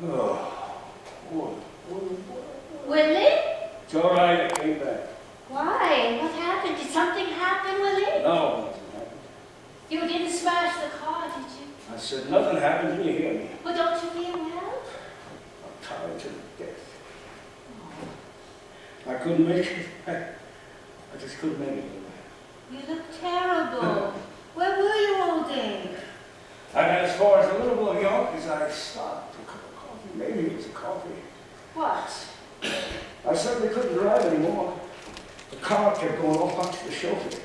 Oh, boy. Willie? It's all right, I came back. Why? What happened? Did something happen, Willie? No, nothing happened. You didn't smash the car, did you? I said nothing happened. Didn't you hear me? Well, don't you feel well? I'm tired to death. I couldn't make it. I just couldn't make it. You look terrible. Where were you all day? I got as far as a little boy Yonkers. I stopped for a cup of coffee. Maybe it was a coffee. What? I suddenly couldn't drive anymore. The car kept going off onto the chauffeur.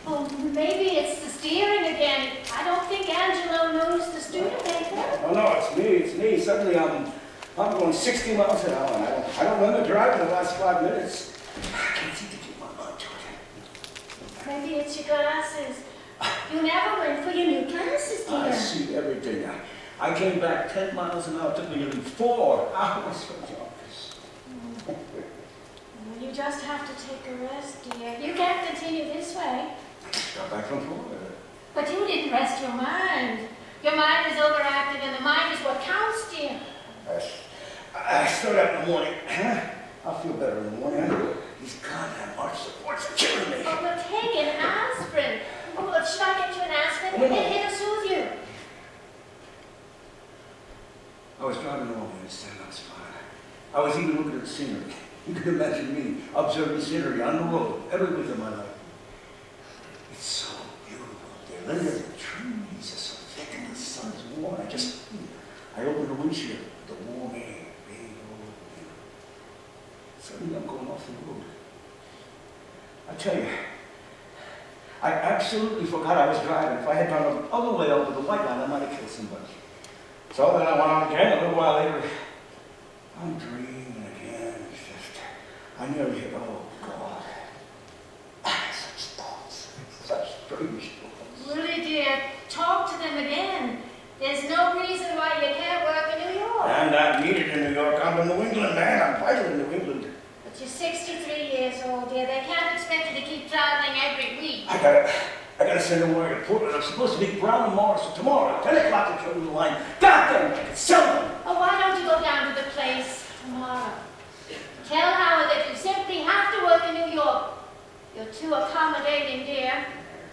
Oh, maybe it's the steering again. I don't think Angelo knows the Studebaker. Oh no, it's me. Suddenly I'm going 60 miles an hour. I don't remember driving the last 5 minutes. I can't seem to keep my mind to it. Maybe it's your glasses. You never went for your new glasses, dear. I see everything. I came back 10 miles an hour. It took me nearly 4 hours from the office. Well, you just have to take a rest, dear. You can't continue this way. I just got back from Florida. But you didn't rest your mind. Your mind is overactive, and the mind is what counts, dear. I start out in the morning. I'll feel better in the morning. These goddamn arch supports are killing me. Oh, well, take an aspirin. Oh, well, should I get you an aspirin? It'll soothe you. I was driving along and I was fine. I was even looking at the scenery. You can imagine me observing scenery on the road every week of my life. It's so beautiful up there. Look at the trees are so thick and the sun is warm. I opened the windshield, the warm air, big old view. Suddenly I'm going off the road. I tell you, I absolutely forgot I was driving. If I had gone the other way over the white line, I might have killed somebody. So then I went on again. A little while later, I'm dreaming again. It's just, I nearly hit, oh God. Such thoughts, such strange thoughts. Really, dear, talk to them again. There's no reason why you can't work in New York. I'm not needed in New York. I'm in New England, man. I'm vital in New England. But you're 63 years old, dear. They can't expect you to keep traveling every week. I gotta send a wire to Portland. I'm supposed to meet Brown and Morrison tomorrow, 10 o'clock at the line. God damn it, I can sell them. Oh, why don't you go down to the place tomorrow? Tell Howard that you simply have to work in New York. You're too accommodating, dear.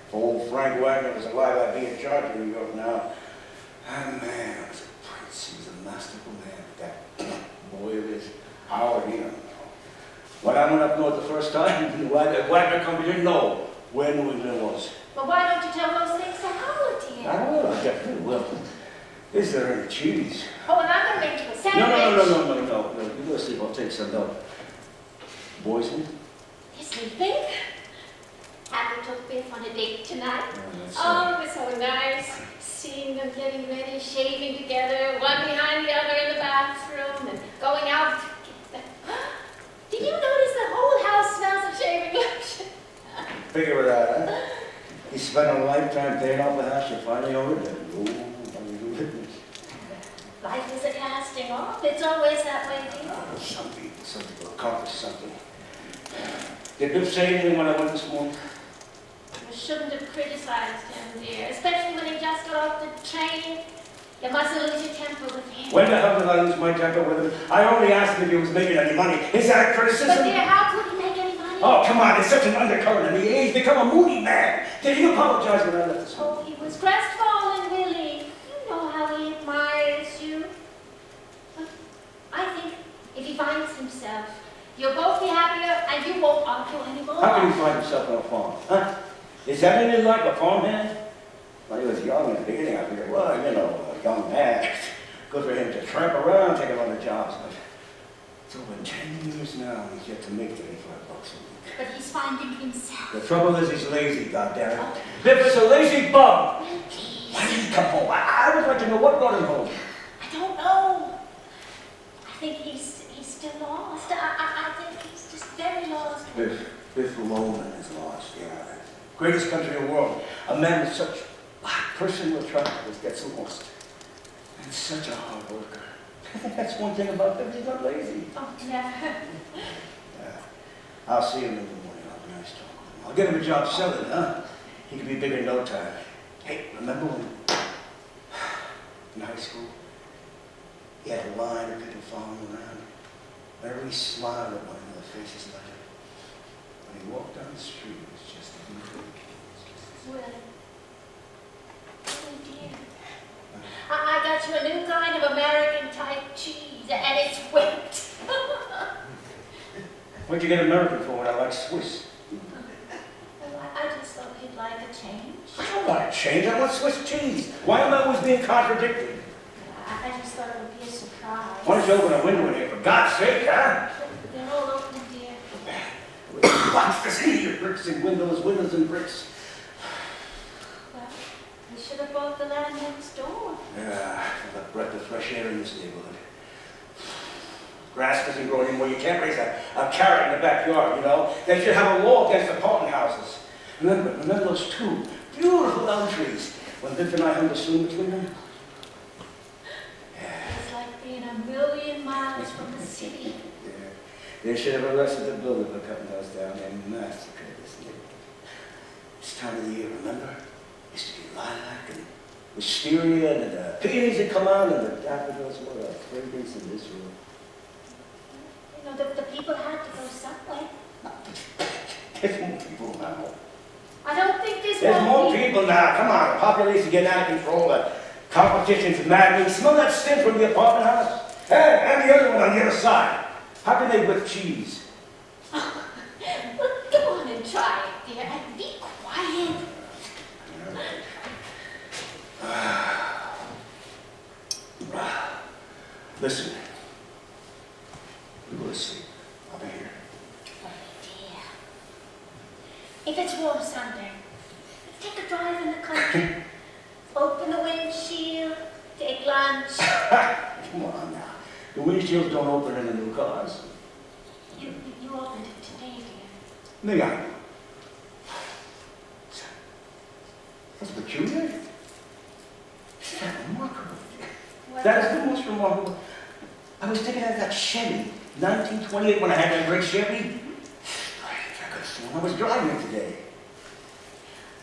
If old Frank Wagner was alive, I'd be in charge of New York now. And man, I was a prince. He was a masterful man. That boy of his, Howard, you don't know. When I went up north the first time, Wagner company didn't know where New England was. Well, why don't you tell those things to Howard, dear? I will, I definitely will. Is there any cheese? Oh, and I'm going to make you a sandwich. No. You go sleep, I'll take some milk. Boys, You're sleeping? Happy took Biff on a date tonight. Oh, It was so nice. Seeing them getting ready, shaving together, one behind the other in the bathroom, and going out together. Did you notice the whole house smells of shaving lotion? figure it out, huh? You spent a lifetime paying off the house, you finally own it. Oh, Life is a casting off. It's always that way, dear. some people accomplish something. Did Biff say anything when I went this morning? You shouldn't have criticized him, dear, especially when he just got off the train. You mustn't lose your temper with him. When the hell did I lose my temper with him? I only asked him if he was making any money. Is that a criticism? But dear, how could he make any money? Oh, come on, there's such an undercurrent in me. He's become a moody man. Did he apologize when I left this home? Oh, he was crestfallen, Willie. You know how he admires you. But I think if he finds himself, you'll both be happier and you won't argue anymore. How can he find himself on a farm? Huh? Is that anything like a farmhand? When he was young in the beginning, I figured, well, you know, a young man. Good for him to tramp around, take a lot of jobs. But it's over 10 years now, he's yet to make $35 a week. But he's finding himself. The trouble is he's lazy, goddammit. Biff is a lazy bum. Why did he come home? I would like to know what brought him home. I don't know. I think he's still lost. I think he's just very lost. Biff Loman is lost, yeah. Greatest country in the world. A man with such personal attractiveness gets lost. And such a hard worker. That's one thing about Biff, he's not lazy. Oh, never. Yeah. I'll see him in the morning. I'll be nice to him. I'll get him a job selling, huh? He could be big in no time. Hey, remember when in high school He had a line of people following him around. Whenever he smiled at one of their faces lighted. When he walked down the street, it was just a beautiful. Well, oh dear. I got you a new kind of American type cheese, and it's whipped. What'd you get American for when I like Swiss? Well, I just thought you'd like a change. I don't want to change. I want Swiss cheese. Why am I always being contradicted? I just thought it would be a surprise. Why don't you open a window in here, for God's sake, huh? They're all open, dear. What's this here? Bricks and windows and bricks. Well, you should have bought the land next door. Yeah, I've breath of fresh air in this neighborhood. Grass doesn't grow anymore. You can't raise a carrot in the backyard, you know? They should have a law against apartment houses. Remember those two beautiful elm trees when Viv and I hung the swing between them? It's like being a million miles from the city. Yeah. They should have arrested the builder for cutting those down and massacred this neighborhood. This time of the year, remember? Used to be lilac and wisteria and the peonies had come out and the daffodils were a fragrance in this room. You know, the people had to go somewhere. There's more people now. I don't think there's More people now. Come on, the population's getting out of control. The competition's maddening. Smell that stink from the apartment house? Hey, and the other one on the other side. How can they whip cheese? Well, go on and try it, dear, and be quiet. Listen. You go to sleep. I'll be here. Oh, dear. If it's warm Sunday, take a drive in the country. Open the windshield, take lunch. Come on now. The windshields don't open in the new cars. You opened it today, dear. Maybe I know. That's peculiar. Is that remarkable? That is the most remarkable. I was thinking of that Chevy, 1928, when I had that great Chevy. I could have sworn I was driving it today.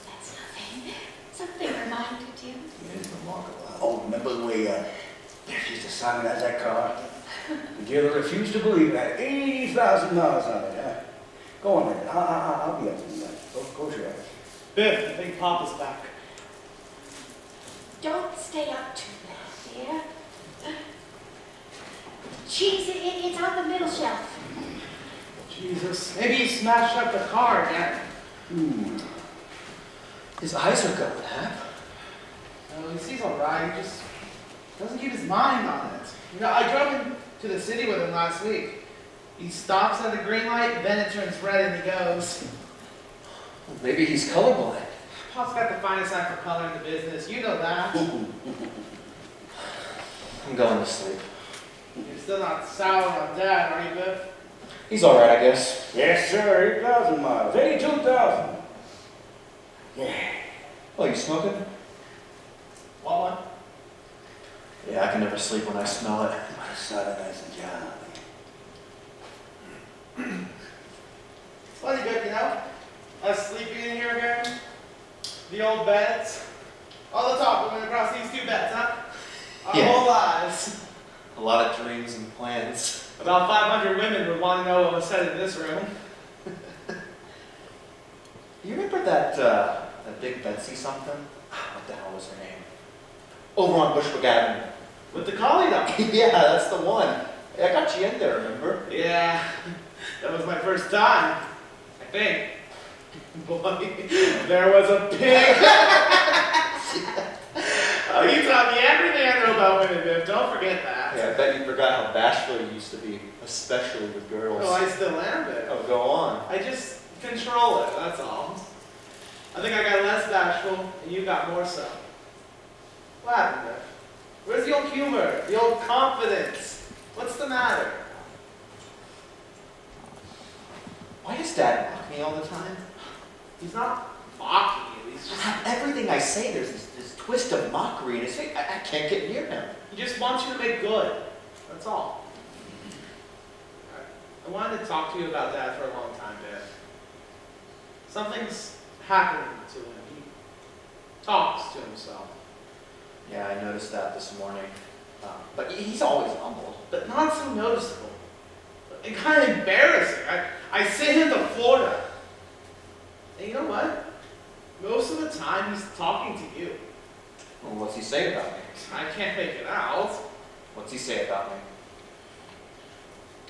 That's nothing. Something reminded you. It is remarkable. Oh, remember the way used to sign out that car? The dealer refused to believe it had 80,000 miles on it. Huh? Go on, man. I'll be up in the night. Close your eyes. Biff, I think Papa's back. Don't stay up too late, dear. Cheese, it's on the middle shelf. Jesus, maybe he smashed up the car again. His eyes are going, huh? Well, he sees all right. He just doesn't keep his mind on it. You know, I drove him to the city with him last week. He stops at the green light, then it turns red and he goes. Well, maybe he's colorblind. Pop's got the finest eye for color in the business. You know that. I'm going to sleep. You're still not sour on Dad, are you, Biff? He's all right, I guess. Yes, sir. 8,000 miles. 82,000. Yeah. Oh, you smoking? What one? Yeah, I can never sleep when I smell it. What a Saturdays and job. It's funny, Biff, you know? Us sleeping in here again. The old beds. All the talk we went across these two beds, huh? Our whole lives. A lot of dreams and plans. About 500 women would want to know what was said in this room. You remember that big Betsy something? What the hell was her name? Over on Bushwick Avenue. With the collie dog. Yeah, that's the one. I got you in there, remember? Yeah, that was my first time, I think. Boy, there was a pig. Oh, you taught me everything I know about women, Biff. Don't forget that. Yeah, I bet you forgot how bashful you used to be, especially with girls. Oh, I still am, Biff. Oh, go on. I just control it, that's all. I think I got less bashful, and you got more so. What happened, Biff? Where's the old humor? The old confidence? What's the matter? Why does Dad mock me all the time? He's not mocking you, he's just... Everything I say, there's this twist of mockery in his face. I can't get near him. He just wants you to make good. That's all. I wanted to talk to you about Dad for a long time, Biff. Something's happening to him. He talks to himself. Yeah, I noticed that this morning. But he's always humbled. But not so noticeable. And kind of embarrassing. I sent him to Florida. And you know what? Most of the time he's talking to you. Well, what's he say about me? I can't make it out. What's he say about me?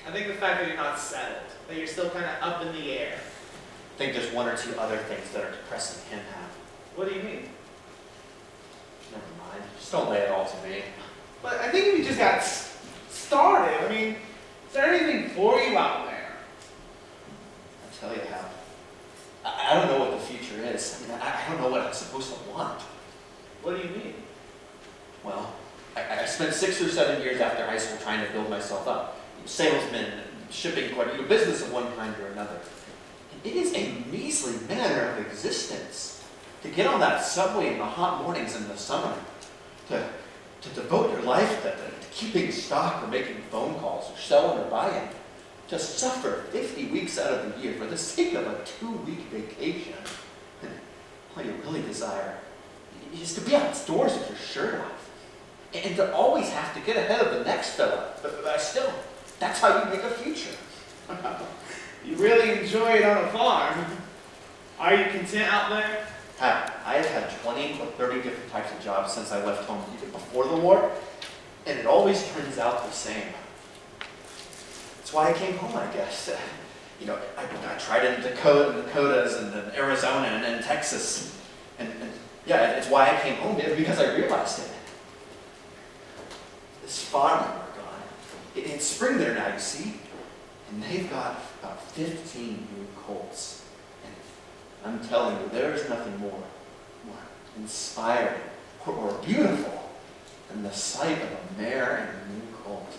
I think the fact that you're not settled, that you're still kind of up in the air. I think there's one or two other things that are depressing him out. What do you mean? Never mind. Just don't lay it all to me. But I think if you just got started, I mean, is there anything for you out there? I'll tell you how. I don't know what the future is. I mean, I don't know what I'm supposed to want. What do you mean? Well, I spent 6 or 7 years after high school trying to build myself up. Salesman, shipping clerk, business of one kind or another. It is a measly manner of existence to get on that subway in the hot mornings in the summer, to devote your life to keeping stock or making phone calls or selling or buying, to suffer 50 weeks out of the year for the sake of a 2-week vacation. And all you really desire is to be outdoors with your shirt off, and to always have to get ahead of the next fella. But still, that's how you make a future. You really enjoy it on a farm. Are you content out there? I have had 20 or 30 different types of jobs since I left home even before the war, and it always turns out the same. That's why I came home, I guess. I tried in Dakotas and then Arizona and Texas. And yeah, it's why I came home, because I realized it. This farm we're on, it's spring there now, you see. And they've got about 15 new colts. And I'm telling you, there is nothing more inspiring or beautiful than the sight of a mare and a new colt.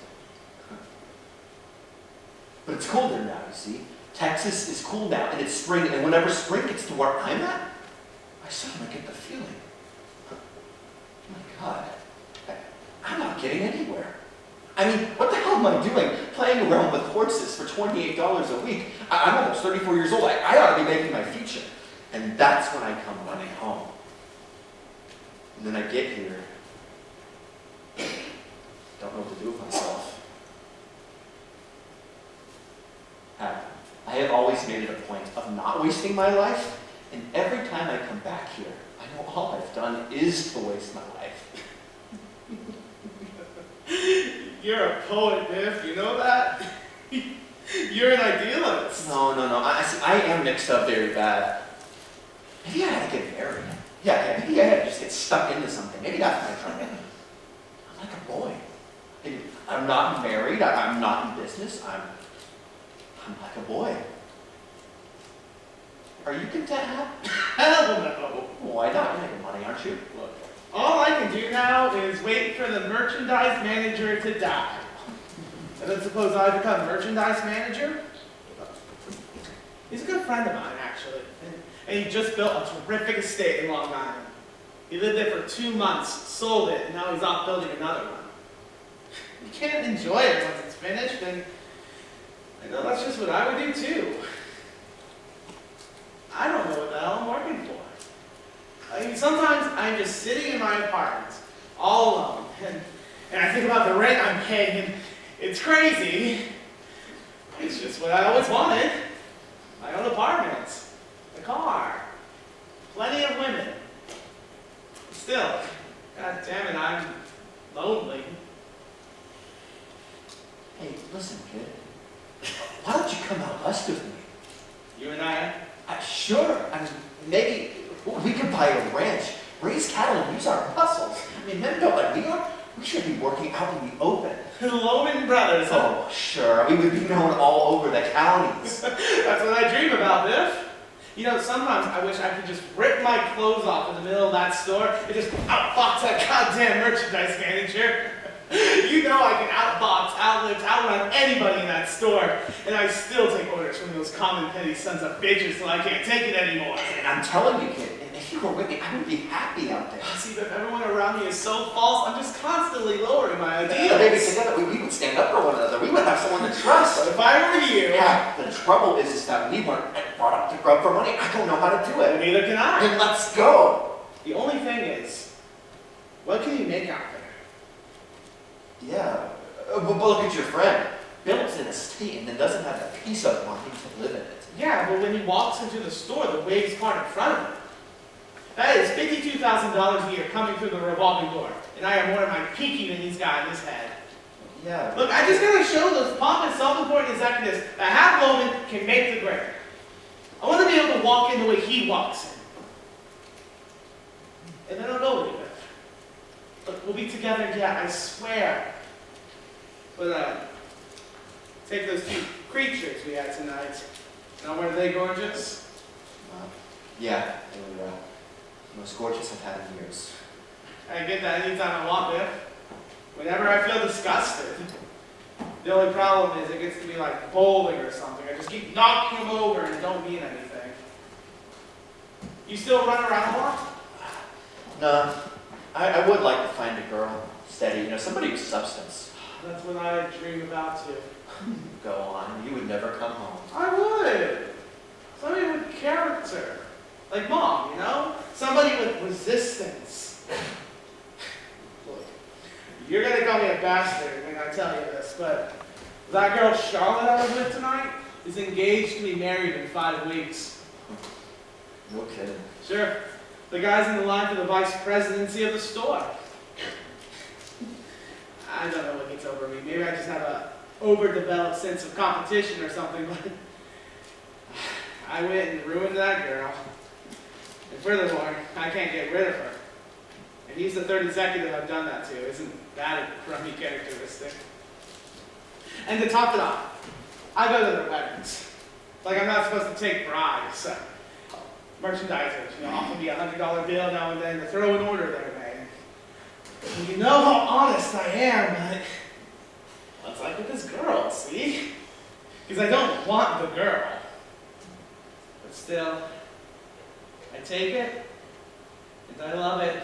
But it's colder now, you see. Texas is cool now, and it's spring, and whenever spring gets to where I'm at, I suddenly get the feeling, oh my God, I'm not getting anywhere. I mean, what the hell am I doing playing around with horses for $28 a week? I'm almost 34 years old. I ought to be making my future. And that's when I come running home. And then I get here, don't know what to do with myself. I have always made it a point of not wasting my life, and every time I come back here, I know all I've done is to waste my life. You're a poet, Biff. You know that? You're an idealist. No. I am mixed up very bad. Maybe I had to get married. Yeah, maybe I had to just get stuck into something. Maybe that's my trouble. I'm like a boy. I'm not married. I'm not in business. I'm like a boy. Are you content now? Hell no. Why not? You're making money, aren't you? Look, all I can do now is wait for the merchandise manager to die. And then suppose I become merchandise manager? He's a good friend of mine, actually. And he just built a terrific estate in Long Island. He lived there for 2 months, sold it, and now he's off building another one. You can't enjoy it once it's finished, and I know that's just what I would do too. I don't know what the hell I'm working for. I mean, sometimes I'm just sitting in my apartment, all alone, and I think about the rent I'm paying, and it's crazy. It's just what I always wanted. My own apartment, a car, plenty of women. Still, god damn it, I'm lonely. Hey, listen, kid. Why don't you come out west with me? You and I? Sure. I mean, maybe we could buy a ranch, raise cattle, and use our muscles. I mean, men built like we are, we should be working out in the open. Loman Brothers. Oh, sure. We would be known all over the counties. That's what I dream about, Biff. You know, sometimes I wish I could just rip my clothes off in the middle of that store and just outbox that goddamn merchandise manager. You know I can outbox, outrun anybody in that store, and I still take orders from those common petty sons of bitches till I can't take it anymore. And I'm telling you, kid, if you were with me, I would be happy out there. See, if everyone around me is so false, I'm just constantly lowering my ideals. Yeah, maybe together we would stand up for one another. We would have someone to trust. But if I were you... Yeah, the trouble is that we weren't brought up to grub for money. I don't know how to do it. Neither can I. Then let's go. The only thing is, what can you make out there? But look at your friend. Builds an estate and then doesn't have the peace of mind to live in it. Yeah, but when he walks into the store, the waves part in front of him. That is $52,000 a year coming through the revolving door. And I am more of my pinky than he's got in his head. Yeah. Look, I just gotta show those pompous, self-important executives that half woman can make the grade. I want to be able to walk in the way he walks in. And then I'll go with you. Look, we'll be together, yeah, I swear. But, take those two creatures we had tonight. Now, weren't they gorgeous? Yeah, they were the most gorgeous I've had in years. I get that anytime I want, Biff. Whenever I feel disgusted. The only problem is it gets to be like bowling or something. I just keep knocking them over and don't mean anything. You still run around a lot? No, I would like to find a girl steady, somebody with substance. That's what I dream about too. Go on, you would never come home. I would. Somebody with character. Like Mom, Somebody with resistance. Look, you're going to call me a bastard when I tell you this, but that girl Charlotte I was with tonight is engaged to be married in 5 weeks. No kidding. Sure. The guy's in the line for the vice presidency of the store. I don't know what gets over me. Maybe I just have a overdeveloped sense of competition or something, but I went and ruined that girl. And furthermore, I can't get rid of her. And he's the third executive I've done that to. Isn't that a crummy characteristic? And to top it off, I go to their weddings. Like I'm not supposed to take bribes. Merchandisers, offer me $100 bill now and then to throw an order their way. And you know how honest I am, but what's like with this girl, see? Because I don't want the girl. But still, I take it, and I love it.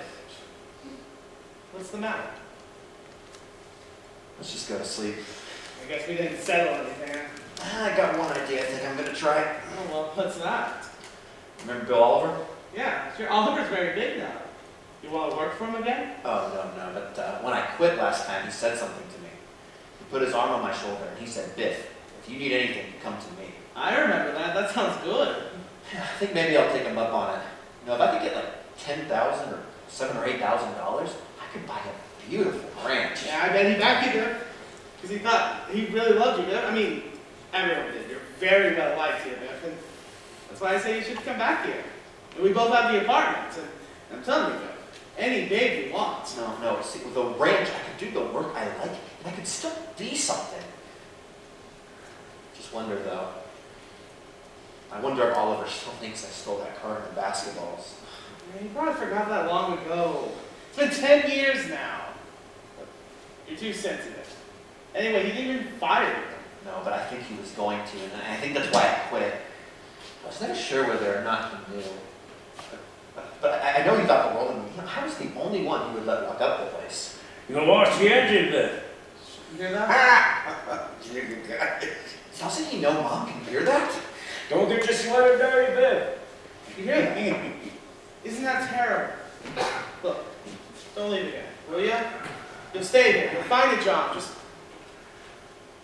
What's the matter? Let's just go to sleep. I guess we didn't settle anything. I got one idea I think I'm going to try. Oh, well, what's that? Remember Bill Oliver? Yeah, sure. Oliver's very big now. You want to work for him again? Oh, no, but when I quit last time, he said something to me. He put his arm on my shoulder and he said, Biff, if you need anything, come to me. I remember that. That sounds good. I think maybe I'll take him up on it. If I could get like $10,000 or $7,000 or $8,000, I could buy a beautiful ranch. Yeah, I bet he backed you there. Because he thought he really loved you, Biff. I mean, everyone did. You're very well liked here, Biff. And that's why I say you should come back here. And we both have the apartments. And I'm telling you, Biff, any babe you want. No. See, with a ranch, I could do the work I like, and I could still be something. Just wonder, though. I wonder if Oliver still thinks I stole that car and the basketballs. Man, you probably forgot that long ago. It's been 10 years now. You're too sensitive. Anyway, he didn't even fire you. No, but I think he was going to, and I think that's why I quit. I was never sure whether or not he knew. But I know he thought the world of me. I was the only one he would let walk up the place. You gonna wash the engine, Biff? You hear that? Doesn't he know Mom can hear that? Don't get your sweater dirty, Biff. You hear that? Isn't that terrible? Look, don't leave again, will you? You'll stay here. You'll find a job. Just,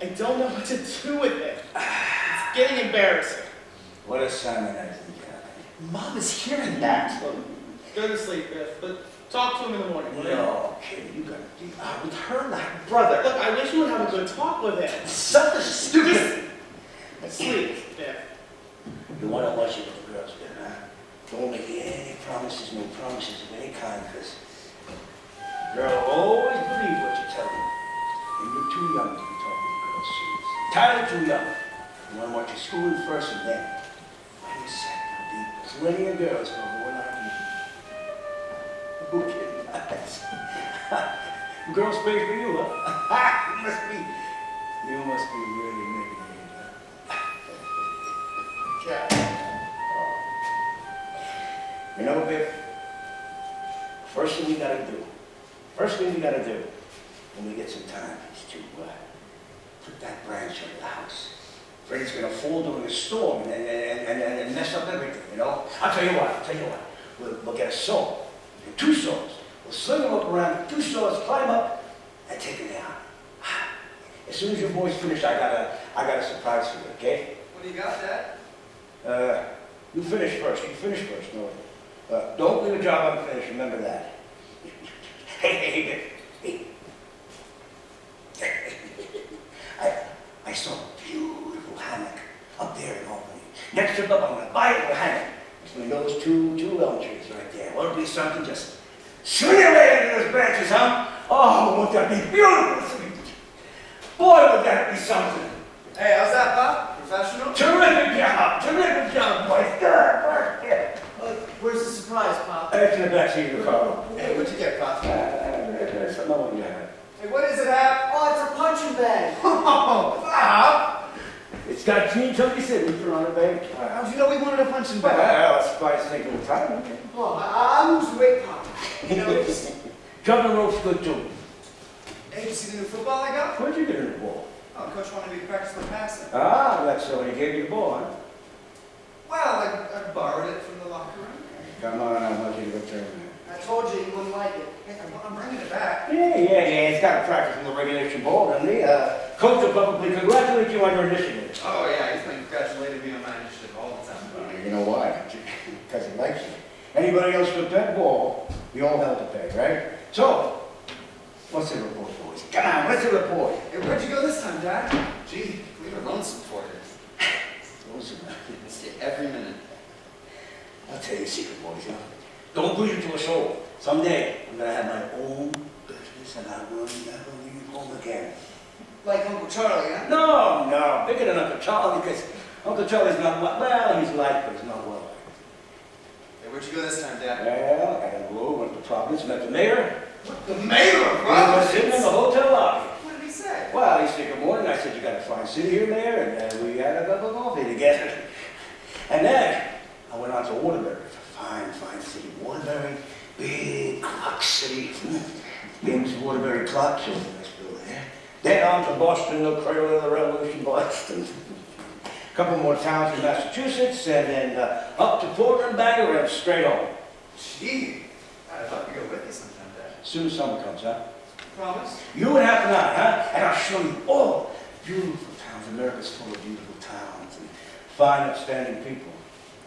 I don't know what to do with it. It's getting embarrassing. What a Simonizing guy. Mom is hearing that. Look, go to sleep, Biff, but talk to him in the morning, will you? No, kid, you gotta do that. With her, not brother. Look, I wish you would have a good talk with him. Something stupid. Sleep, Biff. You wanna watch it with the girls, Biff, huh? Don't make any promises, no promises of any kind, because girl always believe what you tell them. And you're too young to be talking to girls serious. Entirely too young. You wanna watch your schooling first, and then, like you said, there'll be plenty of girls who are more like you. Who can nice? Girls pay for you, huh? You must be really making it, huh? Yeah. You know, Biff, first thing we gotta do, when we get some time, is to put that branch under the house. Freddie's gonna fall during a storm and mess up everything, you know? I'll tell you what, we'll get a saw, and 2 saws. We'll sling them up around, 2 saws, climb up, and take them down. As soon as you boys finish, I got a surprise for you, okay? What do you got, Dad? You finish first. No. Don't leave a job unfinished, remember that. Hey. I saw a beautiful hammock up there in Albany. Next trip up, I'm gonna buy a little hammock. Between those two elm trees right there. Won't it be something? Just swing your way into those branches, huh? Oh, won't that be beautiful? Boy, would that be something. Hey, how's that, Pop? Professional? Terrific job, boys. Good work, yeah. Where's the surprise, Pop? It's in the backseat of the car. Hey, what'd you get, Pop? There's something I want you to have. Hey, what is it, Hap? Oh, it's a punching bag. Oh, Pop! It's got Gene Chunky signature on it, babe. How'd you know we wanted a punching bag? Well, it's probably taking a little time. Okay? Oh, I'm losing weight, Pop. You know, Jumping rope's good too. Hey, you see the new football I got? Where'd you get in the ball? Oh, Coach wanted me to practice my passing. Ah, that's so he gave you the ball, huh? Well, I borrowed it from the locker room. Come on, I want you to return it. I told you wouldn't like it. Hey, I'm bringing it back. Yeah. He's got to practice from the regulation ball, doesn't he? Coach will publicly congratulate you on your initiative. Oh, yeah, he's been congratulating me on my initiative all the time. You know why? Because he likes you. Anybody else with that ball, we all have to pay, right? So, what's the report, boys? Come on, what's the report? Hey, where'd you go this time, Dad? Gee, we were lonesome for it. Stay every minute. I'll tell you a secret, boys. You know? Don't breathe it to a soul. Someday, I'm going to have my own business and I will never leave home again. Like Uncle Charlie, huh? No, bigger than Uncle Charlie, because Uncle Charlie's not well, he's liked, but he's not well. Hey, where'd you go this time, Dad? Well, I got a road, went to Providence, met the mayor. What? The mayor of We were sitting in the hotel lobby. What did he say? Well, he said good morning. I said, you got a fine city here, Mayor, and we had a cup of coffee together. And then I went on to Waterbury. It's a fine city. Waterbury, big clock city. Famous Waterbury clock show. Nice building there. Then on to Boston, the cradle of the revolution, Boston. A couple more towns in Massachusetts, and then up to Portland, Bangor, and straight home. Gee, I'd love to go with you sometime, Dad. Soon as summer comes, huh? Promise? You would have tonight, huh? And I'll show you all beautiful towns. America's full of beautiful towns and fine, upstanding people.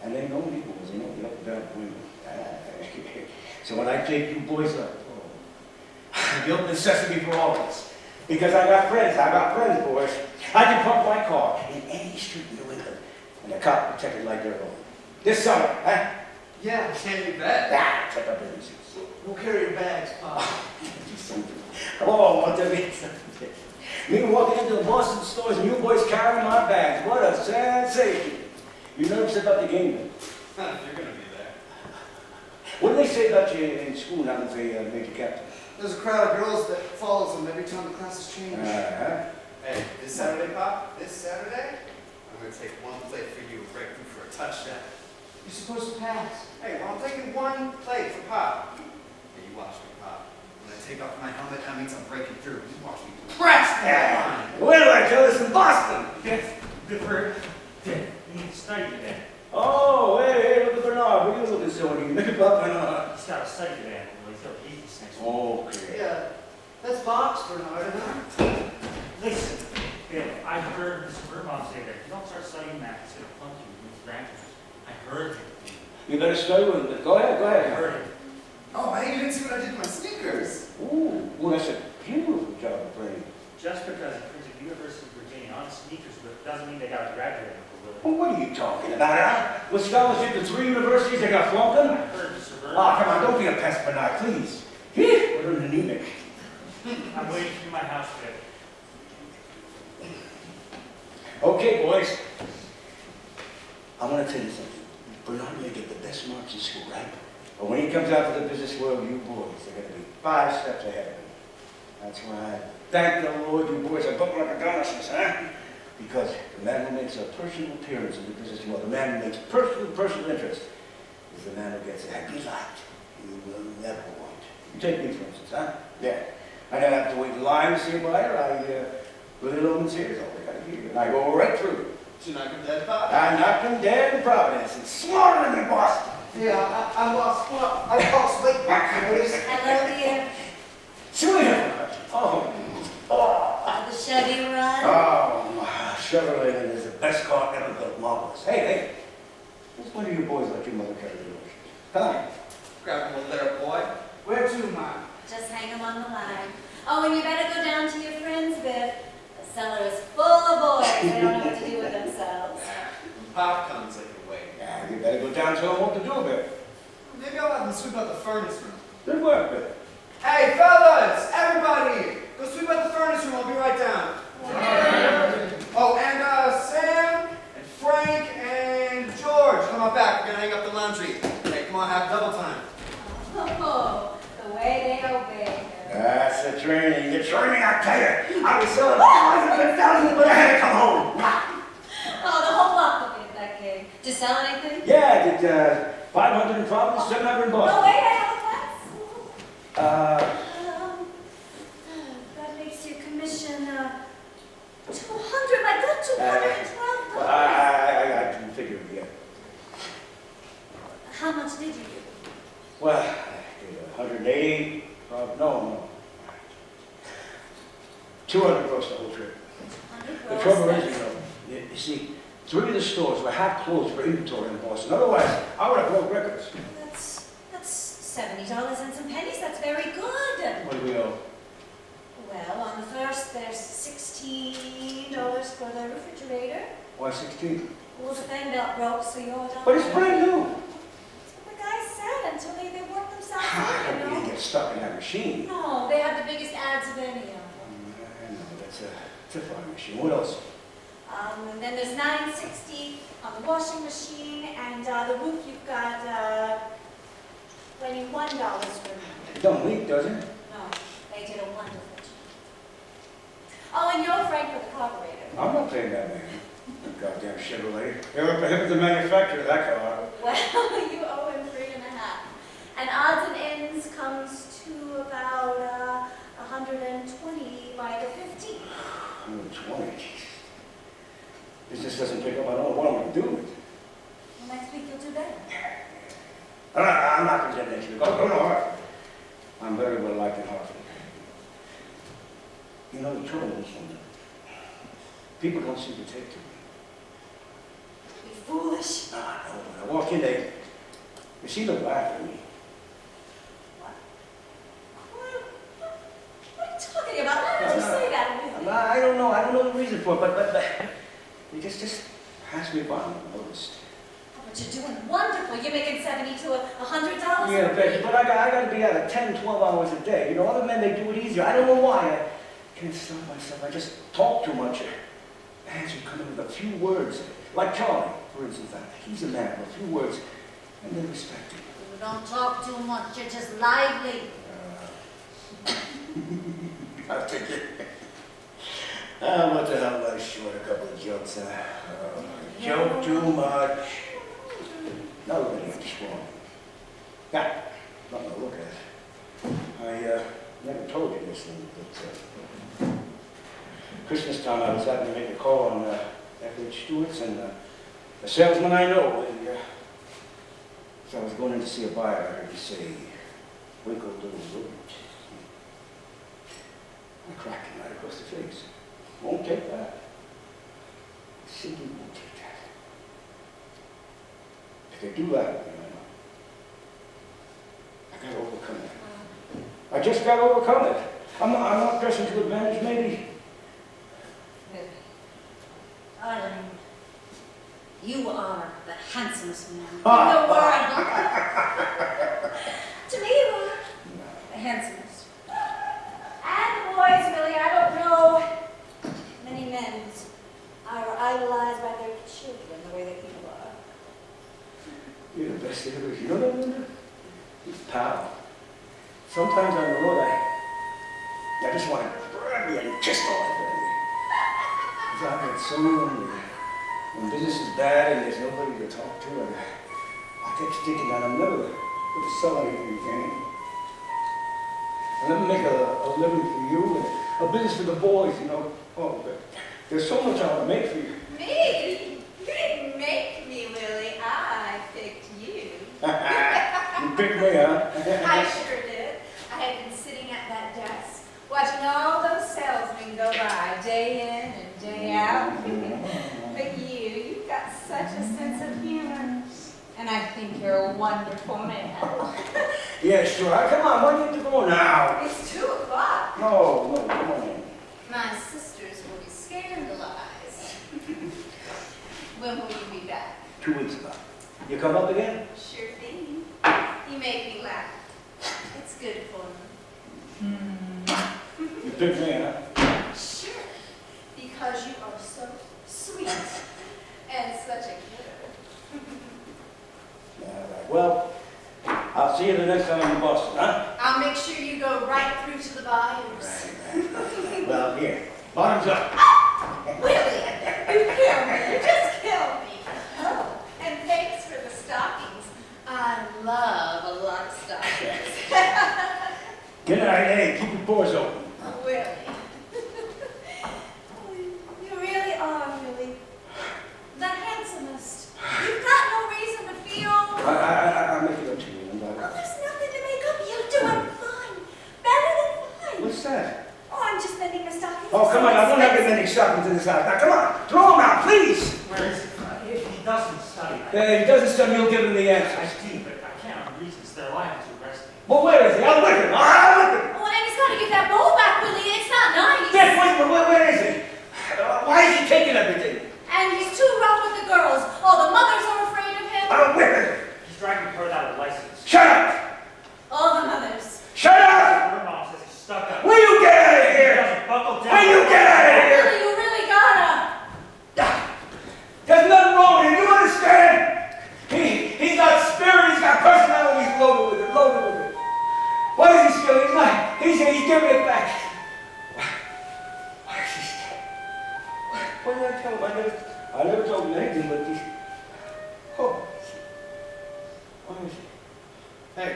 And they know me, boys. They know the up and down women. So when I take you boys up, the open sesame for all of us. Because I got friends, boys. I can park my car in any street in New England, and the cop protect it like their own. This summer, huh? Yeah, can you bet? Take up business. We'll carry your bags, Pop. Oh, what the me walking into the Boston stores and you boys carrying my bags. What a sensation. You nervous about the game then? You're gonna be there. What did they say about you in school now that they made you captain? There's a crowd of girls that follows them every time the classes change. Hey, this Saturday, Pop, this Saturday, I'm gonna take one play for you, break through for a touchdown. You're supposed to pass. Hey, well, I'm taking one play for Pop. Hey, you watch me, Pop. When I take off my helmet, that means I'm breaking through. You watch me press that line. Where do I tell this in Boston? Good for you need to study today. Oh, hey, look at Bernard. What are you looking so? You look about Bernard. He's got a study today. Well, he's got business next week. Okay. Yeah, that's Bob's Bernard, huh? Listen, Bill, I heard Mr. Vermont say that if you don't start studying math, it's going to flunk you when you graduate. I heard it. You better study with it. Go ahead. I heard it. Oh, hey, you didn't see what I did to my sneakers. Ooh, that's a beautiful job of playing. Just because it printed University of Virginia on sneakers doesn't mean they got to graduate, Uncle Willie. Well, what are you talking about, huh? With scholarship to 3 universities, they got flunked them? I heard Mr. Vermont. Ah, come on, don't be a pest, Bernard, please. We're an anemic. I'm waiting for you in my house today. Okay, boys. I want to tell you something. Bernard may get the best marks in school, right? But when he comes out to the business world, you boys are going to be 5 steps ahead of him. That's why I thank the Lord you boys are built like Adonis, huh? Because the man who makes a personal appearance in the business world, the man who makes personal interest, is the man who gets a happy life you will never want. You take me, for instance, huh? Yeah. I don't have to wait in line to see a buyer. I really love them serious. All they got to hear. And I go right through. Did you knock him dead, Pop? I knocked them dead in Providence and slaughtered them in Boston. Yeah, I lost weight back there. Hello, dear. Sweetheart. Oh. The Chevy run. Chevrolet is the best car ever built, marvelous. Hey, what's one of you boys let your mother carry the groceries? Come. Grab him over there, boy. Where to, Ma? Just hang them on the line. Oh, and you better go down to your friends, Biff. The cellar is full of boys. They don't know what to do with themselves. When Pop comes, they can wait. Yeah, you better go down to him what to do with it. Maybe I'll have them sweep out the furnace room. Good work, Bill. Hey, fellas! Everybody! Go sweep out the furnace room. I'll be right down. Oh, and Sam and Frank and George, come on back. We're gonna hang up the laundry. Hey, come on, have double time. Oh, the way they obey. That's the training. The training, I tell you. I was selling thousands and thousands, but I had to come home. Oh, the whole block will be at that gig. Did you sell anything? Yeah, I did 500 in Providence, 700 in No Boston. way, I have a class. That makes your commission 200. I got 212. Well, I didn't figure it yet. How much did you do? Well, I did 180. No. 200 gross the whole trip. 100 The gross. trouble is, you see, 3 of the stores were half closed for inventory in Boston. Otherwise, I would have broke records. That's $70 and some pennies. That's very good. What do we owe? Well, on the first, there's $16 for the refrigerator. Why 16? Well, the fan belt broke, so you owe it all. But it's brand new. That's what the guy said until they work themselves I out, hope you you know. didn't get stuck in that machine. No, they have the biggest ads of any of them. I know, it's a fine machine. What else? And then there's $9.60 on the washing machine, and the roof you've got $21 for me. It don't leak, does it? No, they did a wonderful job. Oh, and you're Frank for the carburetor. I'm not paying that man. Goddamn Chevrolet. They're up ahead of the manufacturer of that car. Well, you owe him 3.5. And odds and ends comes to about 120 by the 15th. 120. This just doesn't pick up. I don't know what I'm going to do with it. Well, next week you'll do better. I'm not going to get next week. Go to Hartford. I'm very well liked in Hartford. You know, the trouble is, people don't seem to take to me. Be foolish. No. When I walk in, they seem to laugh at me. What are you talking about? Why would you say that? I don't know the reason for it, but they just pass me by unnoticed. Oh, but you're doing wonderful. You're making $70 to $100 Yeah, a week. but I got to be out of 10, 12 hours a day. You know, other men, they do it easier. I don't know why. I can't stop myself. I just talk too much. Hands would come in with a few words. Like Charlie, for instance. He's a man with a few words, and they respect him. You don't talk too much. You're just lively. I'll take it. What the hell, I short a couple of jokes. Joke too much. Now look at him, strong. Got nothing to look at. I never told you this thing, but Christmas time I was having to make a call on F.H. Stewart's, and a salesman I know, so I was going in to see a buyer. I heard you say, "Winkle little root." I cracked him right across the face. Won't take that. Simply won't take that. If they do that, I gotta overcome it. I just gotta overcome it. I'm not dressing to advantage, maybe. Darling, you are the handsomest man in the world. To me, you are the handsomest. And the boys, Billy, I don't know many men are idolized by their children the way that you are. You're the best ever. You know that, Linda? Pal. Sometimes on the road, I just want to grab you and kiss the life out of you. Because I get so lonely. When business is bad and there's nobody to talk to, and I kept thinking that I'm never going to sell anything again. I'll never make a living for you and a business for the boys, you know. Oh, but there's so much I want to make for you. Me? You didn't make me, Willie. I picked you. You picked me, huh? I sure did. I had been sitting at that desk, watching all those salesmen go by, day in and day out. And I think you're a wonderful man. Yeah, sure. Come on, why don't you go now? It's 2 o'clock. No, come on in. My sisters will be scandalized. When will you be back? 2 weeks ago. You come up again? Sure thing. You make me laugh. It's good for me. You picked me, huh? Sure. Because you are so sweet and such a kidder. All right. Well, I'll see you the next time in Boston, huh? I'll make sure you go right through to the buyers. Right. Well, here. Bottoms up. Willie, you kill me. You just kill me. Oh, and thanks for the stockings. I love a lot of stockings. Good night. Hey, keep your pores open. Willie. You really are, Willie. The handsomest. You've got no reason to feel... I'll make it up to you. Well, there's nothing to make up. You're doing fine. Better than fine. What's that? Oh, I'm just mending the stockings. Oh, come on. I don't have to many stockings in this house. Now, come on. Throw them out, please. Where is he? If he doesn't study, He doesn't study. You'll give him the I answers. do, but I can't on reasons. They're liable to arrest me. Well, where is he? I'll whip him. I'll whip him. Oh, and he's got to get that bowl back, Willie. It's not nice. Dick, where is he? Why is he taking everything? And he's too rough with the girls. Oh, the mothers are afraid of him. I'll whip him. He's dragging her without a license. Shut up. All the mothers. Shut up. Her mom says he's stuck up. Will you get out of He here? doesn't buckle down. Will you get out of here? Willie, you really gotta. There's nothing wrong with him. You understand? He's got spirit. He's got personality. He's loaded with it. Loaded with it. What is he stealing? He's not. He's giving it back. Why is he stealing? What did I tell him? I never told him anything but these. Oh. Why is he? Hey,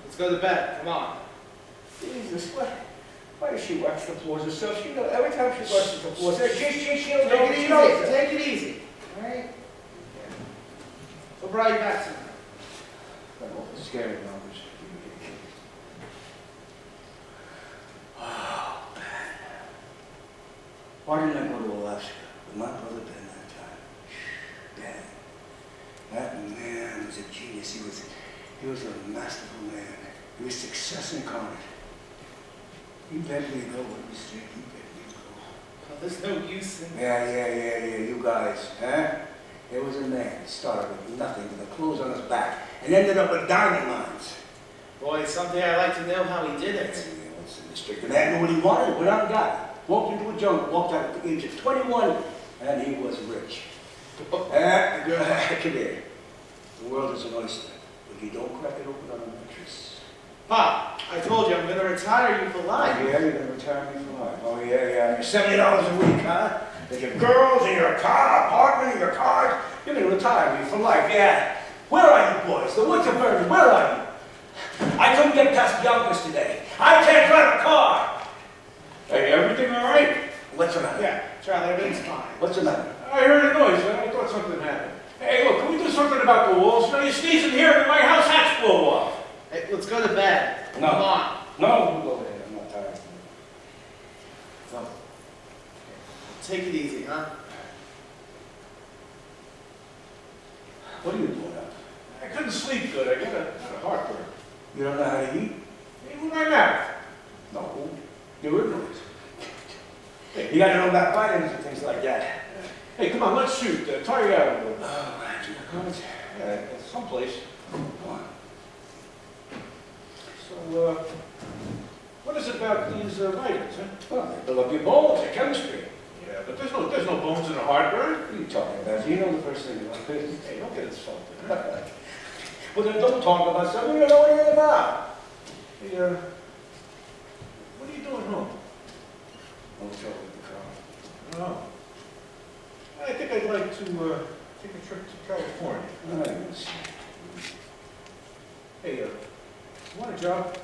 let's go to bed. Come on. Jesus, why does she wax the floors herself? She knows every time she washes the floors, she'll Take it easy. Take it easy. All right? What brought you back tonight? I'm scared of numbers. Oh, man. Why didn't I go to Alaska with my brother Ben that time? Ben. That man was a genius. He was a masterful man. He was success incarnate. He begged me to go with me, Stick. He begged me to go. Well, there's no use in... Yeah, you guys, huh? There was a man who started with nothing but the clothes on his back and ended up with diamond mines. Boy, someday I'd like to know how he did it. Yeah, what's in the District? The man knew what he wanted, went out and got it. Walked into a jungle, walked out at the age of 21, and he was rich. Come here. The world is an oyster. If you don't crack it open on a mattress. Pop, I told you I'm going to retire you for Oh, life. yeah, you're going to retire me for life. Oh, yeah. You're $70 a week, huh? With your girls and your car, apartment and your cars. You're going to retire me for life, yeah. Where are you boys? The woods are burning. Where are you? I couldn't get past Yonkers today. I can't drive a car. Hey, everything all right? What's the matter? Yeah, Charlie, everything's fine. What's the matter? I heard a noise. I thought something happened. Hey, look, can we do something about the walls? You know, you're sneezing here and my house hatch blow off. Hey, let's go to bed. No. Come on. No, go ahead. I'm not tired. No. Take it easy, huh? What are you doing up? I couldn't sleep good. I got a heartburn. You don't know how to eat? Even my mouth. No. You're ignorant. You got to know about vitamins and things like that. Hey, come on, let's shoot. Tire you out a little. Oh, right. You got cards? Yeah, someplace. Come on. So, what is it about these vitamins, huh? Well, they build up your bones, your chemistry. Yeah, but there's no bones in a heartburn. What are you talking about? You know the first thing about business. Hey, don't get insulted. Well, then don't talk about something you don't know anything about. Hey, what are you doing home? No trouble with the car. Oh. I think I'd like to take a trip to California. Nice. Hey, you want a job?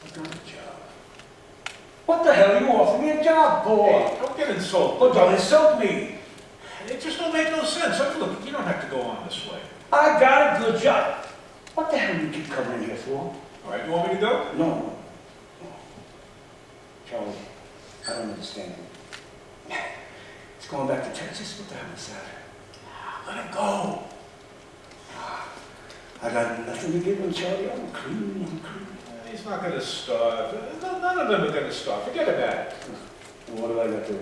What kind of job? What the hell are you offering me a job for? Hey, don't get insulted. Well, don't insult me. It just don't make no sense. Look, you don't have to go on this way. I got a good job. What the hell do you keep coming in here for? All right, you want me to go? No. Charlie, I don't understand you. It's going back to Texas? What the hell is that? gotta go. I got nothing to give him, Charlie. I'm clean. He's not gonna starve. None of them are gonna starve. Forget about it. And what do I got to do?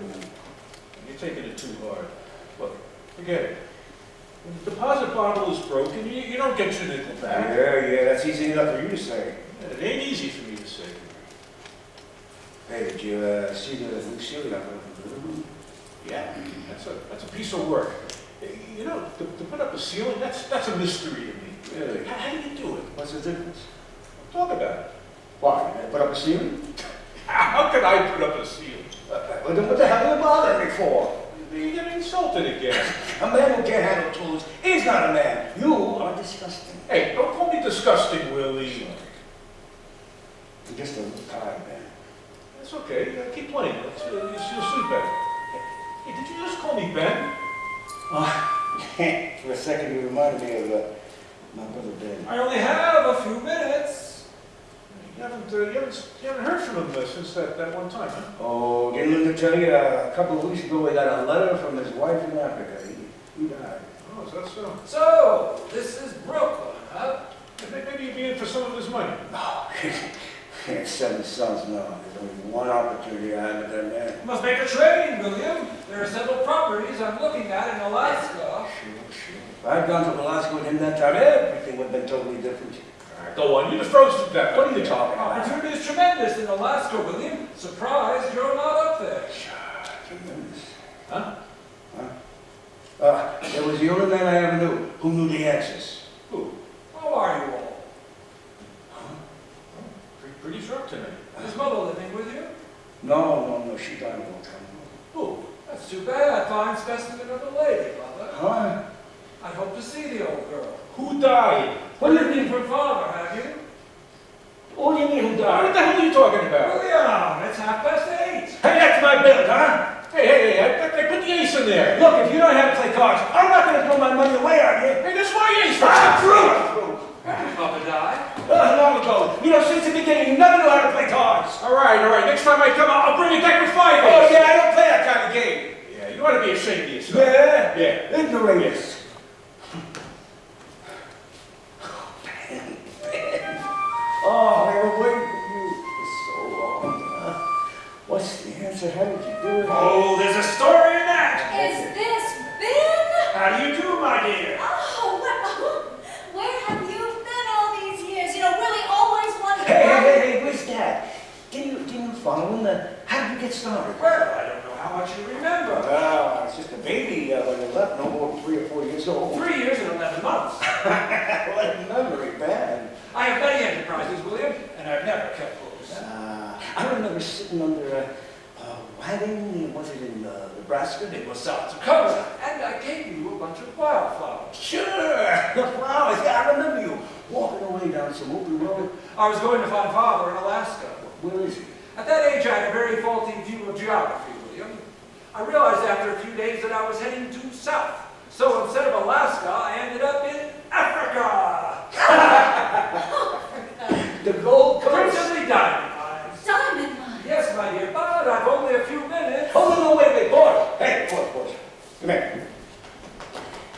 You're taking it too hard. Look, forget it. When the deposit bottle is broken, you don't get your nickel back. Yeah, that's easy enough for you to say. It ain't easy for me to say. Hey, did you see the new ceiling up in the room? Yeah, that's a piece of work. You know, to put up a ceiling, that's a mystery to me. Really? How do you do it? What's the difference? Talk about it. Why? Put up a ceiling? How can I put up a ceiling? Well, then what the hell are you bothering me for? You're getting insulted again. A man who can't handle tools is not a man. You are disgusting. Hey, don't call me disgusting, Willie. You're just a little tired, man. That's okay. Keep playing. You'll sleep better. Hey, did you just call me Ben? For a second, you reminded me of my brother Ben. I only have a few minutes. You haven't heard from him since that one time, huh? Oh, didn't Linda tell you a couple of weeks ago he got a letter from his wife in Africa? He died. Oh, is that so? So, this is Brooklyn, huh? Maybe you'd be in for some of his money. No, he had 7 sons. No, there's only one opportunity I have with that man. You must make a trade, William. There are several properties I'm looking at in Alaska. Sure. If I'd gone to Alaska with him that time, everything would have been totally different. All right, go on. You just froze to death. What are you talking about? Opportunity is tremendous in Alaska, William. Surprised you're not up there. Tremendous. Huh? There was the only man I ever knew who knew the answers. Who? How are you all? Pretty sharp tonight. Is his mother living with you? No, she died a long time ago. Who? That's too bad. Fine specimen of a lady, Mother. Huh? I hope to see the old girl. Who died? What do you Looking mean? for father, have you? What do you mean who What died? the hell are you talking about? William, it's 8:30. Hey, that's my bill, huh? Hey, I put the ace in there. Look, if you don't have to play cards, I'm not going to throw my money away on you. Hey, that's my ace. I'm through. Did Papa die? Long ago. You know, since the beginning, you never knew how to play cards. All right. Next time I come, I'll bring a deck with 5 Oh, aces. yeah, I don't play that kind of game. Yeah, you ought to be ashamed of yourself. Yeah? Yeah. Ignoramus. Oh, I been waiting for you for so long. What's the answer? How did you do it? Oh, there's a story in that. Is this Ben? How do you do, my dear? Oh, where have you been all these years? You know, Willie always wanted to Hey, where's Dad? Can you follow him? How did you get started? Well, I don't know how much you remember. Well, I was just a baby when you left, no more than 3 or 4 years old. 3 years and 11 months. What memory, bad. I have many enterprises, William, and I've never kept books. I remember sitting under a wagon, was it in Nebraska? It was South Dakota, and I gave you a bunch of wildflowers. Sure, the flowers, yeah, I remember you walking away down some open road. I was going to find Father in Alaska. Where is he? At that age, I had a very faulty view of geography, William. I realized after a few days that I was heading due south. So instead of Alaska, I ended up in Africa. The Gold Coast. Principally diamond mines. Diamond mine. Yes, my dear, but I've only a few minutes. Oh, no, wait, boy. Hey, boy. Come here.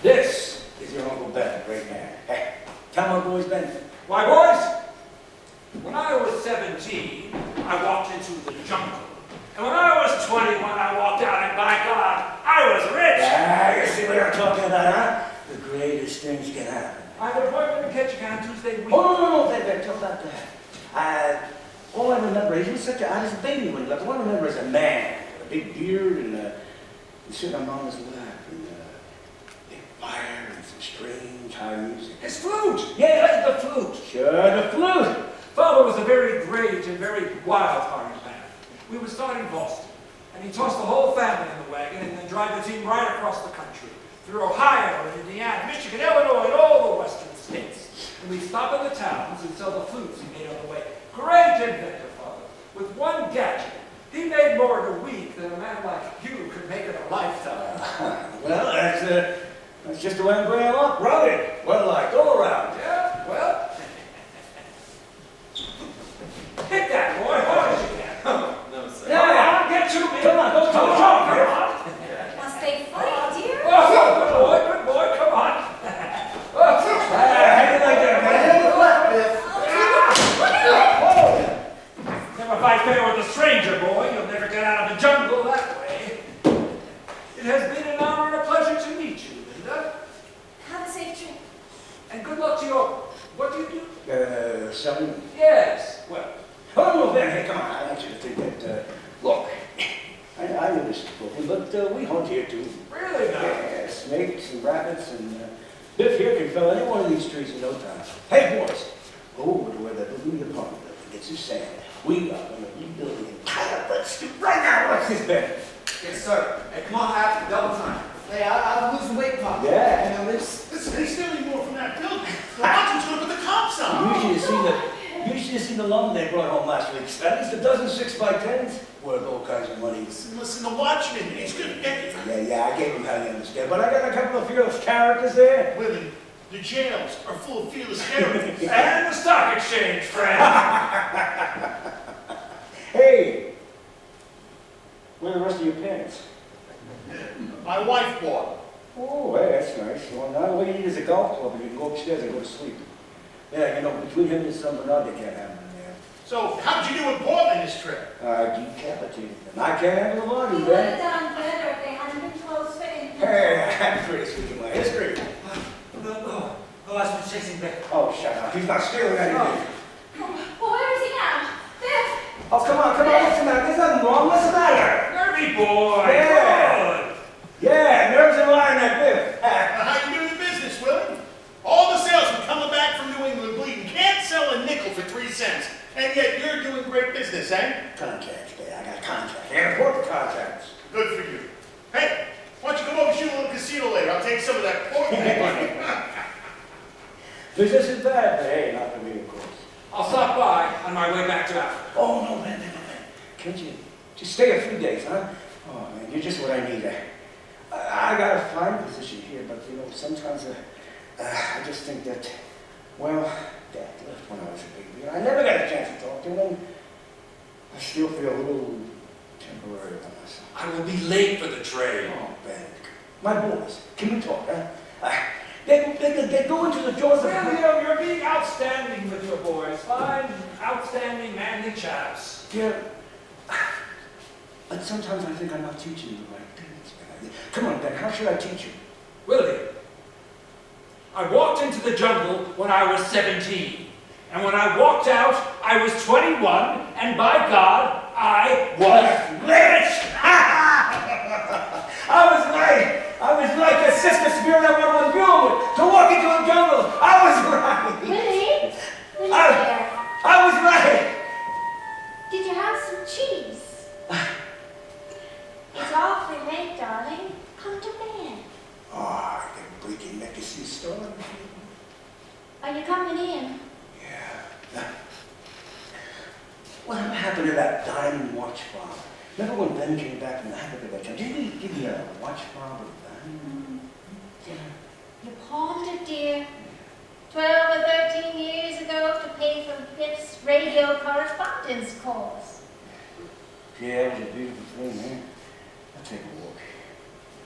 This is your Uncle Ben, great man. Hey, tell my boys, Ben. Why, boys, when I was 17, I walked into the jungle. And when I was 21, I walked out, and by God, I was rich. You see what I'm talking about, huh? The greatest things can happen. I have an appointment in Ketchikan on Tuesday week. Oh, no, tell about that. All I remember is he was such I was a baby when he left. All I remember is a man with a big beard and he's sitting on Mama's lap and big fire and some strange high music. His flute! Yeah, The flute. sure, the flute. Father was a very great and very wild-hearted man. We would start in Boston, and he'd toss the whole family in the wagon and then drive the team right across the country, through Ohio and Indiana, Michigan, Illinois, and all the western states. And we'd stop in the towns and sell the flutes he made on the way. Great inventor, Father. With one gadget, he made more in a week than a man like you could make in a lifetime. Well, that's just the way I'm bringing up. Rugged, well-liked, all around. Yeah, well, hit that, boy, hard as you can. No, sir. Come on, get to me. Come on, Come on, come on. Must they fight, dear? Oh, good boy, come a stranger, boy. You'll never get out of the jungle that way. It has been an honor and a pleasure to meet you, Linda. Have a safe trip. And good luck to your... What do you do? Selling. Yes, well, Oh, no, Ben, hey, come on. I want you to think that, look, I know this is broken, but we hunt here too. really now. Yeah, snakes and rabbits and Biff here can fell any one of these trees in no time. Hey, boys, go over to where that little apartment building gets his sand. We got one of these building entire let's do right now. What's this, Ben? Yes, sir. Hey, come on, after double time. Hey, I'm losing weight, Pop. Yeah. You know this? Listen, he's stealing more from that building. The watchman's gonna put the cops on. You should have seen the lumber they brought home last week. At least a dozen 6x10s worth all kinds of money. Listen, the watchman, he's gonna get Yeah, I gave him how you understand. But I got a couple of fearless characters there. women. The jails are full of fearless characters. And the stock exchange, friend. Hey, where are the rest of your parents? My wife bought. Oh, hey, that's nice. Well, now all you need is a golf club and you can go upstairs and go to sleep. Yeah, you know, between him and San Bernard, they can't have him in there. So, how'd you do in Portland this trip? Decapitated them. I can't handle the money, You would have man. done better if they hadn't been closed for inventory. Hey, I'm pretty speaking my history. The last one's chasing Biff. Oh, shut up. He's not stealing anything. Well, where is he now? Biff! Oh, come on, what's the matter? There's nothing wrong. What's the matter? Nervy boy. Yeah. Good. Yeah, nerves and lying that Biff. How you doing the business, Willie? All the salesmen coming back from New England bleeding can't sell a nickel for 3 cents. And yet you're doing great business, eh? Contracts, man. I got a contract. I got important contracts. Good for you. Hey, why don't you come over and shoot a little casino later? I'll take some of that Portland money. Business is bad, but hey, not for me, of course. I'll stop by on my way back to Africa. Oh, no, man. Can't you just stay a few days, huh? Oh, man, you're just what I need. I got a fine position here, but, you know, sometimes I just think that, well, Dad left when I was a baby. I never got a chance to talk to him. I still feel a little temporary about myself. I will be late for the train. Oh, Ben. My boys, can we talk, huh? They go into the jaws of... Well, you're being outstanding with your boys. Fine, outstanding, manly chaps. Yeah. But sometimes I think I'm not teaching you the right things, Ben. Come on, Ben, how should I teach you? Willie, I walked into the jungle when I was 17. And when I walked out, I was 21, and by God, I was rich! I was like a sister spirit I went on Mule to walk into a jungle. I was right. Willie? Willie I- there. I was right. Did you have some cheese? It's awfully late, darling. Come to bed. Oh, I can break your neck to see a storm. Are you coming in? Yeah. What happened to that diamond watch fob? Remember when Ben came back from Africa that time? Did he give me a watch fob with a diamond? Yeah. You pawned it, dear. 12 or 13 years ago to pay for Biff's radio correspondence course. Yeah, it was a beautiful thing, man. I'll take a walk.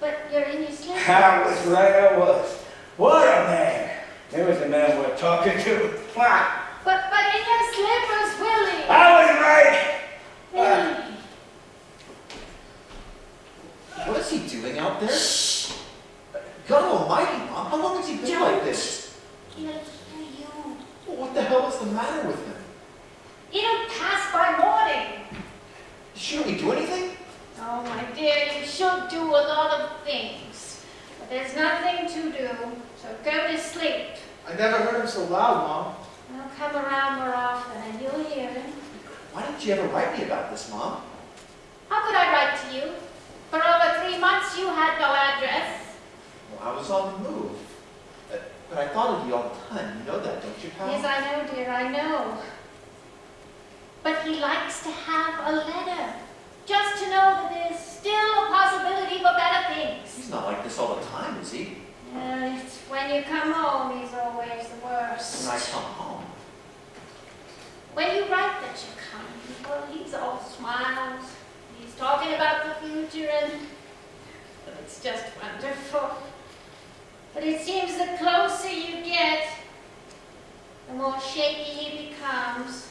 But you're in your slippers. I was right, I was. What a man. There was the man we're talking to. Wow. But in your slippers, Willie. I was right. Willie. What is he doing out there? God almighty, Mom, how long has he been like this? It'll kill you. Well, what the hell is the matter with him? It'll pass by morning. Shouldn't we do anything? Oh, my dear, you should do a lot of things. But there's nothing to do, so go to sleep. I never heard him so loud, Mom. I'll come around more often and you'll hear him. Why didn't you ever write me about this, Mom? How could I write to you? For over 3 months you had no address. Well, I was on the move. But I thought of you all the time. You know that, don't you, pal? Yes, I know, dear, I know. But he likes to have a letter. Just to know that there's still a possibility for better things. He's not like this all the time, is he? It's when you come home, he's always the worst. When I come home. When you write that you're coming, well, he's all smiles. He's talking about the future and well, it's just wonderful. But it seems the closer you get, the more shaky he becomes.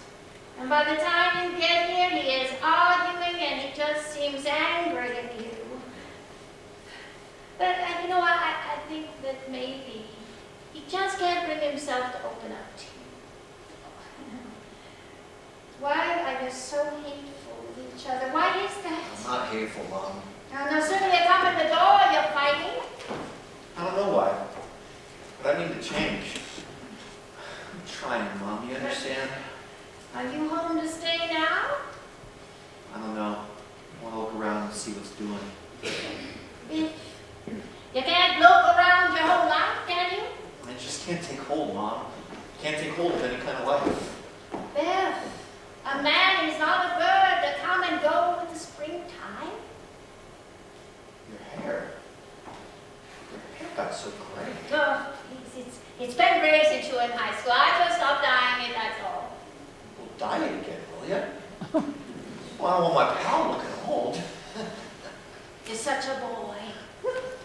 And by the time you get here, he is arguing and he just seems angry at you. But, I think that maybe he just can't bring himself to open up to you. Why are you so hateful with each other? Why is that? I'm not hateful, Mom. No, soon you come in the door, you're fighting. I don't know why, but I need to change. I'm trying, Mom, you understand? Are you home to stay now? I don't know. I want to look around and see what's doing. Biff, you can't look around your whole life, can you? I just can't take hold, Mom. Can't take hold of any kind of life. Biff, a man is not a bird to come and go with the springtime. Your hair got so gray. Oh, it's been gray since you were in high school. I just stopped dyeing it, that's all. Well, dye it again, will ya? Well, I don't want my pal looking old. You're such a boy.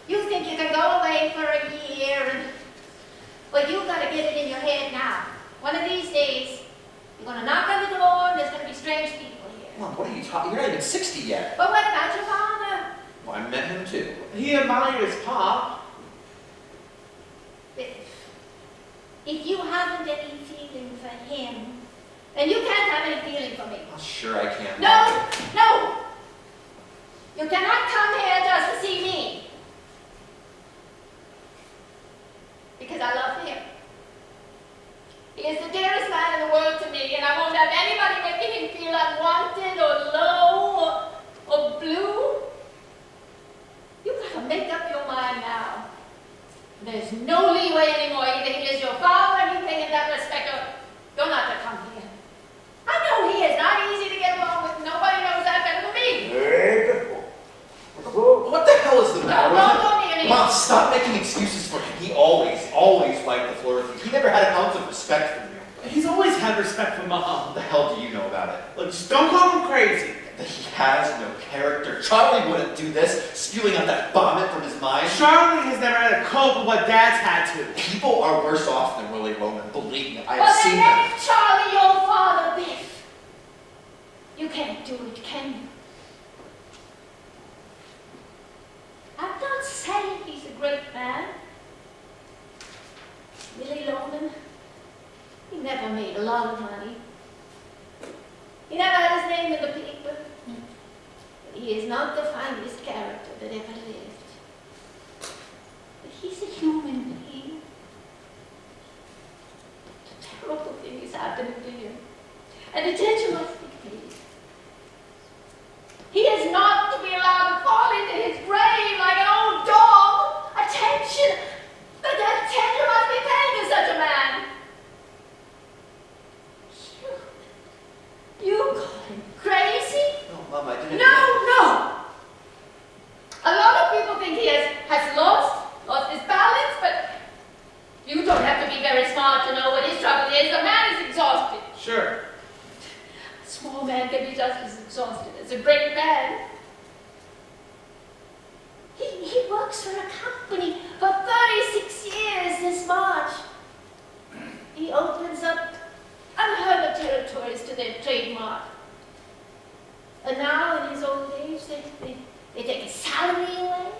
You think you can go away for a year and... Well, you've got to get it in your head now. One of these days, you're going to knock on the door and there's going to be strange people here. Mom, what are you talking? You're not even 60 yet. But what about your father? Well, I met him too. He admires Pop. If you haven't any feeling for him, then you can't have any feeling for me. Well, sure I can. No! You cannot come here just to see me. Because I love him. He is the dearest man in the world to me, and I won't have anybody making him feel unwanted or low or blue. You've got to make up your mind now. There's no leeway anymore. Either he is your father and you pay him that respect, or you're not to come here. I know he is not easy to get along with. Nobody knows that better than me. What the hell is the matter with him? Don't hear me. Mom, stop making excuses for him. He always wiped the floor with you. He never had an ounce of respect for you. He's always had respect for Mom. What the hell do you know about it? Look, just don't call him crazy. That he has no character. Charlie wouldn't do this, spewing out that vomit from his mind. Charlie has never had to cope with what Dad's had to. People are worse off than Willie Roman. Believe me, I have Well, seen then them. make Charlie your father, Biff. You can't do it, can you? I'm not saying he's a great man. Willie Loman, he never made a lot of money. He never had his name in the paper. But he is not the finest character that ever lived. But he's a human being. The terrible thing is happening to him. And attention must be paid. He is not to be allowed to fall into his grave like an old dog. Attention! The attention must be paid to such a man. You call him crazy? No, Mom, I didn't. No! A lot of people think he has lost his balance, but you don't have to be very smart to know what his trouble is. The man is exhausted. Sure. A small man can be just as exhausted as a great man. He works for a company for 36 years this March. He opens up unheard of territories to their trademark. And now, in his old age, they take his salary away.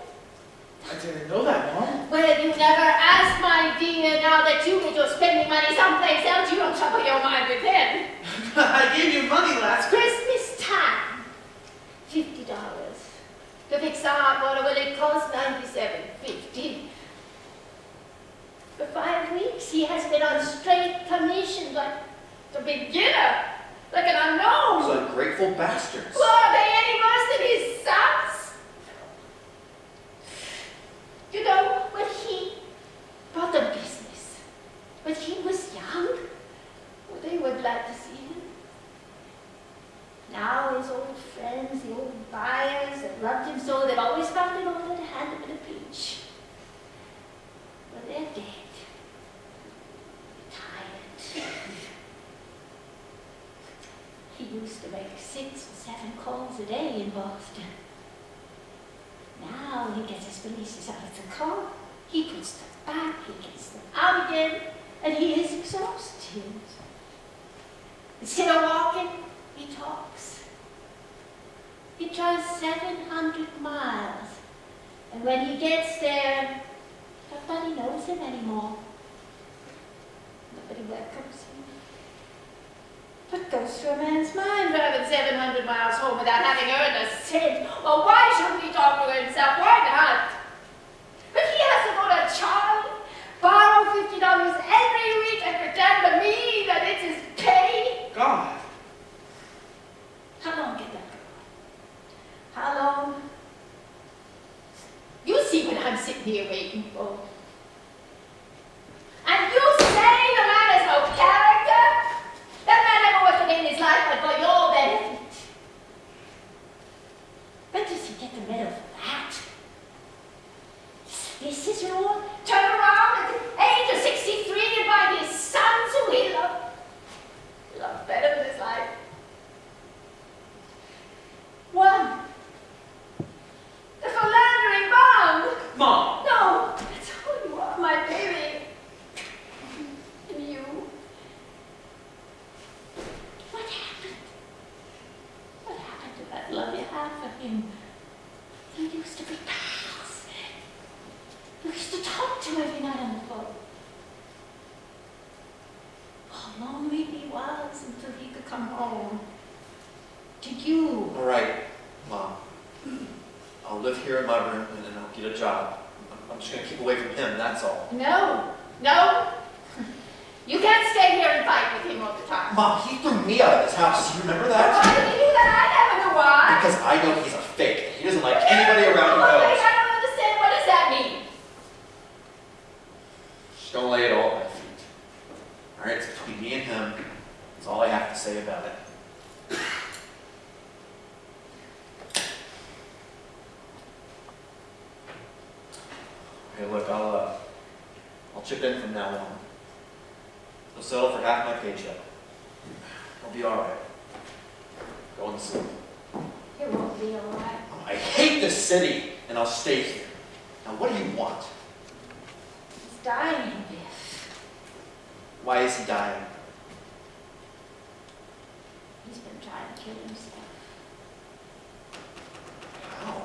I didn't know that, Mom. Well, you never asked, my dear, now that you get your spending money someplace else, you don't trouble your mind with him. I gave you money last Christmas time, $50. To fix the hot water, well, it cost $97.50. For 5 weeks, he has been on straight commission, like a beginner, like an unknown. Those ungrateful bastards. Well, are they any worse than his sons? You know, when he brought the business, when he was young, well, they were glad to see him. Now his old friends, the old buyers that loved him so, that always found it order to hand him in a pinch. Well, they're dead. Tired. He used to make 6 or 7 calls a day in Boston. Now he gets his valises out of the car, he puts them back, he gets them out again, and he is exhausted. Instead of walking, he talks. He drives 700 miles. And when he gets there, nobody knows him anymore. Nobody welcomes him. What goes through a man's mind driving 700 miles home without having earned a cent? Well, why shouldn't he talk to himself? Why not? But he has to go to Charlie, borrow $50 every week and pretend to me that it's his pay? God. How long can that go? How long? You see what I'm sitting here waiting for. And you say the man has no character? That man never worked a day in his life but for your benefit. When does he get the medal for that? This is your turn around at the age of 63 and find his sons who he loved better than his life. One. The philandering bum. Mom. No, that's all you are, my baby. And you. What happened? What happened to that love you had for him? You used to be pals. You used to talk to him every night on the phone. How lonely he was until he could come home. To you. All right, Mom. I'll live here in my room and then I'll get a job. I'm just gonna keep away from him, that's all. No, no. You can't stay here and fight with him all the time. Mom, he threw me out of this house. Do you remember that? Why did he do that? I never knew why. Because I know he's a fake. He doesn't like anybody around who I knows. don't understand. What does that mean? Just don't lay it all at my feet. All right, it's between me and him. That's all I have to say about it. Okay, look, I'll chip in from now on. I'll settle for half my paycheck. I'll be all right. Go to sleep. It won't be all right. I hate this city, and I'll stay here. Now, what do you want? He's dying, Biff. Why is he dying? He's been trying to kill himself. How?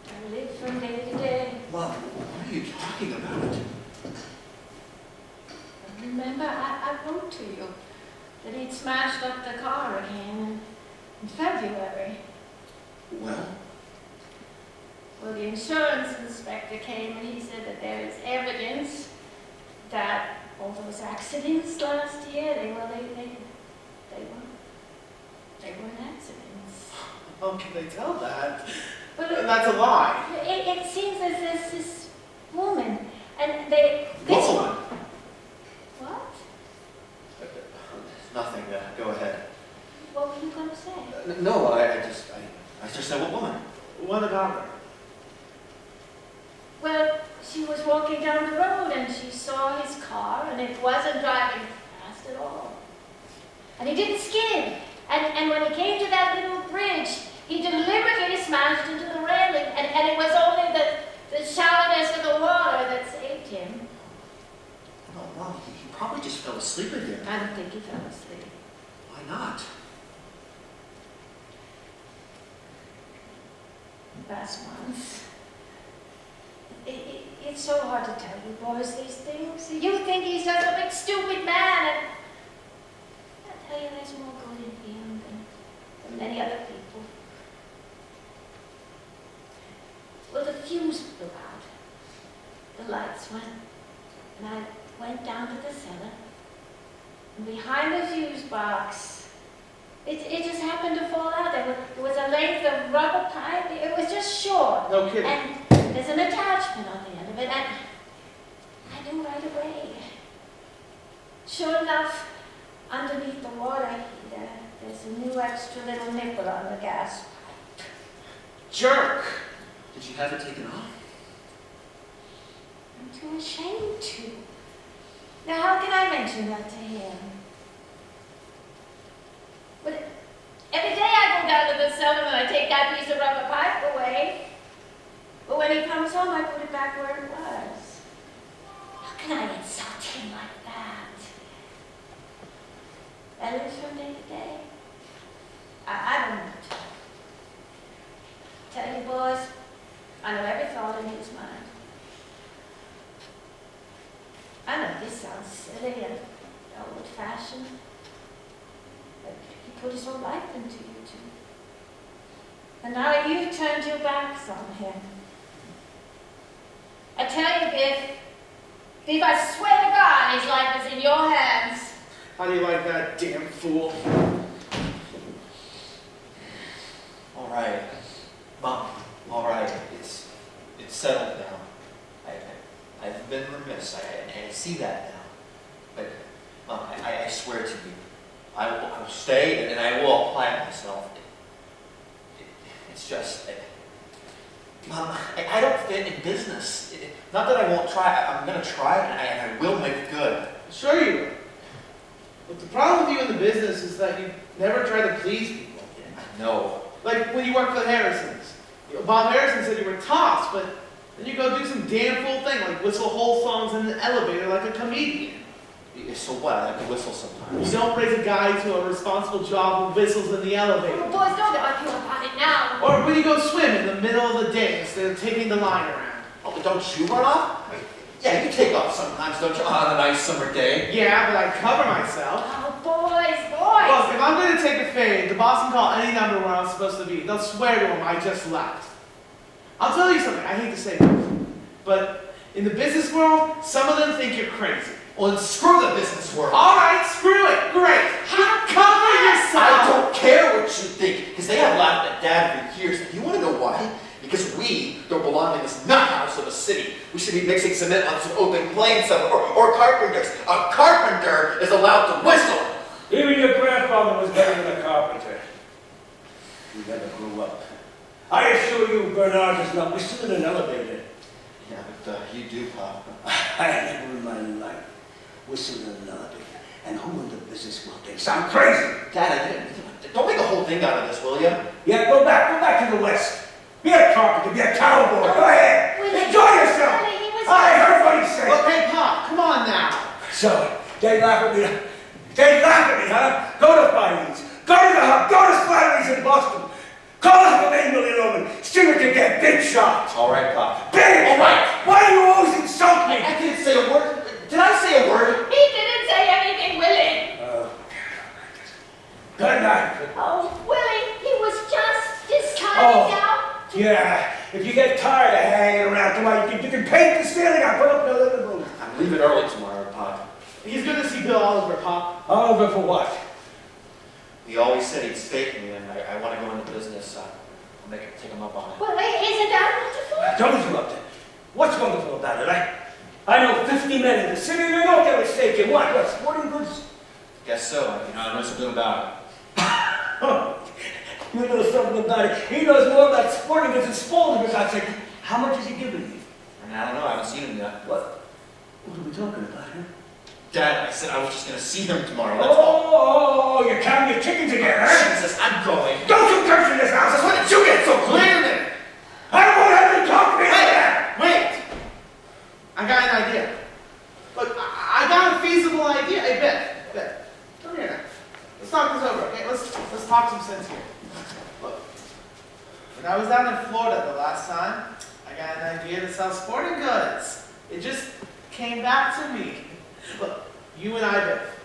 I live from day to day. Mom, what are you talking about? Remember, I wrote to you that he'd smashed up the car again in February. Well, Well, the insurance inspector came and he said that there is evidence that all those accidents last year, they weren't accidents. How can they tell that? But That's a lie. it seems as if this woman, and What woman? What? Nothing. Go ahead. What were you going to say? No, I just said what woman? What about her? Well, she was walking down the road and she saw his car and it wasn't driving fast at all. And he didn't skid. And when he came to that little bridge, he deliberately smashed into the railing and it was only the shallowness of the water that saved him. No, Mom, he probably just fell asleep again. I don't think he fell asleep. Why not? Last month. It's so hard to tell you boys these things. You think he's just a big stupid man, and I tell you there's more good in him than many other people. Well, the fuse blew out. The lights went, and I went down to the cellar. And behind the fuse box, it just happened to fall out. There was a length of rubber pipe. It was just short. No kidding. And there's an attachment on the end of it, and I knew right away. Sure enough, underneath the water heater, there's a new extra little nipple on the gas pipe. Jerk! Did you have it taken off? I'm too ashamed to. Now, how can I mention that to him? But every day I go down to the cellar and I take that piece of rubber pipe away. But when he comes home, I put it back where it was. How can I insult him like that? and lives from day to day. I don't know. Tell you boys, I know every thought in his mind. I know this sounds silly and old-fashioned, but he put his whole life into you two. And now you've turned your backs on him. I tell you, Biff, I swear to God his life is in your hands. How do you like that, damn fool? All right, Mom. All right, it's settled down. I've been remiss. I see that now. But Mom, I swear to you, I will stay and I will apply myself. It's just, Mom, I don't fit in business. Not that I won't try. I'm gonna try and I will make it good. Sure you will. But the problem with you in the business is that you never try to please people. No. Like when you work for the Harrisons. Bob Harrison said you were tops, but then you go do some damn fool thing, like whistle whole songs in the elevator like a comedian. So what? I like to whistle sometimes. You don't raise a guy to a responsible job who whistles in the elevator. Oh, boys, don't argue about it now. Or when you go swim in the middle of the day instead of taking the line around. Oh, but don't you run off? Yeah, you take off sometimes, don't you? On a nice summer day. Yeah, but I cover myself. Oh, boys. Look, if I'm going to take a fade, the boss can call any number where I'm supposed to be. They'll swear to him I just left. I'll tell you something, I hate to say this, but in the business world, some of them think you're crazy. Well, then screw the business world. All right, screw it. Great. Cover yourself. I don't care what you think, because they have laughed at Dad for years. You want to know why? Because we don't belong in this nut house of a city. We should be mixing cement on some open plain somewhere, or carpenters. A carpenter is allowed to whistle. Even your grandfather was better than a carpenter. You never grew up. I assure you, Bernard does not whistle in an elevator. Yeah, but you do, Pop. I never in my life whistled in an elevator. And who in the business will think I'm crazy? Dad, don't make a whole thing out of this, will you? Yeah, go back to the West. Be a carpenter, be a cowboy. Go ahead. Willie, Enjoy yourself. Willie, he was I heard what he said. Look, hey, Pop, come on now. So, they laugh at me. They laugh at me, huh? Go to Filey's. Go to the Hub. Go to Slattery's in Boston. Call up a $8 million stinger to get big shots. All right, Pop. Big! All right. Why do you always insult me? I didn't say a word. Did I say a word? He didn't say anything, Willie. Good night. Oh, Willie, he was just timing out. Yeah. If you get tired of hanging around tonight, you can paint the ceiling. I put up the living room. I'm leaving early tomorrow, Pop. He's going to see Bill Oliver, Pop. Oliver for what? He always said he'd stake me, and I want to go into business. I'll take him up on it. Well, isn't that wonderful? Don't interrupt it. What's wonderful about it? I know 50 men in the city, and they know they were staking what, sporting goods? Guess so. I know something about it. You know something about it. He knows more about sporting goods and sporting goods. I said, how much is he giving you? I don't know. I haven't seen him yet. What are we talking about here? Dad, I said I was just going to see him tomorrow. That's all. You're counting your chickens again, huh? Jesus, I'm going. Don't you curse in this house! When did you get so clear then? I won't have you talk to me like that! Wait! I got an idea. Look, I got a feasible idea. Hey, Beth, come here now. Let's talk this over, okay? Let's talk some sense here. Look, when I was down in Florida the last time, I got an idea to sell sporting goods. It just came back to me. Look, you and I, Beth,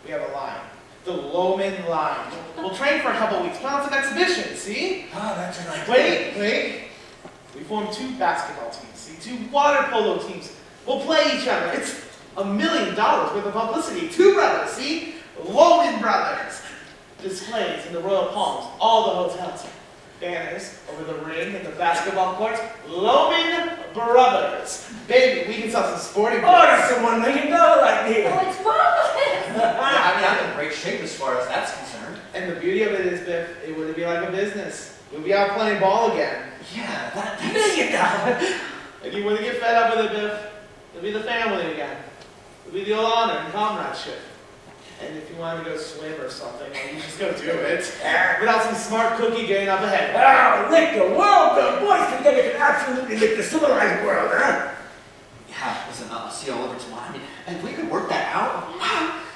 we have a line. The Loman line. We'll train for a couple weeks, put on some exhibition, see? Oh, that's an idea. Wait. We formed 2 basketball teams, see? 2 water polo teams. We'll play each other. It's $1 million worth of publicity. 2 brothers, see? Loman Brothers. Displays in the Royal Palms, all the hotels. Banners over the ring and the basketball courts. Loman Brothers. Baby, we can sell some sporting goods. Oh, that's the $1 million idea. Oh, it's marvelous. I'm in great shape as far as that's concerned. And the beauty of it is, Biff, it wouldn't be like a business. We'd be out playing ball again. Yeah, that's $1 million. And you wouldn't get fed up with it, Biff. It'll be the family again. It'll be the old honor and comradeship. And if you wanted to go swim or something, well, you just go do it. Without some smart cookie getting up ahead. Oh, lick the world, the boys can get it absolutely lick the civilized world, huh? Yeah, listen, I'll see you all over tomorrow. I mean, and we could work that out.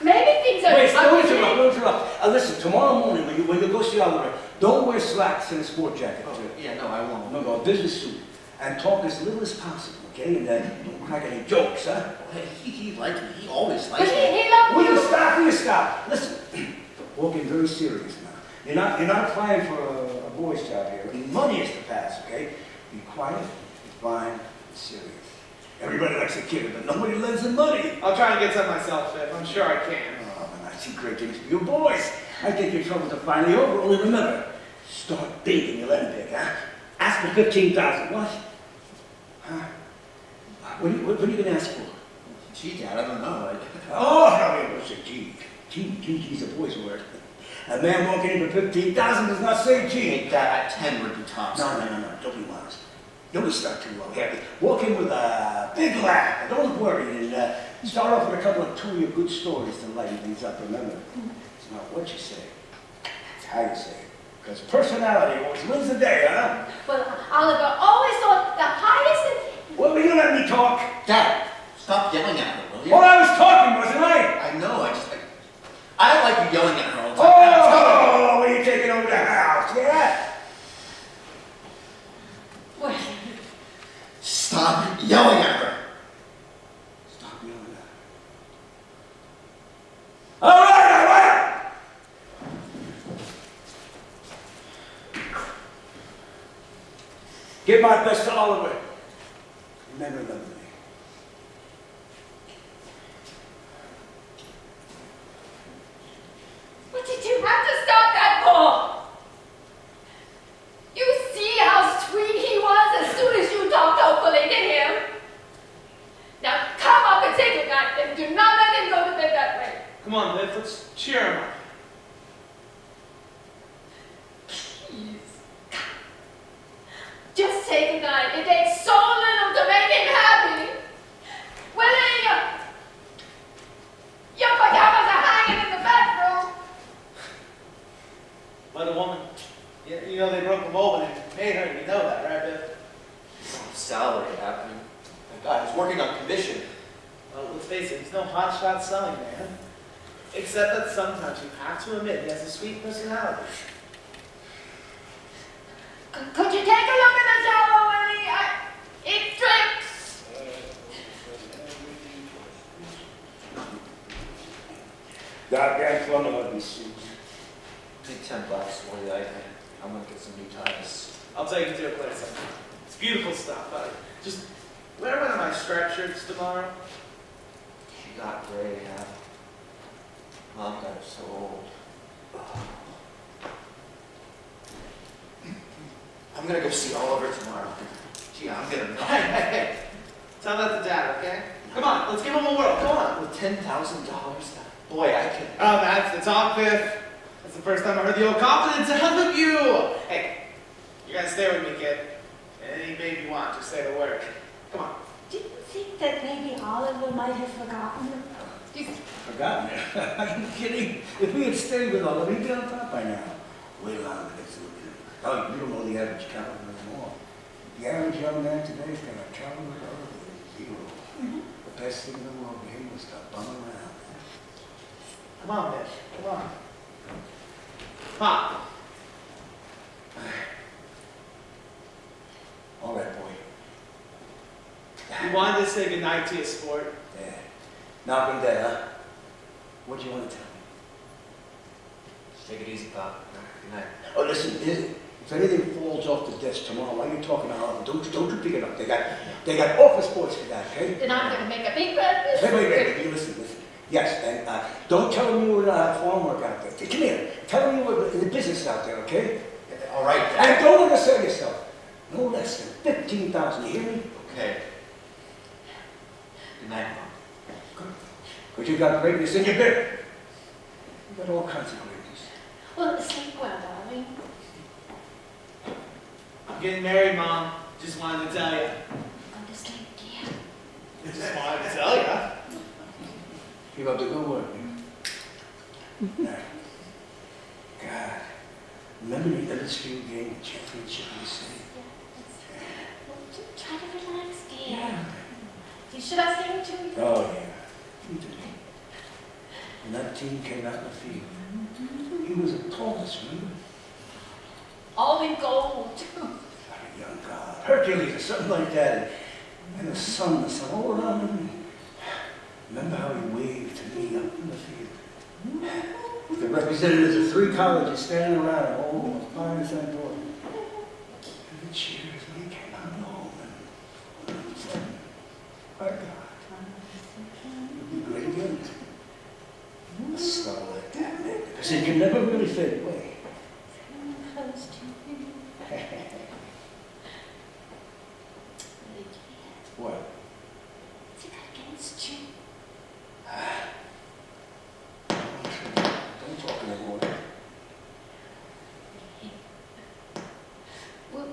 Maybe things are Wait, don't ugly. interrupt. Listen, tomorrow morning when you go see Oliver, don't wear slacks and a sport jacket. Yeah, no, I won't. No, a business suit. And talk as little as possible, okay? And don't crack any jokes, huh? He liked me. He always But liked me. he loved Will you. you stop? Will you stop? Listen, walking very serious now. You're not applying for a boy's job here. Money is to pass, okay? Be quiet, be fine, be serious. Everybody likes a kid, but nobody lends them money. I'll try and get some myself, Biff. I'm sure I can. Oh, man, I see great things for you boys. I think your troubles are finally over. Only remember, start big and you let it big, huh? Ask for 15,000. What? Huh? What are you going to ask for? Gee, Dad, I don't know. Oh, no, you don't say gee. Gee's a boy's word. A man walking in for 15,000 does not say gee. Hey, Dad, at 10 would be tops. No. Don't be modest. Don't start too low. Here, walk in with a big laugh. Don't look worried. And start off with two of your good stories to lighten things up. Remember, it's not what you say. It's how you say it. Because personality always wins the day, huh? Well, Oliver always thought the highest... Well, will you let me talk? Dad, stop yelling at her, will you? Well, I was talking, wasn't I? I know, I don't like you yelling at her all the time. Oh, well, you're taking over the house, yeah? Well, Stop yelling at her. Stop yelling at her. All right. Give my best to Oliver. Remember me. what did you have to stop that for? You see how sweet he was as soon as you talked hopefully to him? Now come up and say goodnight and do not let him go to bed that way. Come on, Biff. Let's cheer him up. Please. Just say goodnight. It takes so little to make him happy. Willie, your pajamas are hanging in the bedroom. But a woman, you know they broke the mold and made her. You know that, right, Biff? Salary happening. My God, he's working on commission. Well, let's face it, he's no hotshot selling man. Except that sometimes you have to admit he has a sweet personality. Could you take a look at the shower, Willie? It drips. Goddamn fun of these suits. Take $10 for you. I'm gonna get some new ties. I'll take you to a place. It's beautiful stuff. Just wear one of my striped shirts tomorrow. She got gray, yeah. Mom got her so old. I'm gonna go see Oliver tomorrow. Gee, I'm gonna know. Hey. Tell that to Dad, okay? Come on, let's give him a whirl. Come on. With $10,000? Boy, I can. Oh, that's the talk, Biff. That's the first time I heard the old confidence out of you. Hey, you gotta stay with me, kid. Any baby you want, just say the word. Come on. Do you think that maybe Oliver might have forgotten? Forgotten it. Are you kidding? If we had stayed with Oliver, he'd be on top by now. Wait a minute. Oh, you don't know the average caliber anymore. The average young man today has got a caliber of 0. The best thing in the world for him was to bum around. Come on, Biff. Come on. Pop. All right, boy. You wanted to say goodnight to your sport? Yeah. Knock him dead, huh? What do you want to tell me? Just take it easy, Pop. Good night. Oh, listen, if anything falls off the desk tomorrow while you're talking to Oliver, don't you pick it up. They got office boys for that, okay? Then I'm going to make a big breakfast. Wait, you listen. Yes, and don't tell them you were farm work out there. Come here. Tell them you were in the business out there, okay? All right, Dad. And don't undersell yourself. No less than 15,000. You hear me? Okay. Good night, Mom. Because you got greatness in your bed. You got all kinds of greatness. Well, sleep well, darling. I'm getting married, Mom. Just wanted to tell you. Go to sleep, dear. Just wanted to tell you. Keep up the good work. Now, God, remember the Huddersfield game, the championship you say? Try to relax, dear. Yeah. Should I sing to you? Oh, yeah. You do. And that team came out in the field. He was a tallest, remember? All in gold. A young god. Hercules or something like that. And the sun all around him. Remember how he waved to me up in the field? The representatives of 3 colleges standing around him, all behind his own door. And the cheers when he came out home. And he said, my God, you'll be great again. A star like that, man. Because it can never really fade away. Close to you. What? Is it against you? Don't talk anymore.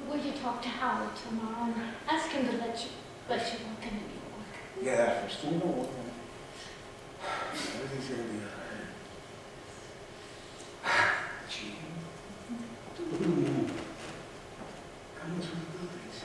Will you talk to Howard tomorrow? Ask him to let you work in New York. Yeah, first thing in the morning. Everything's gonna be all right. Gee. Come with me, please.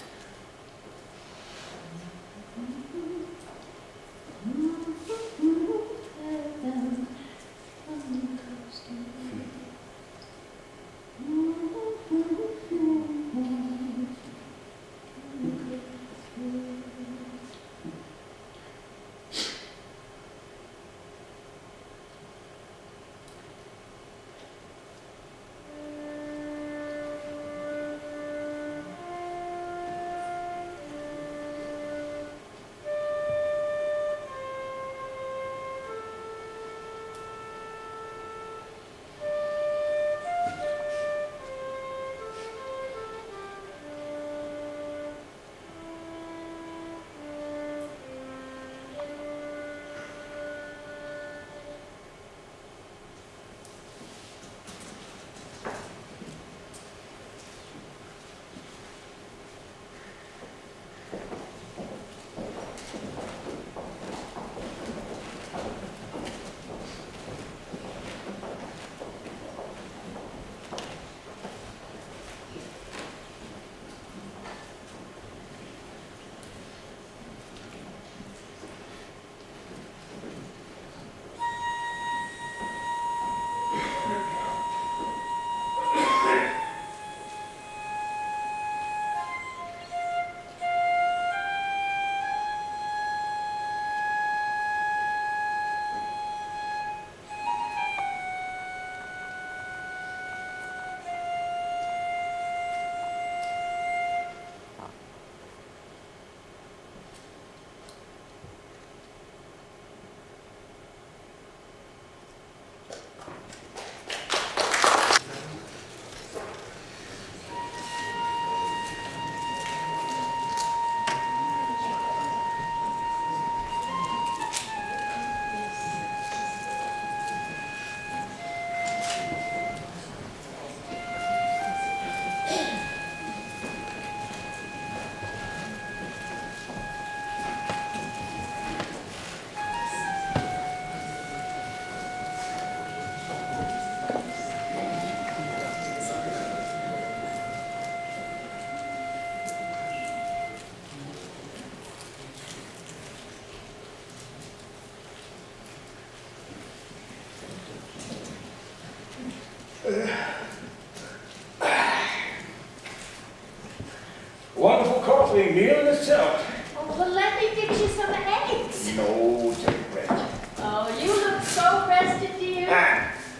Wonderful coffee, meal in itself. Oh, well, let me fix you some eggs. No, take rest. Oh, you look so rested, dear.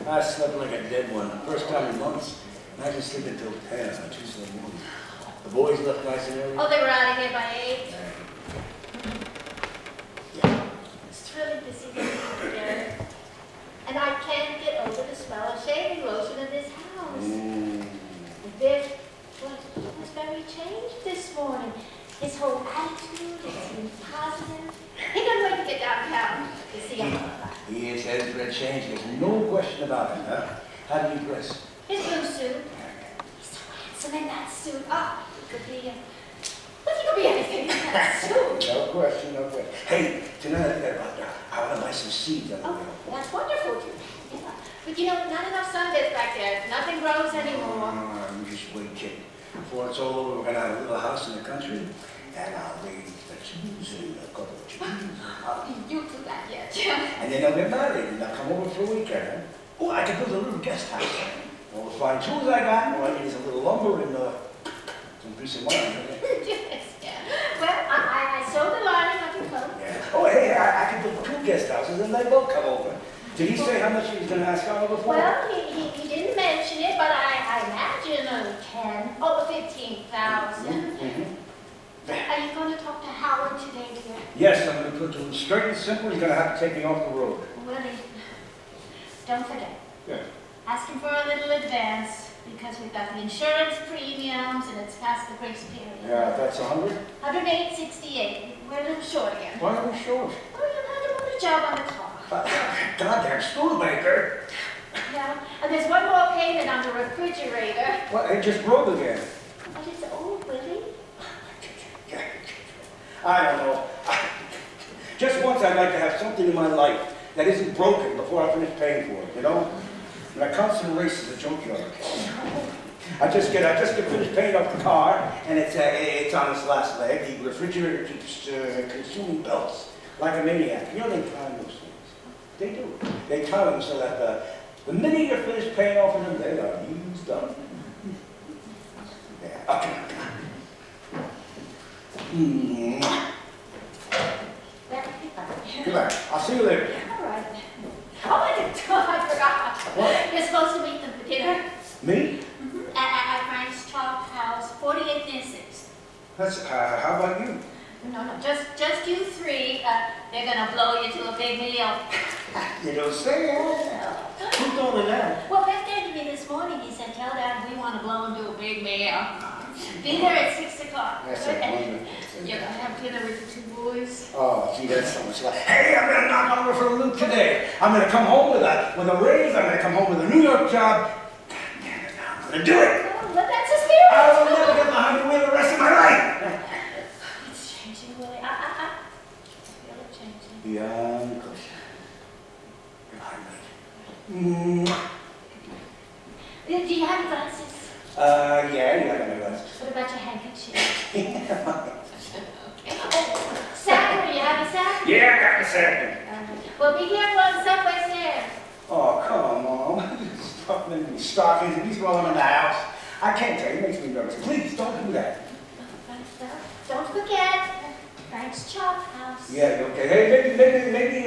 I slept like a dead one. First time in months. And I can sleep until 10 on Tuesday morning. The boys left nice and early. Oh, they were out of here by 8. It's really busy here. And I can't get over the smell of shaving lotion in this house. Vic was very changed this morning. His whole attitude, it seemed positive. He couldn't wait to get downtown to see him. He is headed for a change. There's no question about it, huh? How do you dress? His blue suit. He's so handsome in that suit. Oh, he could be anything in that suit. No question, no question. Hey, tonight I want to buy some seeds on the way. Oh, that's wonderful. Yeah. But you know, not enough sunbeds back there. Nothing grows anymore. You just wait, kid. Before it's all over, we're going to have a little house in the country. and I'll raise the cheese and a couple of cheese. You do that yet, Jim? And then they'll get married and they'll come over for a weekend. Oh, I could build a little guest house. All the fine tools I got, all I need is a little lumber and some piece of wine. Yes, yeah. Well, I sewed the lining of your coat. Yeah. Oh, hey, I could build 2 guest houses and they both come over. Did he say how much he was going to ask out before? Well, he didn't mention it, but I imagine 10, 15,000. Mm-hmm. Are you going to talk to Howard today, dear? Yes, I'm going to put it to him straight and simple. He's going to have to take me off the road. Willie, don't forget. Yeah. Ask him for a little advance because we've got the insurance premiums and it's past the grace period. Yeah, that's 100. 108.68. We're a little short again. Why are we short? Oh, you had to put a job on the car. Goddamn Studebaker. Yeah, and there's one more payment on the refrigerator. Well, it just broke again. But it's old, Willie. I don't know. Just once I'd like to have something in my life that isn't broken before I finish paying for it, you know? And I constant race to the junkyard. I just get finished paying off the car, and it's on its last leg. The refrigerator keeps consuming belts like a maniac. You know they time those things. They do. They time them so that the minute you're finished paying off of them, they are used up. Yeah. Okay. Goodbye. I'll see you later. All right. Oh, I forgot. What? You're supposed to meet them for dinner. Me? At Frank's Chop House, 48th and 6th. That's, how about you? No, just you 3. They're gonna blow you to a big meal. You don't say that. Who told her that? Well, Beth came to me this morning. He said, tell Dad we want to blow him to a big meal. Be there at 6 o'clock. That's a wonderful You're gonna have dinner with the 2 boys. Oh, gee, that's so much fun. Hey, I'm gonna knock over for a loop today. I'm gonna come home with a raise. I'm gonna come home with a New York job. God damn it, now I'm gonna do it. Oh, but that's a spirit. I will never get behind the wheel the rest of my life. It's changing, Willie. I feel it changing. Beyond question. Good night. Do you have your glasses? Yeah, I got my glasses. What about your handkerchief? Okay. Oh, sapper, you have a sapper? Yeah, I got the second. Well, be careful on the subway stairs. Oh, come on, Mom. Stop making me stockings, at least while I'm in the house. I can't tell you, it makes me nervous. Please, don't do that. Don't forget, Frank's Chop House. Yeah, okay. Hey, maybe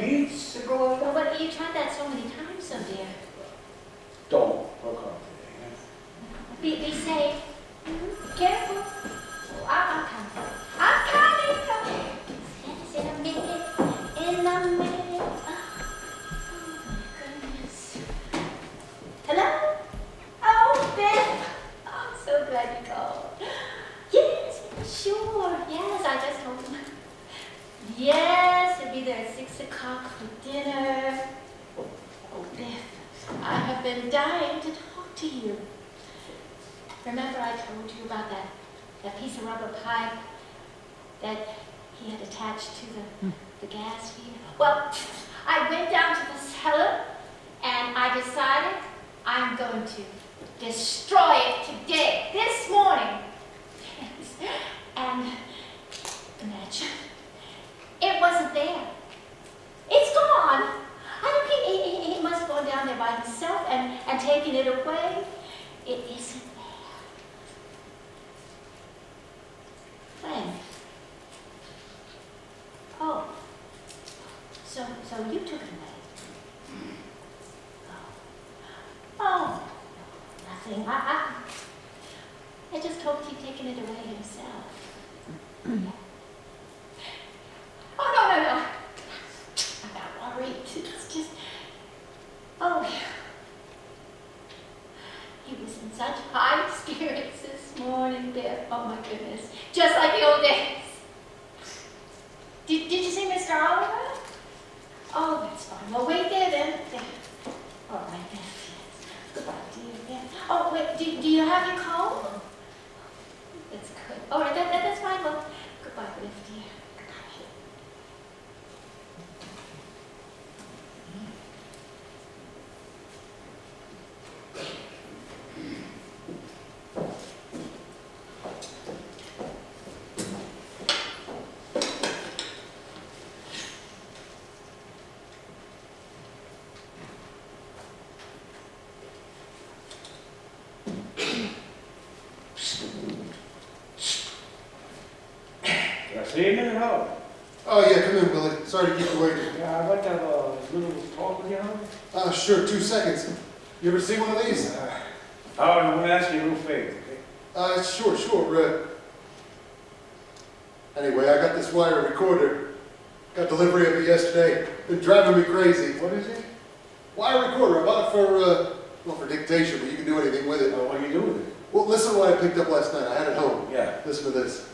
beets to go on? Well, but you tried that so many times, so dear. Don't work hard today. Be safe. Careful. Oh, I'm coming. I'm coming. Yes, in a minute. In a minute. Oh, my goodness. Hello? Oh, Beth. Oh, I'm so glad you called. Yes, sure. Yes, I just told him. Yes, he'll be there at 6 o'clock for dinner. Oh, Beth, I have been dying to talk to you. Remember I told you about that piece of rubber pipe that he had attached to the gas heater? Well, I went down to the cellar and I decided I'm going to destroy it today, this morning. Yes. And imagine, it wasn't there. It's gone. I don't think he must have gone down there by himself and taken it away. It isn't there. When? Oh. So you took it away. Oh. Nothing. I just hoped he'd taken it away himself. Oh, no. I'm not worried. It's just, oh, he was in such high spirits this morning, Biff. Oh, my goodness. Just like the old days. Did you see Mr. Oliver? Oh, that's fine. Well, wait there then. All right, Biff. Goodbye, dear. Oh, wait, do you have your comb? That's good. All right, that's fine. Well, goodbye, Biff, dear. evening, Howard. Oh, yeah, come in, Willie. Sorry to keep you waiting. Yeah, I'd like to have a little talk with you, Howard. Sure, 2 seconds. You ever seen one of these? Howard, I'm gonna ask you a little favor, okay? Sure. Anyway, I got this wire recorder. Got delivery of it yesterday. Been driving me crazy. What is it? Wire recorder. I bought it for dictation, but you can do anything with it. Oh, what do you do with it? Well, listen to what I picked up last night. I had it home. Yeah. Listen to this.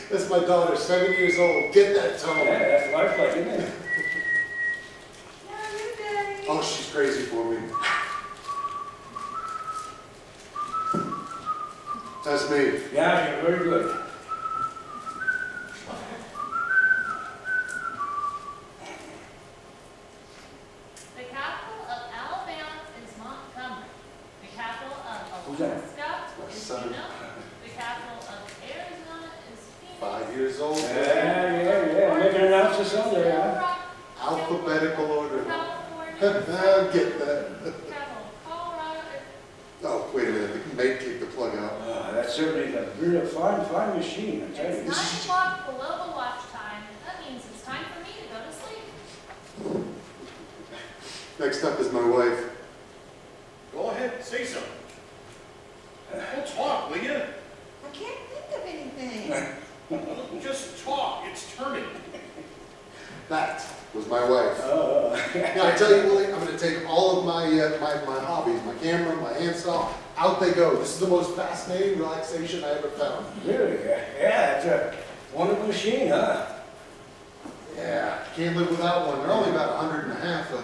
That's my daughter, 7 years old. Get that tone. Yeah, that's lifelike, isn't it? Yeah, you Daddy. Oh, she's crazy for me. That's me. Yeah, you're very good. The capital of Alabama is Montgomery. The capital of Who's that? Alaska My is son. Juneau. The capital of Arizona is Phoenix. 5 years old. Yeah. Making an ounce or something, yeah. Alphabetical order. California. Get that. Capital of Colorado is Oh, wait a minute. The mate kicked the plug out. That certainly is a really fine machine, I tell you. It's 9 o'clock below the watch time. That means it's time for me to go to sleep. Next up is my wife. Go ahead, say something. Well, talk, will you? I can't think of anything. Just talk, it's turning. That was my wife. Oh. Now, I tell you, Willie, I'm going to take all of my hobbies, my camera, my handsaw, out they go. This is the most fascinating relaxation I ever found. Really? Yeah, it's a wonderful machine, huh? Yeah, can't live without one. They're only about 150.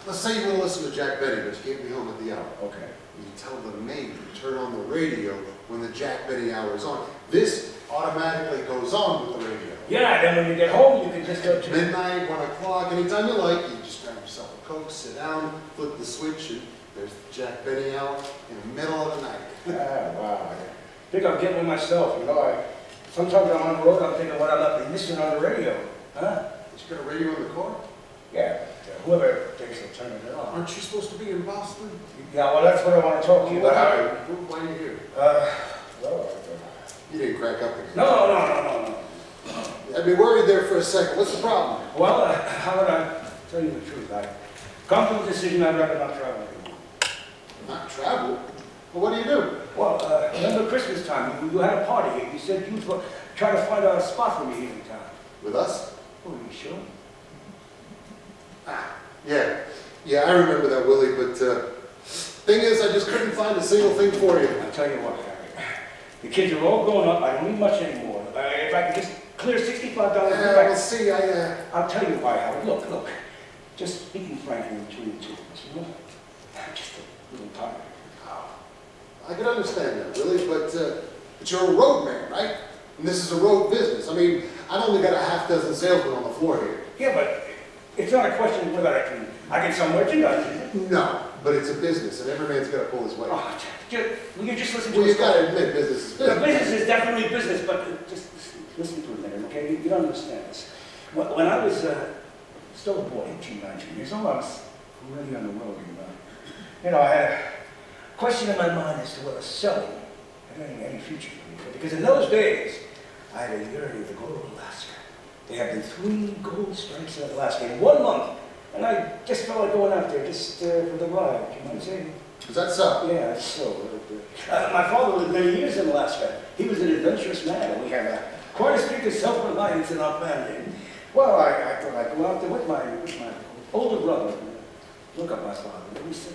Let's say you want to listen to Jack Benny, but you can't be home at the hour. Okay. You tell the maid to turn on the radio when the Jack Benny hour is on. This automatically goes on with the radio. Yeah, then when you get home, you can just go to... Midnight, 1 o'clock, anytime you like, you just grab yourself a Coke, sit down, flip the switch, and there's the Jack Benny hour in the middle of the night. Wow. I think I'm getting with myself, you know. Sometimes I'm on the road, I'm thinking what I might be missing on the radio. Huh? You got a radio in the car? Yeah, whoever takes it, turn it on. Aren't you supposed to be in Boston? Yeah, well, that's what I want to talk to you What about. happened? Why are you here? Well, You didn't crack up again. No. I'd be worried there for a second. What's the problem? Well, how would I tell you the truth? I come to a decision I'd rather not travel anymore. Not travel? Well, what do you do? Well, remember Christmas time, you had a party, and you said you were trying to find out a spot for me here in town. With us? Oh, you sure? Yeah, I remember that, Willie, but thing is, I just couldn't find a single thing for you. I'll tell you what, Harry. The kids are all grown up, I don't need much anymore. If I could just clear $65 Well, see, I'll tell you why, Howard. Look. Just speaking frankly between the two of us, you know? I'm just a little tired. I can understand that, Willie, but you're a road man, right? And this is a road business. I mean, I've only got a half dozen salesmen on the floor here. Yeah, but it's not a question of whether I can sell merchandise, is it? No, but it's a business, and every man's got to pull his weight. Oh, will you just listen to Well, us? you got to admit, business is The business. business is definitely business, but just listen to a minute, okay? You don't understand this. When I was still a boy, 18, 19 years old, I was already on the road. You know, I had a question in my mind as to whether selling had any future for me. Because in those days, I had a yearning to go to Alaska. There have been 3 gold strikes in Alaska in 1 month. And I just felt like going out there just for the ride, you know what I'm saying? Is that so? Yeah, that's so. My father lived many years in Alaska. He was an adventurous man, and we had quite a streak of self-reliance in our family. Well, I thought I'd go out there with my older brother and look up my father. And we said,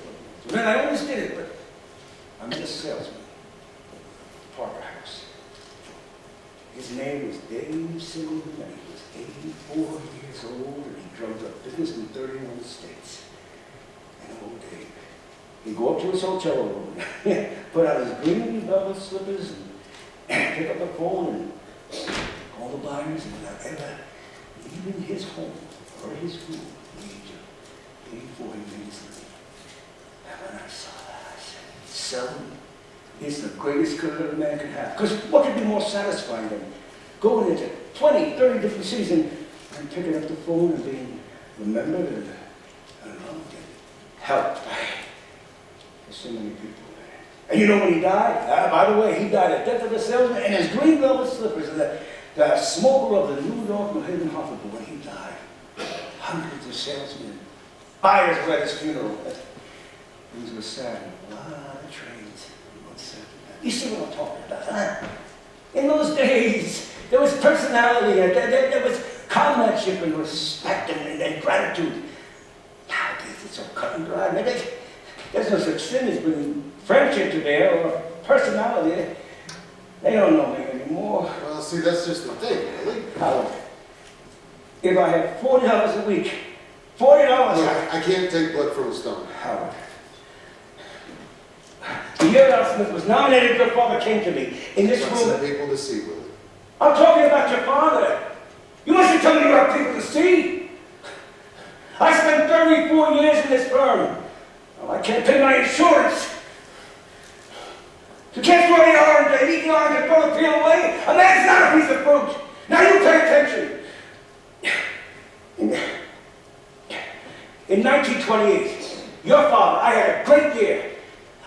man, I always did it, but I met a salesman, Parker House. His name was Dave Silverman, and he was 84 years old, and he drove a business in 31 states. And old Dave, he'd go up to his hotel room, put on his green velvet slippers, and pick up the phone and call the buyers, and without ever leaving his home or his room, he 84 minutes later. And when I saw that, I said, selling is the greatest career a man could have. Because what could be more satisfying than going into 20, 30 different cities and picking up the phone and being remembered and loved and helped There's so many people. And you know when he died? By the way, he died at death of a salesman in his green velvet slippers, and the smoker of the New York New Haven hospital when he died. Hundreds of salesmen, buyers were at his funeral. Things were sad. A lot of trains. You see what I'm talking about, huh? In those days, there was personality, and there was comradeship and respect and gratitude. Nowadays, it's so cut and dry. There's no such thing as bringing friendship to bear or personality. They don't know me anymore. Well, see, that's just the thing, really. Howard, if I had $40 a week, $40. Look, I can't take blood from a stone. Howard, the year Al Smith was nominated, your father came to me in this Lots room. of people to see, Willie. I'm talking about your father. You mustn't tell me you have people to see. I spent 34 years in this firm. Well, I can't pay my insurance. You can't throw the orange and eat the orange and throw the peel away. A man's not a piece of fruit. Now you pay attention. In 1928, your father, I had a great year.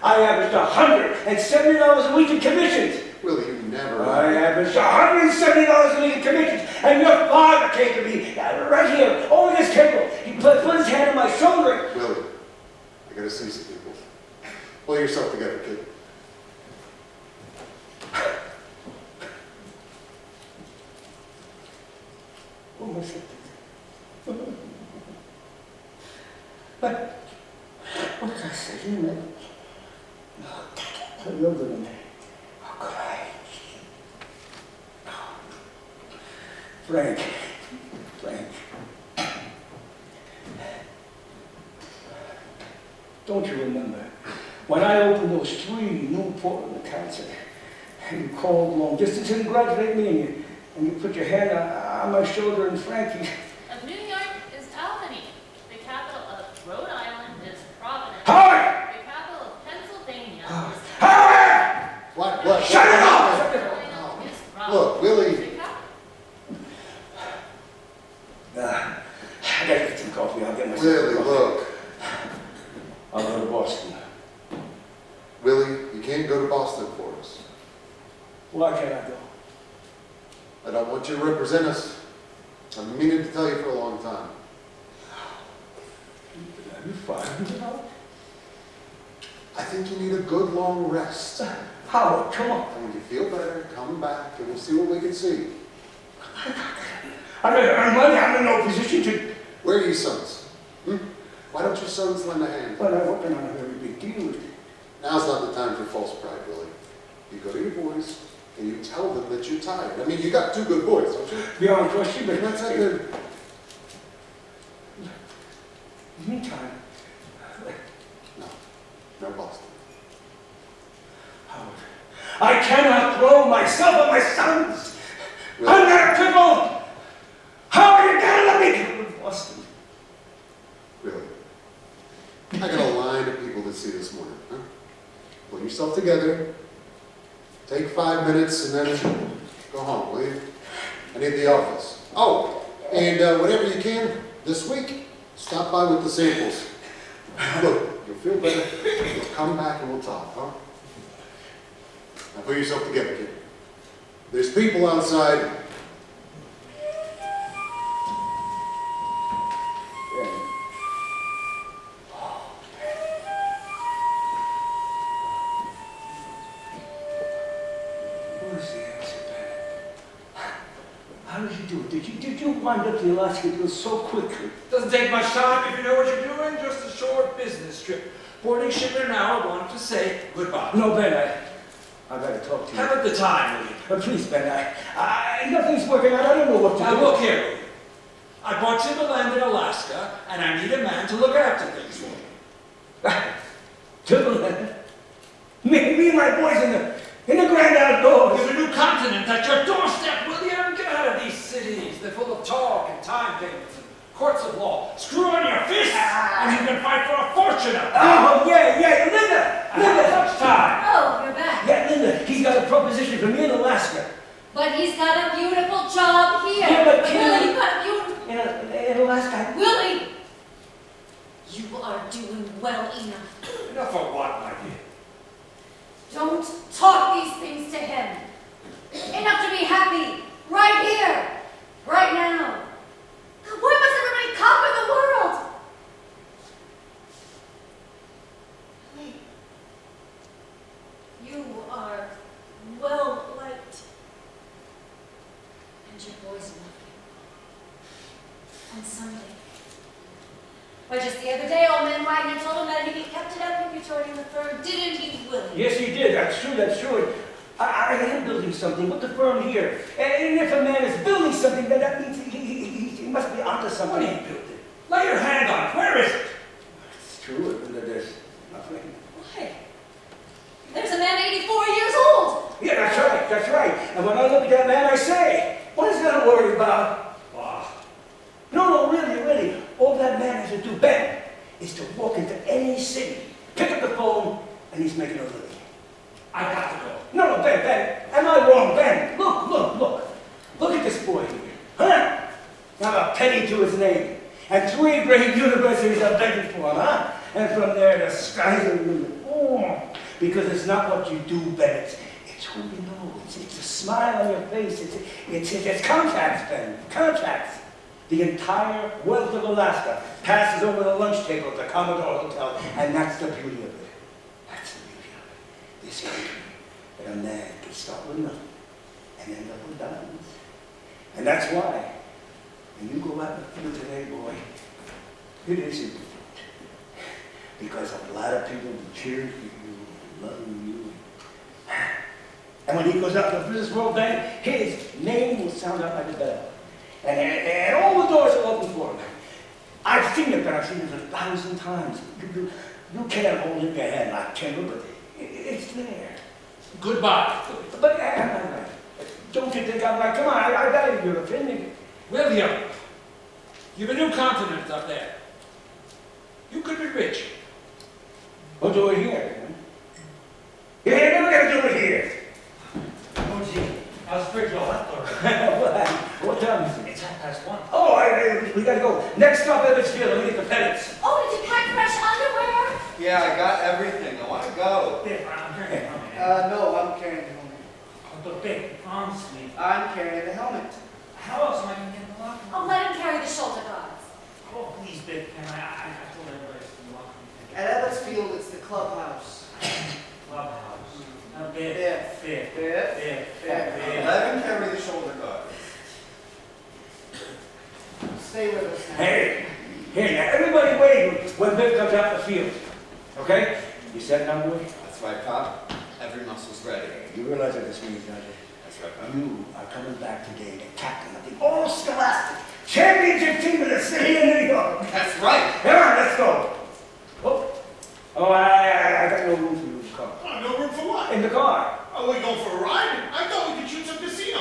I averaged $170 a week in commissions. Willie, you never... I averaged $170 a week in commissions, and your father came to me right here, over this table. He put his hand on my shoulder. Willie, I gotta see some people. Pull yourself together, kid. What was it? But what did I say? You know, you're good at me. How could I? Frank. Don't you remember when I opened those 3 new Portland accounts and you called long distance to congratulate me and you put your hand on my shoulder and Frank, Of New York is Albany. The capital of Rhode Island is Providence. Howard! The capital of Pennsylvania is Howard! What? Shut it off! Carolina is Raleigh. Look, Willie. The capital I gotta get some coffee. I'll get myself Willie, some coffee. look. I'll go to Boston. Willie, you can't go to Boston for us. Why can't I go? I don't want you to represent us. I've been meaning to tell you for a long time. You fired me out? I think you need a good long rest. Howard, come on. And when you feel better, come back and we'll see what we can see. I'm gonna earn money. I'm in no position to... Where are your sons? Why don't your sons lend a hand? But I'm working on a very big deal. Now's not the time for false pride, Willie. You go to your boys and you tell them that you're tired. I mean, you got 2 good boys, don't you? Beyond question, but And that's not good. meantime, No Boston. Howard, I cannot throw myself on my sons. Willie. I'm not a cripple. Howard, you gotta let me go to Boston. Really? I got a line of people to see this morning, huh? Pull yourself together, take 5 minutes, and then go home, will you? I need the office. Oh, and whenever you can, this week, stop by with the samples. Look, you'll feel better. You'll come back and we'll talk, huh? Now pull yourself together, kid. There's people outside. How did you do it? Did you wind up the Alaska deal so quickly? Doesn't take much time if you know what you're doing, just a short business trip. Boarding ship in an hour, wanted to say goodbye. No, Ben, I gotta talk to you. Have the time, Willie. But please, Ben, nothing's working out. I don't know what to Now do. look here, Willie. I bought timberland in Alaska, and I need a man to look after things for me. Timberland? Me and my boys in the grand outdoors. There's a new continent at your doorstep, William. Get out of these cities. They're full of talk and timetables and courts of law. Screw on your fists, and you can fight for a fortune out there. Oh, yeah, Linda! I have much time. Oh, you're back. Yeah, Linda, he's got a proposition for me in Alaska. But he's got a beautiful job here. Yeah, but Willie, you got a beautiful... In Alaska. Willie! You are doing well enough. Enough of what, my Don't talk these things to him. Enough to be happy, right here, right now. Why must everybody conquer the world? Lee, you are well liked. And your boys love you. And someday. Why, just the other day, old man Wagner told him that if he kept it up, he'd be joining the firm. Didn't he, Willie? Yes, he did. That's true. That's true. I am building something with the firm here. And if a man is building something, then that means he must be onto something. What are you building? Lay your hand on it. Where is it? It's true. There's nothing. Why? There's a man 84 years old. Yeah, that's right. That's right. And when I look at that man, I say, what is that to worry about? Wow. No, really. All that man has to do, Ben, is to walk into any city, pick up the phone, and he's making a living. I got to go. No, Ben, am I wrong, Ben? Look. Look at this boy here, huh? Not a penny to his name. And 3 great universities are begging for him, huh? And from there, the sky's the limit. Oh, because it's not what you do, Ben. It's who you know. It's a smile on your face. It's contacts, Ben. Contacts. The entire wealth of Alaska passes over the lunch table at the Commodore Hotel, and that's the beauty of it. That's the beauty of it. This country, that a man can start with nothing and end up with diamonds. And that's why, when you go out in the field today, boy, it is important. Because a lot of people will cheer for you, love you. And when he goes out in the business world, Ben, his name will sound out like a bell. And all the doors are open for him. I've seen it, but I've seen it 1,000 times. You can't hold it in your hand like timber, but it's there. Goodbye, But don't you think I'm like, come on, I value your opinion. William, you've a new continent up there. You could be rich. We'll do it here. You're never going to do it here. Oh, gee. How's the bridge all left already? What time is it? It's 1:30. Oh, we got to go. Next stop, Evansville. Let me get the pellets. Oh, did you pack fresh underwear? Yeah, I got everything. I want to go. Biff, I'm carrying the helmet. No, I'm carrying the helmet. Oh, but Biff, promise me. I'm carrying the helmet. How else am I going to get in the locker room? Oh, let him carry the shoulder guards. Oh, please, Biff, can I told everybody it's in the locker room. At Evansfield, it's the clubhouse. Clubhouse. Now, Biff, Biff. Biff, Biff. Biff, Biff. Biff. Let him carry the shoulder guard. Stay with us now. Hey, now everybody wait when Biff comes out the field. Okay? You set now, boy? That's right, Pop. Every muscle's ready. You realize what this means, don't you? That's right, Pop. You are coming back today the captain of the all-scholastic championship team of the city of New York. That's right. Come on, let's go. Oh, I got no room for you in the car. Oh, no room for what? In the car. Are we going for a ride? I thought we could shoot some casino.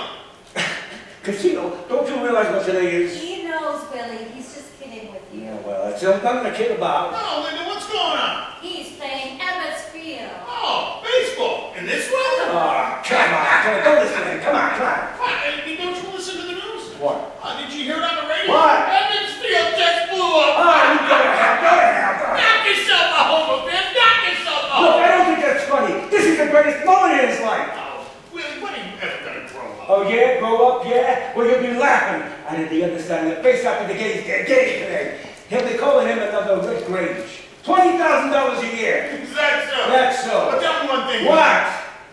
Casino, don't you realize what today is? He knows, Willie. He's just kidding with you. Yeah, well, it's nothing to kid about. No, Linda, what's going on? He's playing Evansfield. Oh, baseball. In this weather? Oh, come on, go listen to him. Come on. What? Don't you listen to the news? What? Did you hear it on the radio? What? Evansfield just blew up. Oh, you go to hell. Knock yourself a homer, Biff. Knock yourself a Look, homer. I don't think that's funny. This is the greatest moment in his life. Oh, Willie, when are you ever going to grow up? Oh, yeah? Grow up, yeah? Well, you'll be laughing out of the other side of the face after the game's gay today. He'll be calling him another Rick Grange. $20,000 a year. Is that so? That's so. But tell me one thing. What?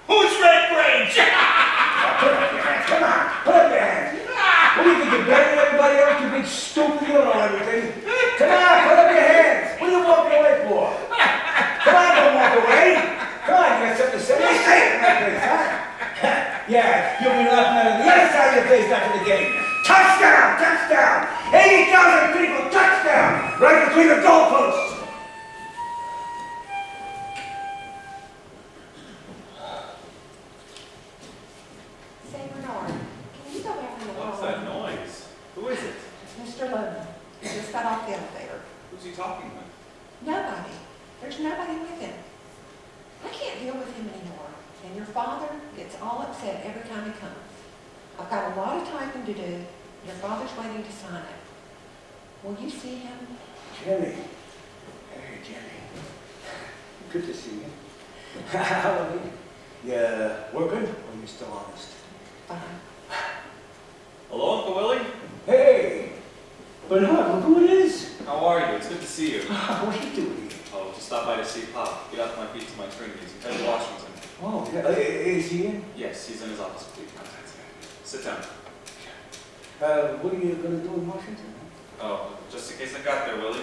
Who's Red Grange? Put up your hands. Come on. Put up your hands. What do you think? You're better than everybody else? You big stupid. You don't know everything. Come on. Put up your hands. What are you walking away for? Come on. Don't walk away. Come on. You got something to say? Say it in my face, huh? Yeah. You'll be laughing out of the other side of your face after the game. Touchdown. 80,000 people. Touchdown. Right between the goalposts. Say, Bernard, can you go back in the What's hall? that noise? Who is it? It's Mr. Logan. He just got off the elevator. Who's he talking with? Nobody. There's nobody with him. I can't deal with him anymore. And your father gets all upset every time he comes. I've got a lot of typing to do. Your father's waiting to sign it. Will you see him? Jimmy. Hey, Jimmy. Good to see you. How are you? Yeah, working, or you still honest? Fine. Hello, Uncle Willie? Hey! Bernard, look who it is! How are you? It's good to see you. What are you doing here? Oh, just stop by to see Pop. Get off my feet to my Trinities. He's headed to Washington. Oh, yeah. Is he in? Yes, he's in his office. Please, sit down. What are you gonna do in Washington? Oh, just in case I got there, Willie.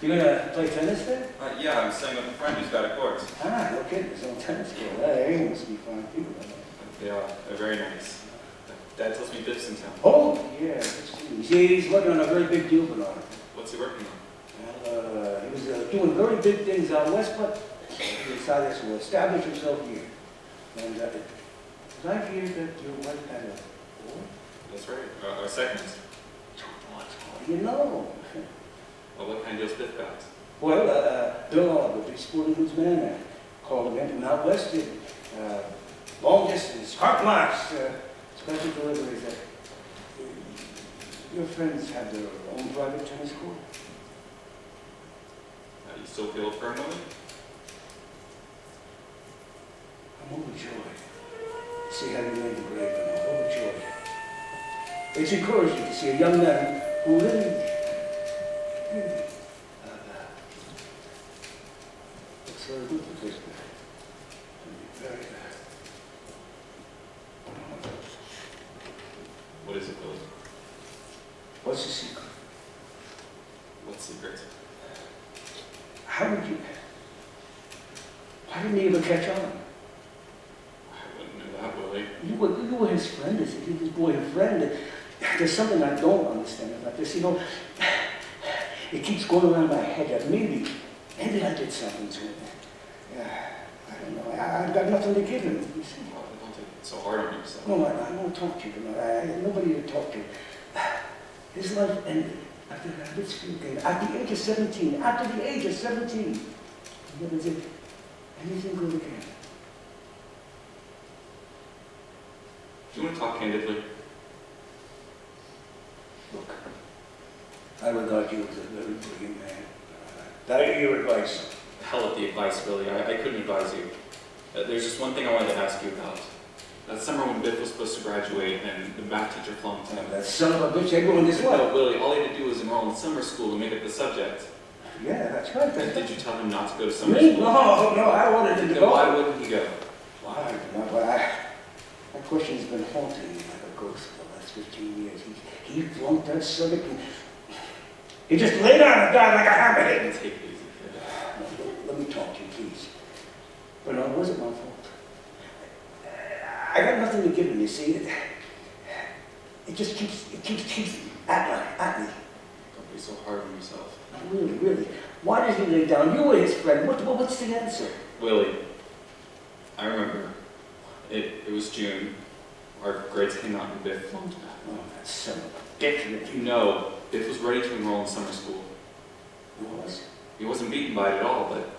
You gonna play tennis there? Yeah, I'm staying with a friend who's got a court. No kidding, there's no tennis court. They must be fine people. They are. They're very nice. Dad tells me Biff's in town. Oh, yeah, he's working on a very big deal, Bernard. What's he working on? Well, he was doing very big things out west, but he decided to establish himself here. And did I hear that your wife had a boy? That's right. Our second. What do you know? Well, what kind of deal's Biff got? Well, Bill, the big sporting goods man, called him in from out west. Long distance, carte blanche, special deliveries. Your friends have their own private tennis court? You still feel firm, Willie? I'm overjoyed. See how you made the grade, and I'm overjoyed. It's encouraging to see a young man who really looks very good for this guy. Very good. What is it, Willie? What's the secret? What secret? Why didn't he ever catch on? I wouldn't know that, Willie. You were his friend, his boy, a friend. There's something I don't understand about this. You know, it keeps going around my head that maybe I did something to him. I don't know. I've got nothing to give him. You see? Well, don't take it so hard on yourself. No, I won't talk to you. I had nobody to talk to. His life ended after that Huddersfield game. At the age of 17. After the age of 17. He never did anything good again. Do you want to talk candidly? Look, I regard you as a very brilliant man. That your advice. Hell with the advice, Willie. I couldn't advise you. There's just one thing I wanted to ask you about. That summer when Biff was supposed to graduate and the math teacher flunked him. That son of a bitch, everyone this way. No, Willie, all he had to do was enroll in summer school and make it the subject. Yeah, that's right. Did you tell him not to go to summer Me? school? No, I wanted him to Then go. why wouldn't he go? Why? No, that question's been haunting me like a ghost for the last 15 years. He flunked that subject and he just lay down and died like a hammerhead. Take it easy, kid. Let me talk to you, please. But no, it wasn't my fault. I got nothing to give him, you see. It just keeps at me. Don't be so hard on yourself. Really. Why did he lay down? You were his friend. What's the answer? Willie, I remember. It was June. Our grades came out and Biff flunked back. Oh, that son of a bitch. You know, Biff was ready to enroll in summer school. He was? He wasn't beaten by it at all, but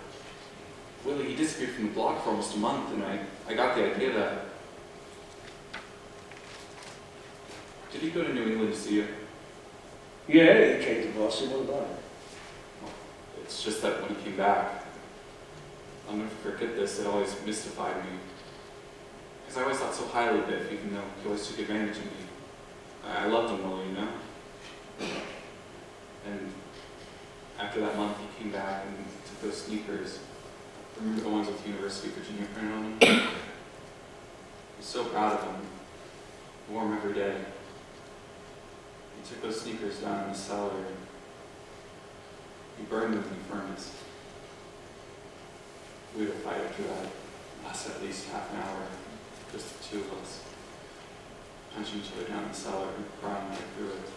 Willie, he disappeared from the block for almost a month, and I got the idea that... Did he go to New England to see you? Yeah, he came to Boston. What about it? It's just that when he came back, I'll never forget this, it always mystified me. Because I always thought so highly of Biff, even though he always took advantage of me. I loved him, Willie, you know? And after that month, he came back and took those sneakers. Remember the ones with University of Virginia print on them? I was so proud of them. I wore them every day. He took those sneakers down in the cellar and he burned them in the furnace. We had a fight after that. It lasted at least half an hour, just the two of us. Punching each other down in the cellar and crying right through it.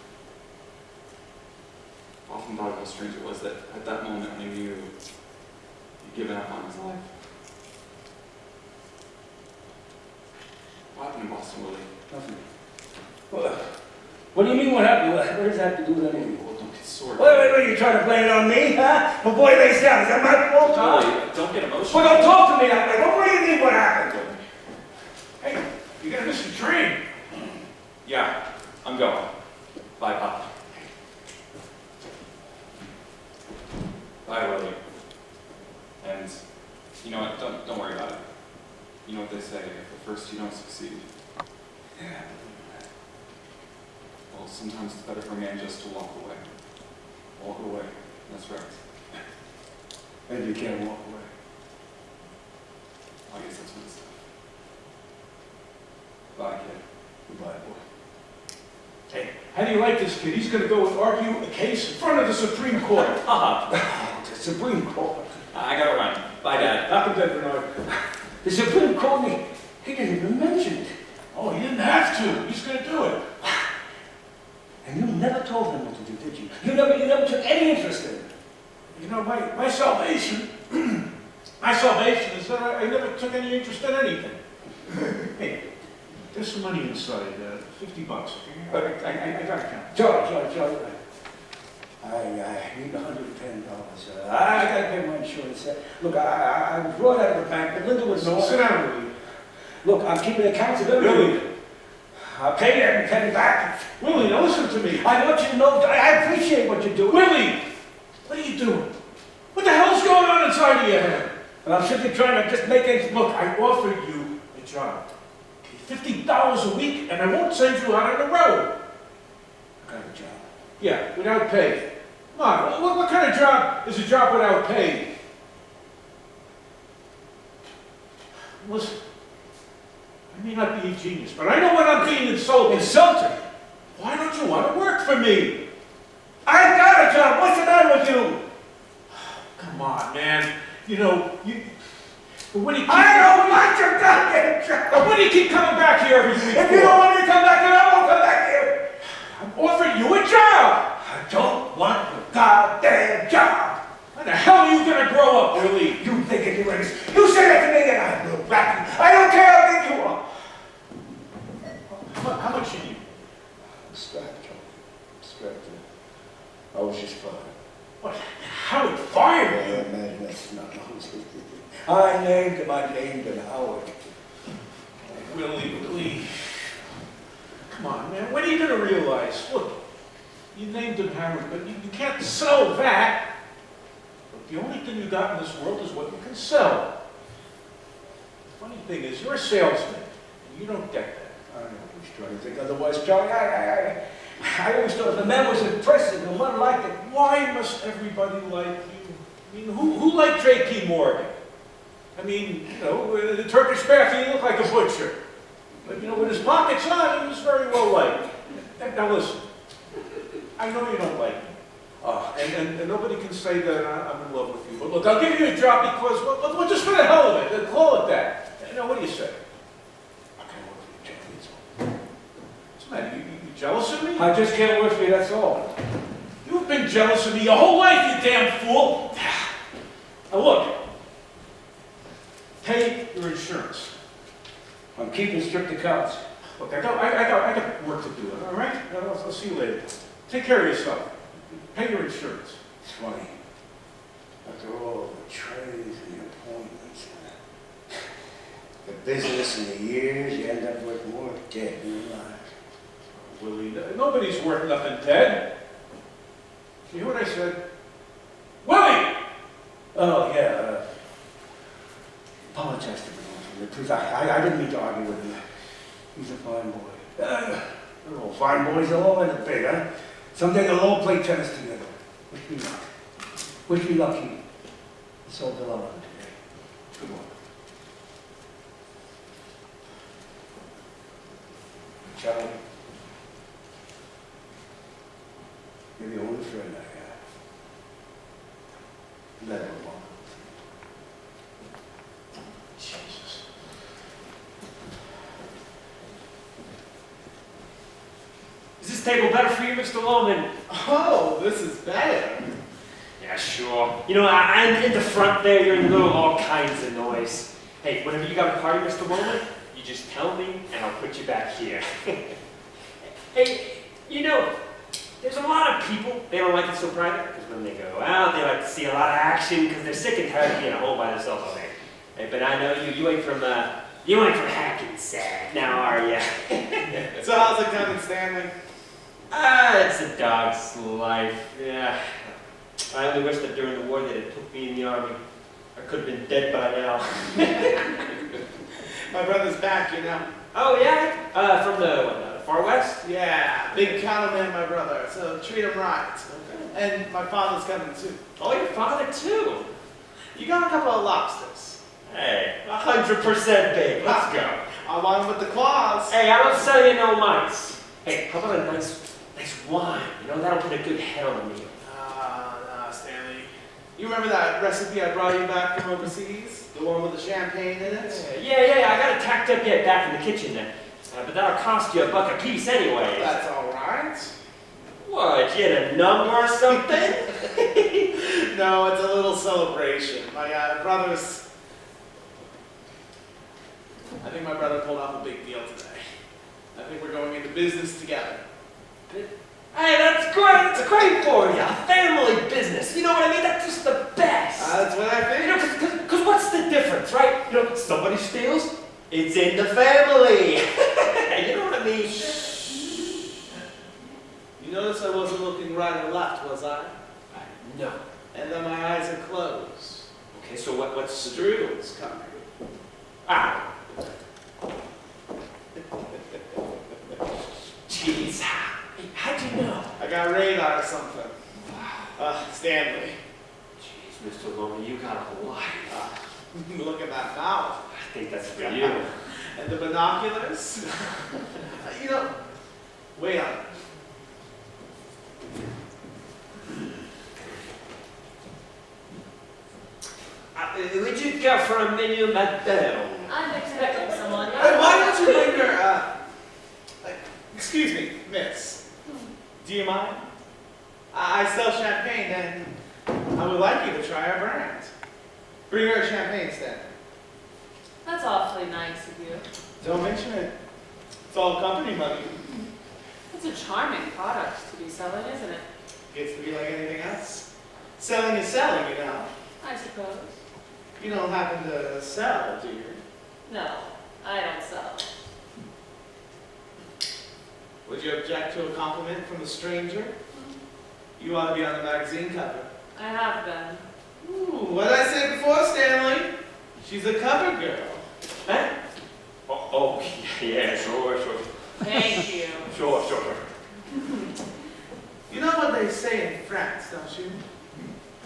I often thought of how strange it was that at that moment I knew he'd given up on his life. What happened in Boston, Willie? Nothing. What do you mean what happened? What does that have to do with anything? Well, don't get sore. Wait, you trying to blame it on me, huh? My boy lays down. Is that my fault, huh? Willie, don't get emotional. Well, don't talk to me that way. What do you mean what happened? Hey, you gotta miss the train. Yeah, I'm going. Bye, Pop. Bye, Willie. And you know what? Don't worry about it. You know what they say, at first you don't succeed. Yeah. Well, sometimes it's better for a man just to walk away. Walk away, that's right. Maybe you can't walk away. I guess that's what it's like. Bye, kid. Goodbye, boy. Hey, how do you like this kid? He's gonna go and argue a case in front of the Supreme Court. The Supreme Court. I gotta run. Bye, Dad. Knock him dead, Bernard. The Supreme Court, he didn't even mention it. Oh, he didn't have to. He's gonna do it. And you never told him what to do, did you? You never took any interest in it. You know, my salvation, my salvation is that I never took any interest in anything. Hey, there's some money inside, $50. I gotta count. George, I need $110. I gotta pay my insurance. Look, I was brought out of the bank, but Linda was No, sit down, Willie. Look, I'm keeping accounts of everything. Willie. I'll pay you every penny back. Willie, now listen to me. I want you to know, I appreciate what you're doing. Willie! What are you doing? What the hell's going on inside of your head? And I'm simply trying to just make ends. Look, I offered you a job. $50 a week, and I won't send you out on the road. I got a job. Yeah, without pay. Come on, what kind of job is a job without pay? Listen, I may not be a genius, but I know when I'm being insulted. Insulted? Why don't you want to work for me? I got a job. What's the matter with you? Come on, man. You know, but when you keep... I don't want your goddamn job. But when do you keep coming back here every week? If you don't want me to come back here, I won't come back here. I'm offering you a job. I don't want your goddamn job. How the hell are you going to grow up, Willie? You think it, you say that to me and I will back you. I don't care how big you are. How much you need? I'm strapped, Joe. Strapped. I was just fine. What? Howard fired you? Yeah, imagine that's not I named him Howard. Willie. Come on, man. When are you going to realize? Look, you named him Howard, but you can't sell that. But the only thing you got in this world is what you can sell. The funny thing is, you're a salesman, and you don't get that. I know who's trying to think otherwise, Charlie. I always thought the man was impressive and one liked it. Why must everybody like you? I mean, who liked J.P. Morgan? I mean, you know, the Turkish bath, he looked like a butcher. But, you know, with his pockets on, he was very well liked. Now listen, I know you don't like me. And nobody can say that I'm in love with you. But look, I'll give you a job because, well, just for the hell of it, call it that. Now, what do you say? I can't work for you, Charlie, that's all. What's the matter? You jealous of me? I just can't work for you, that's all. You've been jealous of me your whole life, you damn fool. Now look, pay your insurance. I'm keeping strict accounts. Look, I got work to do, all right? I'll see you later. Take care of yourself. Pay your insurance. It's funny. After all the trades and the appointments, the business and the years, you end up worth more dead than alive. Willie, nobody's worth nothing dead. You hear what I said? Willie! Oh, yeah. Apologize to me for the truth. I didn't mean to argue with him. He's a fine boy. They're all fine boys. They'll all end up big, huh? Someday they'll all play tennis together. Wish me luck. Wish me lucky. It's all the love of today. Good morning. Charlie, you're the only friend I have. Let her alone. Jesus. Is this table better for you, Mr. Loman? Oh, this is better. Yeah, sure. You know, I'm in the front there, you're in the middle of all kinds of noise. Hey, whenever you got a party, Mr. Loman, you just tell me and I'll put you back here. Hey, you know, there's a lot of people, they don't like it so private, because when they go out, they like to see a lot of action, because they're sick and tired of being at home by themselves all day. Hey, but I know you ain't from Hackensack now, are ya? So how's it coming, Stanley? It's a dog's life, yeah. I only wish that during the war they had took me in the army. I could have been dead by now. My brother's back, you know. Oh, yeah? From the far west? Yeah, big cattleman, my brother, so treat him right. And my father's coming too. Oh, your father, too? You got a couple of lobsters. Hey, 100% babe. Let's go. I want them with the claws. Hey, I don't sell you no mice. Hey, how about a nice wine? You know, that'll put a good head on a meal. Nah, Stanley. You remember that recipe I brought you back from overseas? The one with the champagne in it? Yeah, I got it tacked up yet back in the kitchen then. But that'll cost you $1 a piece anyway. That's all right. What, you had a number or something? No, it's a little celebration. My brother's... I think my brother pulled off a big deal today. I think we're going into business together. Hey, that's great. It's great for you. Family business. You know what I mean? That's just the best. That's what I think. You know, because what's the difference, right? You know, somebody steals, it's in the family. You know what I mean? You notice I wasn't looking right or left, was I? No. And then my eyes are closed. Okay, so what's... Strudel's coming. Ah. Jeez. Hey, how'd you know? I got radar or something. Stanley. Jeez, Mr. Loman, you got a life. Look at that mouth. I think that's for you. And the binoculars. You know, wait on it. Would you go for a menu, madame? I'm expecting someone. Hey, why don't you bring your, excuse me, miss. Do you mind? I sell champagne and I would like you to try our brand. Bring her a champagne stand. That's awfully nice of you. Don't mention it. It's all company money. It's a charming product to be selling, isn't it? Gets to be like anything else. Selling is selling, you know. I suppose. You don't happen to sell, do you? No, I don't sell. Would you object to a compliment from a stranger? You ought to be on the magazine cover. I have been. Ooh, what did I say before, Stanley? She's a cover girl. Huh? Oh, yeah, sure. Thank you. Sure. You know what they say in France, don't you?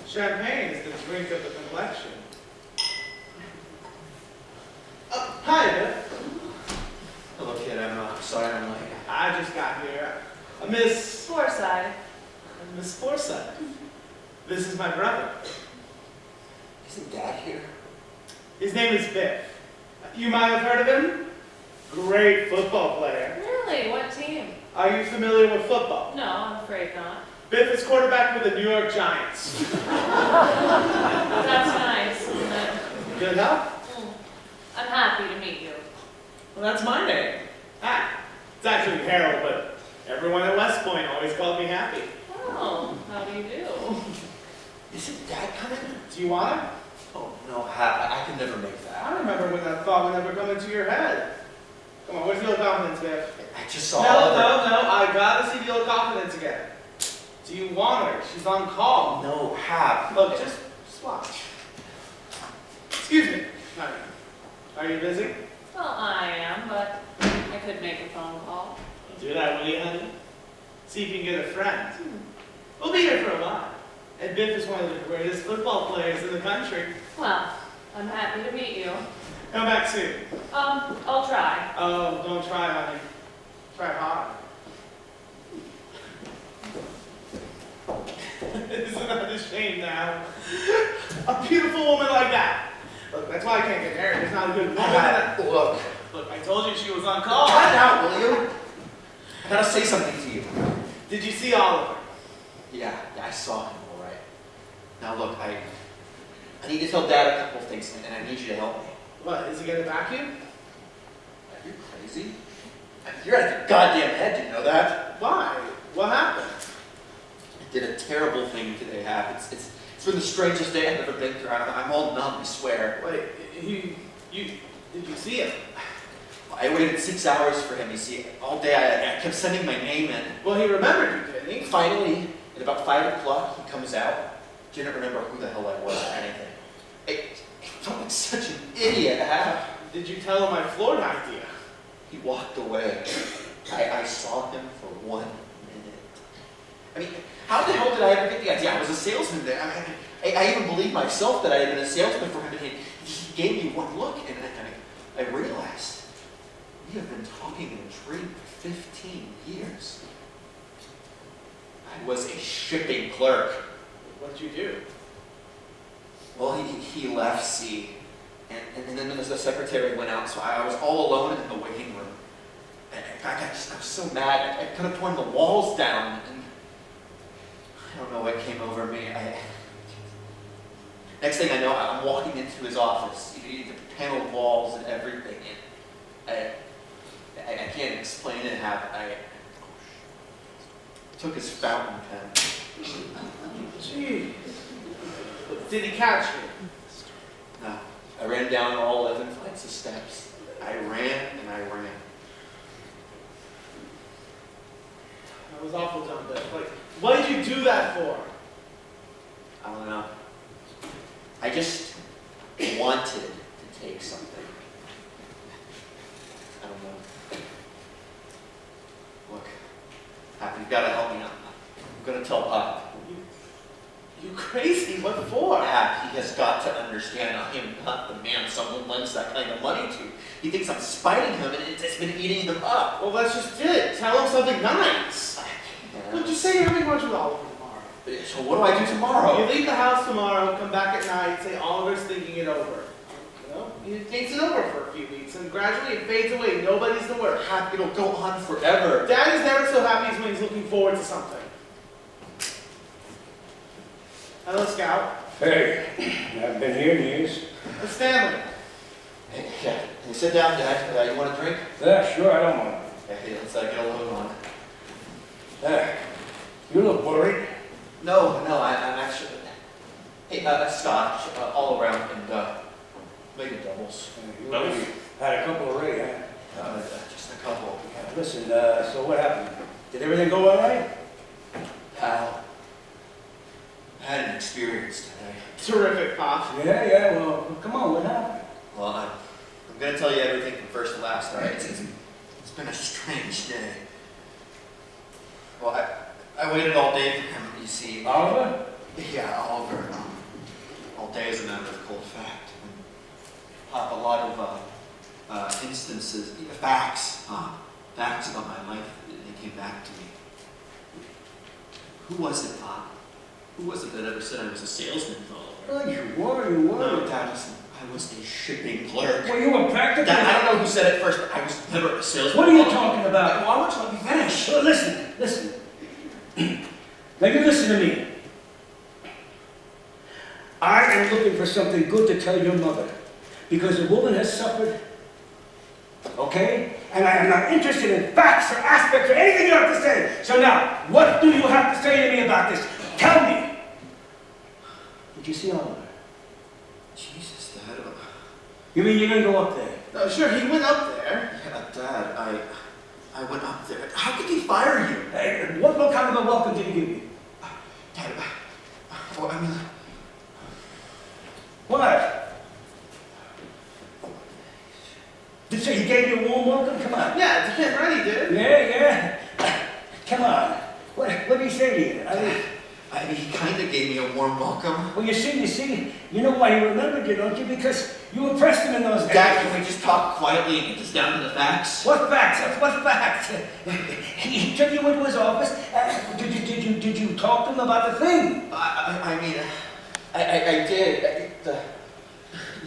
Champagne is the drink of the complexion. Hi, Biff. Hello, kid. I'm sorry I'm late. I just got here. Miss Forsyth. Forsyth. This is my brother. Isn't Dad here? His name is Biff. You might have heard of him. Great football player. Really? What team? Are you familiar with football? No, I'm afraid not. Biff is quarterback for the New York Giants. That's nice, isn't it? Good enough? I'm happy to meet you. Well, that's my name. It's actually Harold, but everyone at West Point always called me Happy. Oh, how do you do? Isn't Dad coming? Do you want it? Oh, no, Hap. I could never make that. I remember when that thought would never come into your head. Come on, where's the old confidence, Biff? I just saw No, Oliver. I gotta see the old confidence again. Do you want her? She's on call. No, Hap. Look, just watch. Excuse me, honey. Are you busy? Well, I am, but I could make a phone call. Do that, will you, honey? See if you can get a friend. We'll be here for a while. And Biff is one of the greatest football players in the country. Well, I'm happy to meet you. Come back soon. I'll try. Oh, don't try, honey. Try hard. Isn't that a shame now? A beautiful woman like that. Look, that's why I can't get married. There's not a good woman. Look, I told you she was on call. Cut out, will you? I gotta say something to you. Did you see Oliver? Yeah, I saw him, all right. Now look, I need to tell Dad a couple of things, and I need you to help me. What, is he gonna back you? Are you crazy? You're out of your goddamn head, did you know that? Why? What happened? I did a terrible thing today, Hap. It's been the strangest day I've ever been through. I'm all numb, I swear. Wait, did you see him? I waited 6 hours for him, you see. All day I kept sending my name in. Well, he remembered you, didn't he? Finally, at about 5 o'clock, he comes out. Didn't remember who the hell I was or anything. I felt like such an idiot, Hap. Did you tell him my Florida idea? He walked away. I saw him for 1 minute. I mean, how the hell did I ever get the idea? I was a salesman there. I even believed myself that I had been a salesman for him. And he gave me one look, and I realized we have been talking in a dream for 15 years. I was a shipping clerk. What'd you do? Well, he left, see, and then the secretary went out, so I was all alone in the waiting room. And I was so mad, I could have torn the walls down, and I don't know what came over me. Next thing I know, I'm walking into his office, the paneled walls and everything, and I can't explain it. I took his fountain pen. Gee. Did he catch me? No. I ran down all 11 flights of steps. I ran and I ran. That was awful, John Biff. Like, what did you do that for? I don't know. I just wanted to take something. I don't know. Look, Pap, you've got to help me out. I'm going to tell Pop. You crazy? What for? Pap, he has got to understand I am not the man someone lends that kind of money to. He thinks I'm spiting him, and it's been eating him up. Well, that's just it. Tell him something nice. Look, just say you're having lunch with Oliver tomorrow. So what do I do tomorrow? You leave the house tomorrow, come back at night, say Oliver's thinking it over. You know? He thinks it over for a few weeks, and gradually it fades away. Nobody's the worst. Pap, it'll go on forever. Dad is never so happy as when he's looking forward to something. Hello, Scout. Hey, I've been here in years. Stanley. Hey, sit down, Dad. You want a drink? Yeah, sure, I don't mind. Hey, let's get a load on. You look worried. No, I'm actually... Hey, scotch, all around, and make it doubles. You had a couple already, huh? Just a couple. Listen, so what happened? Did everything go all right? Pal, I had an experience today. Terrific, Pop. Yeah, well, come on, what happened? Well, I'm going to tell you everything from first to last, all right? It's been a strange day. Well, I waited all day for him, you see. Oliver? Yeah, Oliver. All day as a matter of cold fact. Pop, a lot of instances, facts about my life, they came back to me. Who was it, Pop? Who was it that ever said I was a salesman, Oliver? Oh, you were. No, Dad, listen. I was a shipping clerk. Well, you were practically... Dad, I don't know who said it first, but I was never a salesman. What are you talking about? Why won't you let me finish? Well, listen. Now you listen to me. I am looking for something good to tell your mother. Because the woman has suffered. Okay? And I am not interested in facts or aspects or anything you have to say. So now, what do you have to say to me about this? Tell me. Did you see Oliver? Jesus, Dad. You mean you didn't go up there? No, sure, he went up there. Yeah, Dad, I went up there. How could he fire you? Hey, what kind of a welcome did he give you? Dad, well, I mean... What? Did he gave you a warm welcome? Come on. Yeah, to get ready, dude. Yeah. Come on. What did he say to you? I mean, he kind of gave me a warm welcome. Well, you see, you know why he remembered you, don't you? Because you impressed him in those days. Dad, can we just talk quietly and get this down to the facts? What facts? What facts? He took you into his office. Did you talk to him about the thing? I mean, I did.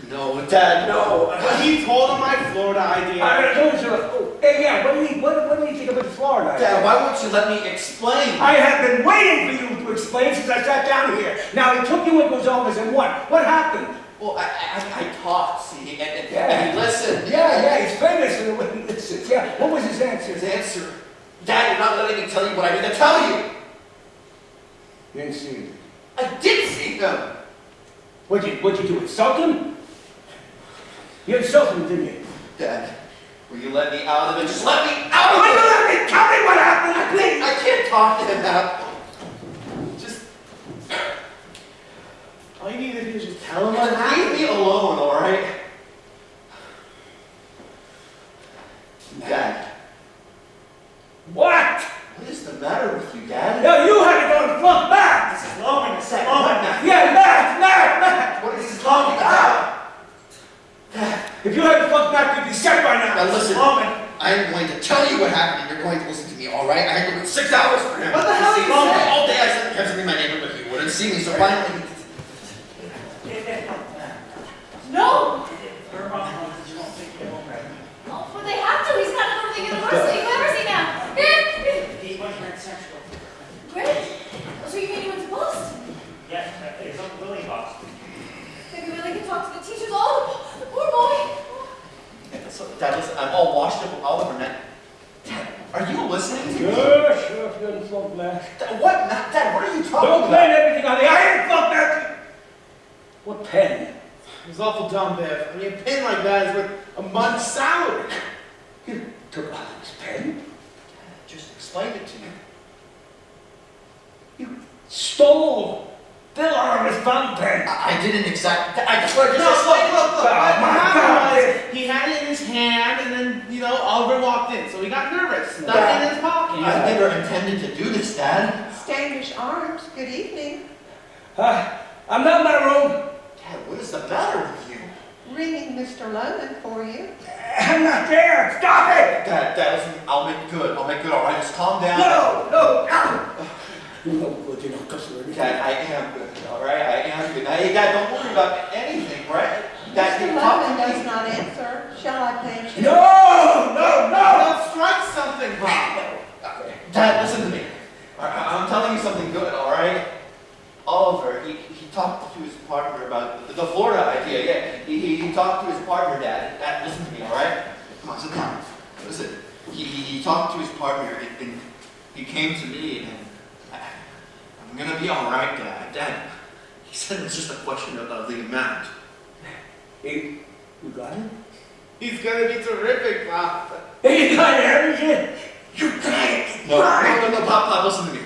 No, Dad, no. Well, he told him my Florida idea. Yeah, what do you think about Florida? Dad, why won't you let me explain? I have been waiting for you to explain since I sat down here. Now, he took you into his office and what? What happened? Well, I talked, see, and he listened. Yeah, he's famous for the way he listens. Yeah, what was his answer? His answer? Dad, you're not letting me tell you what I need to tell you. You didn't see him. I did see him. What'd you do, insult him? You insulted him, didn't you? Dad, will you let me out of it? Just let me out of Will it! you let me tell me what happened, please? I can't talk to him now. Just... All you need to do is just tell him what happened. Leave me alone, all right? Now listen, I'm going to tell you what happened, and you're going to listen to me, all right? I had to wait 6 hours for him. What the hell are you saying? All day I said I kept something in my neighborhood, but he wouldn't see me, so finally... No! Her mom wants that you won't take me home right now. Oh, well, they have to. He's got to go to the university. Where is he now? He went to Central. Where? So you mean he went to Boston? Yes, it's Uncle Willie Boston. Maybe Willie can talk to the teachers. Oh, the poor boy. So, Dad, listen, I'm all washed up all over now. Dad, are you listening to me? Sure, if you're the float blast. What? Dad, what are you talking Don't about? blame everything on the iron float blast. What pen? It was awful dumb, Biff. I mean, a pin like that is worth a month's salary. You took Alan's pen? Just explain it to me. You stole Bill Armour's fountain pen. I didn't exactly. Look. Oh, What my happened God. was, he had it in his hand, and then, Oliver walked in, so he got nervous. Stuck Dad, it in his pocket. I never intended to do this, Dad. Standish Arms, good evening. I'm not in my room. Dad, what is the matter with you? Ringing Mr. Loman for you. I'm not there. Stop it. Dad, listen, I'll make it good. All right? Just calm down. No. You're no good. You're not customer. Dad, I am good, all right? I am good. Now, hey, Dad, don't worry about anything, right? Dad, Mr. you talk Loman to me. does not answer. Shall I page him? No. Don't strike something, Bob. Dad, listen to me. I'm telling you something good, all right? Oliver, he talked to his partner about the Florida idea. Yeah, he talked to his partner, Dad. Dad, listen to me, all right? Come on, sit down. Listen, he talked to his partner, and he came to me, and I'm gonna be all right, Dad. Dad, he said it was just a question of the amount. Hey, you got it? He's gonna be terrific, Bob. Hey, you got everything. You got it. No, Pop, listen to me.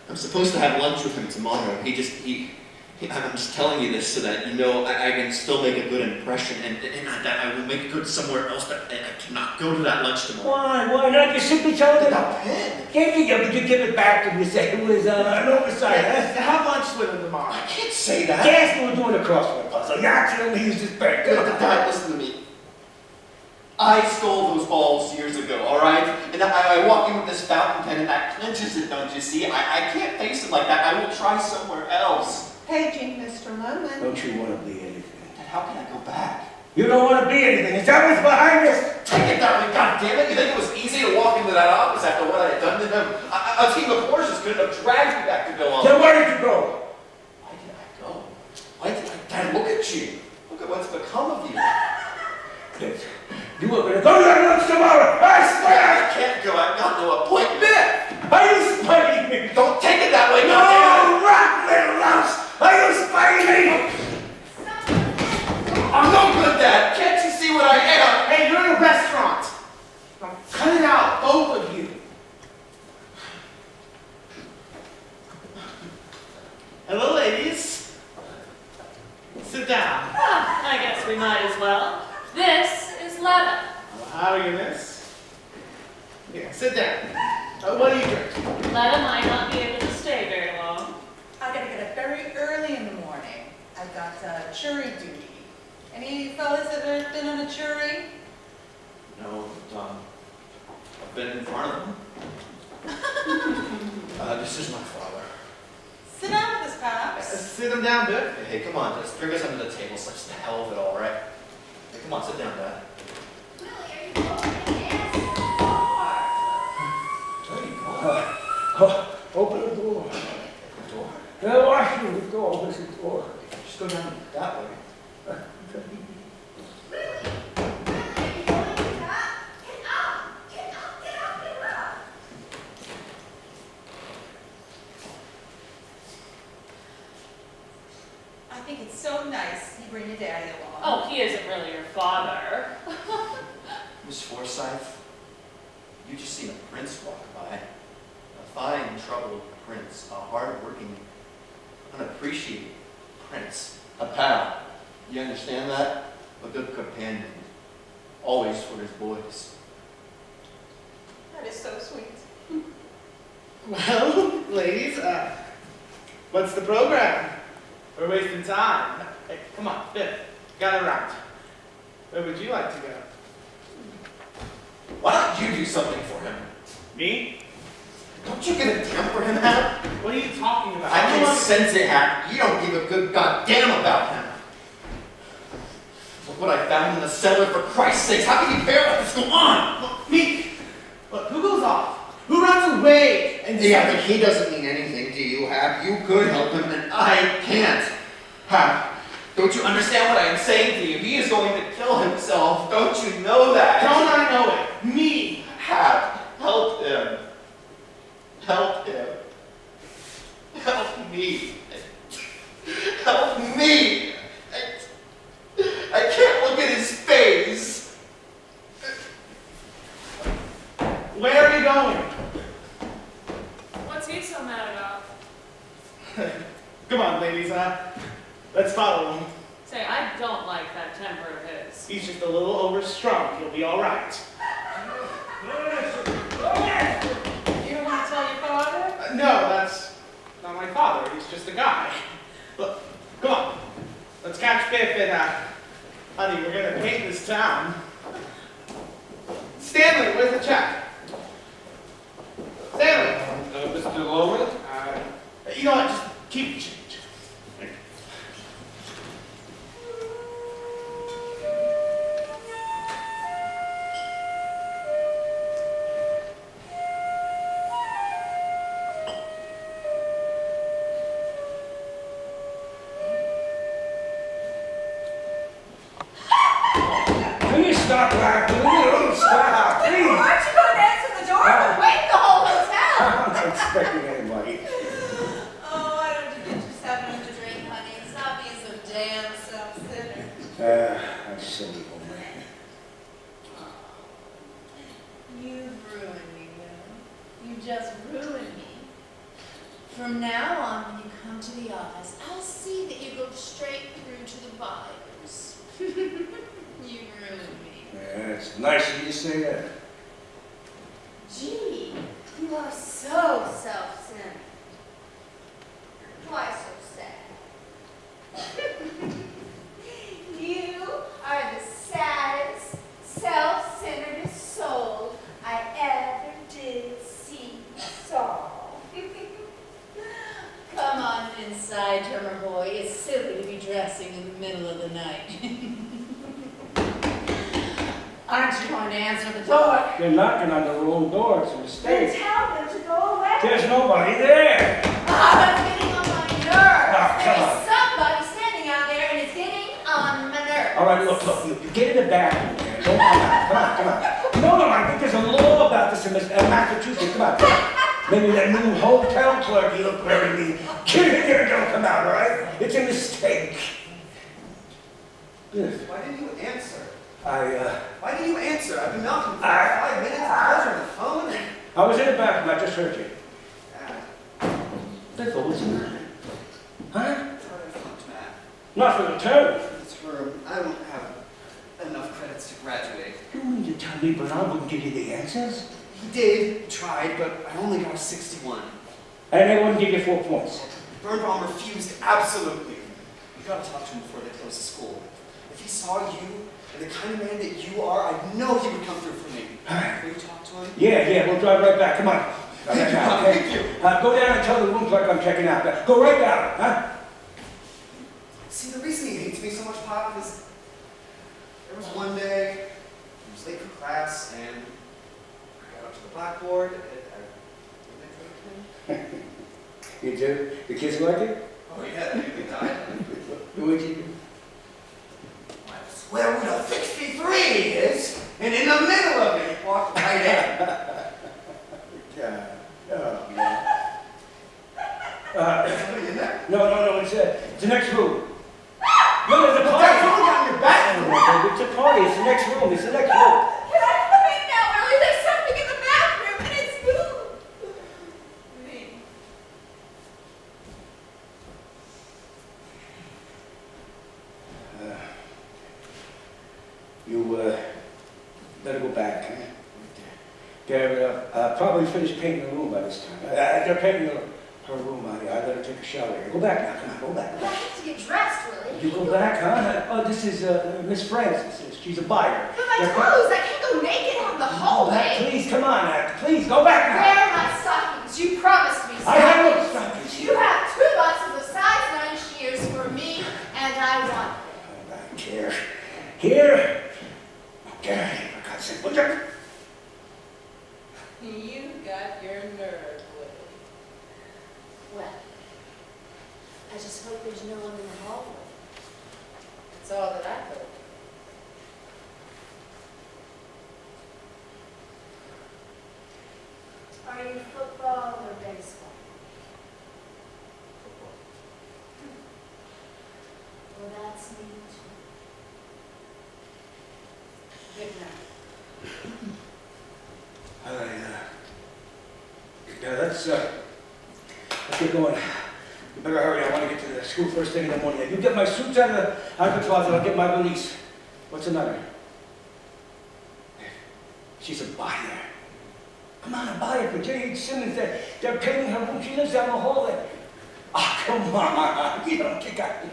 I'm supposed to have lunch with him tomorrow. I'm just telling you this so that you know I can still make a good impression and that I will make it good somewhere else, but I cannot go to that lunch tomorrow. Why not? You simply tell him That pen. Can't you give it back to me and say it was an oversight? Have lunch with him tomorrow. I can't say that. Gas was doing a crossword puzzle. You accidentally used his pen. Dad, listen to me. I stole those balls years ago, all right? And I walk in with this fountain pen and that clinches it, don't you see? I can't face it like that. I will try somewhere else. Paging Mr. Loman. Don't you want to be anything? Dad, how can I go back? You don't want to be anything. Is that what's behind this? Take it that way, goddammit! You think it was easy to walk into that office after what I had done to him? A team of horses couldn't have dragged me back to Bill Then where did you go? Why did I go? Dad, look at you. Look at what's become of you. Yes. You were going to go to that lunch tomorrow. I swear. I can't go. I've got no appointment. Are you spying me? Don't take it that way, No, goddammit! rat little mouse. Are you spying me? I'm no good, Dad. Can't you see what I am? Hey, you're in a restaurant. Now cut it out, both of you. Hello, ladies. Sit down. I guess we might as well. This is Letta. Well, how are you, miss? Here, sit down. What do you drink? Letta might not be able to stay very long. I gotta get up very early in the morning. I've got jury duty. Any fellas ever been on a jury? No, but, I've been in front of him. This is my father. Sit down with us, Pops. Sit him down, Biff. Hey, come on, let's bring us under the table. Such the hell of it, all right? Hey, come on, sit down, Dad. Willie, are you opening gas door? There you go. Open the door. The door. The washroom door. Opens the door. Just go down that way. Willie, are you going to that? Get up. I think it's so nice you bring your daddy along. Oh, he isn't really your father. Miss Forsyth, you just seen a prince walk by. A fine, troubled prince. A hard-working, unappreciated prince. A pal. You understand that? A good companion. Always for his boys. That is so sweet. Well, ladies, what's the program? We're wasting time. Hey, come on, Biff, gather around. Where would you like to go? Why don't you do something for him? Me? Don't you give a damn for him, Hap? What are you talking about? I can sense it, Hap. You don't give a good goddamn about him. Look what I found in the cellar, for Christ's sakes. How can you bear let this go on? Look, me. Look, who goes off? Who runs away? And Yeah, but he doesn't mean anything to you, Hap. You could help him, and I can't. Hap, don't you understand what I am saying to you? He is going to kill himself. Don't you know that? Don't I know it? Me. Hap, help him. Help him. Help me. Help me. I can't look at his face. Where are you going? What's he so mad about? Come on, ladies, let's follow him. Say, I don't like that temper of his. He's just a little overstrung. He'll be all right. You don't want to tell your father? No, that's not my father. He's just a guy. Look, come on. Let's catch Biff and, honey, we're gonna paint this town. Stanley, where's the check? Stanley! Mr. Loman? You know what, just keep the change. Can you stop laughing? Stop, please. Aren't you going to answer the door? We'll wait the whole hotel. I'm not expecting anybody. Oh, why don't you get yourself another drink, honey, and stop being so damn self-centered. I'm silly, woman. You've ruined me, Will. You just ruined me. From now on, when you come to the office, I'll see that you go straight through to the buyers. You ruined me. Yeah, it's nice of you to say that. Gee, you are so self-centered. Why so sad? You are the saddest, self-centeredest soul I ever did see saw. Come on inside, drummer boy. It's silly to be dressing in the middle of the night. Aren't you going to answer the door? You're knocking on the wrong door. It's a Then mistake. tell them to go away. There's nobody there. It's getting on my nerves. Oh, come There's on. somebody standing out there and it's getting on my nerves. All right, look, you get in the bathroom there. Don't come out. Come on. No, I think there's a law about this in Massachusetts. Come on. Maybe that new hometown clerk, he looked very mean. Get in here and don't come out, all right? It's a mistake. Biff, Why didn't you answer? I Why didn't you answer? I've been knocking for 5 minutes. I was on the phone. was in the bathroom. I just heard you. Biff, what's the matter? Huh? Not for the term. This term, I don't have enough credits to graduate. You mean to tell me Bernard wouldn't give you the answers? He did, tried, but I only got a 61. And they wouldn't give you 4 points. Birnbaum refused absolutely. You gotta talk to him before they close the school. If he saw you and the kind of man that you are, I know he would come through for me. Will you talk to him? Yeah, we'll drive right back. Come on. Thank you, Now, thank you. Go down and tell the room clerk I'm checking out. Go right down, huh? See, the reason he hates me so much, Pop, is there was one day, he was late for class, and I got up to the blackboard, and I didn't him. You do? The kids like it? Oh yeah, they died. What'd you do? Where Route 63 is, and in the middle of it, walked right in. God. Oh, man. Somebody in there? No, it's the next room. No, there's a But party. that's only down your back. It's a party. It's the next room. It's the next room. Can I come in now, Willie? There's something in the bathroom and it's moving. You better go back. Huh? They're probably finished painting the room by this time. They're painting her room. I better take a shower here. Go back now. Come on, go back. I have to get dressed, Willie. You go back, huh? Oh, this is Miss Francis. She's a buyer. But my clothes, I can't go naked out the hallway. Please, come on, please, go back now. Where are my stockings? You promised me I have no stockings. stockings. You have 2 boxes of size 9 shears for me, and I want them. Back here. Here. Okay, for God's sake. Look at You got your nerve, Willie. Well, I just hope there's no one in the hallway. That's all that I hope. Are you football or baseball? Football. Well, that's me too. Good night. Let's get going. You better hurry. I want to get to the school first thing in the morning. You get my suits out of the closet. I'll get my valise. What's the matter? She's a buyer. Come on, a buyer for J.H. Simmons. They're paying her room. She lives down the hall there. Oh, come on. You don't think I...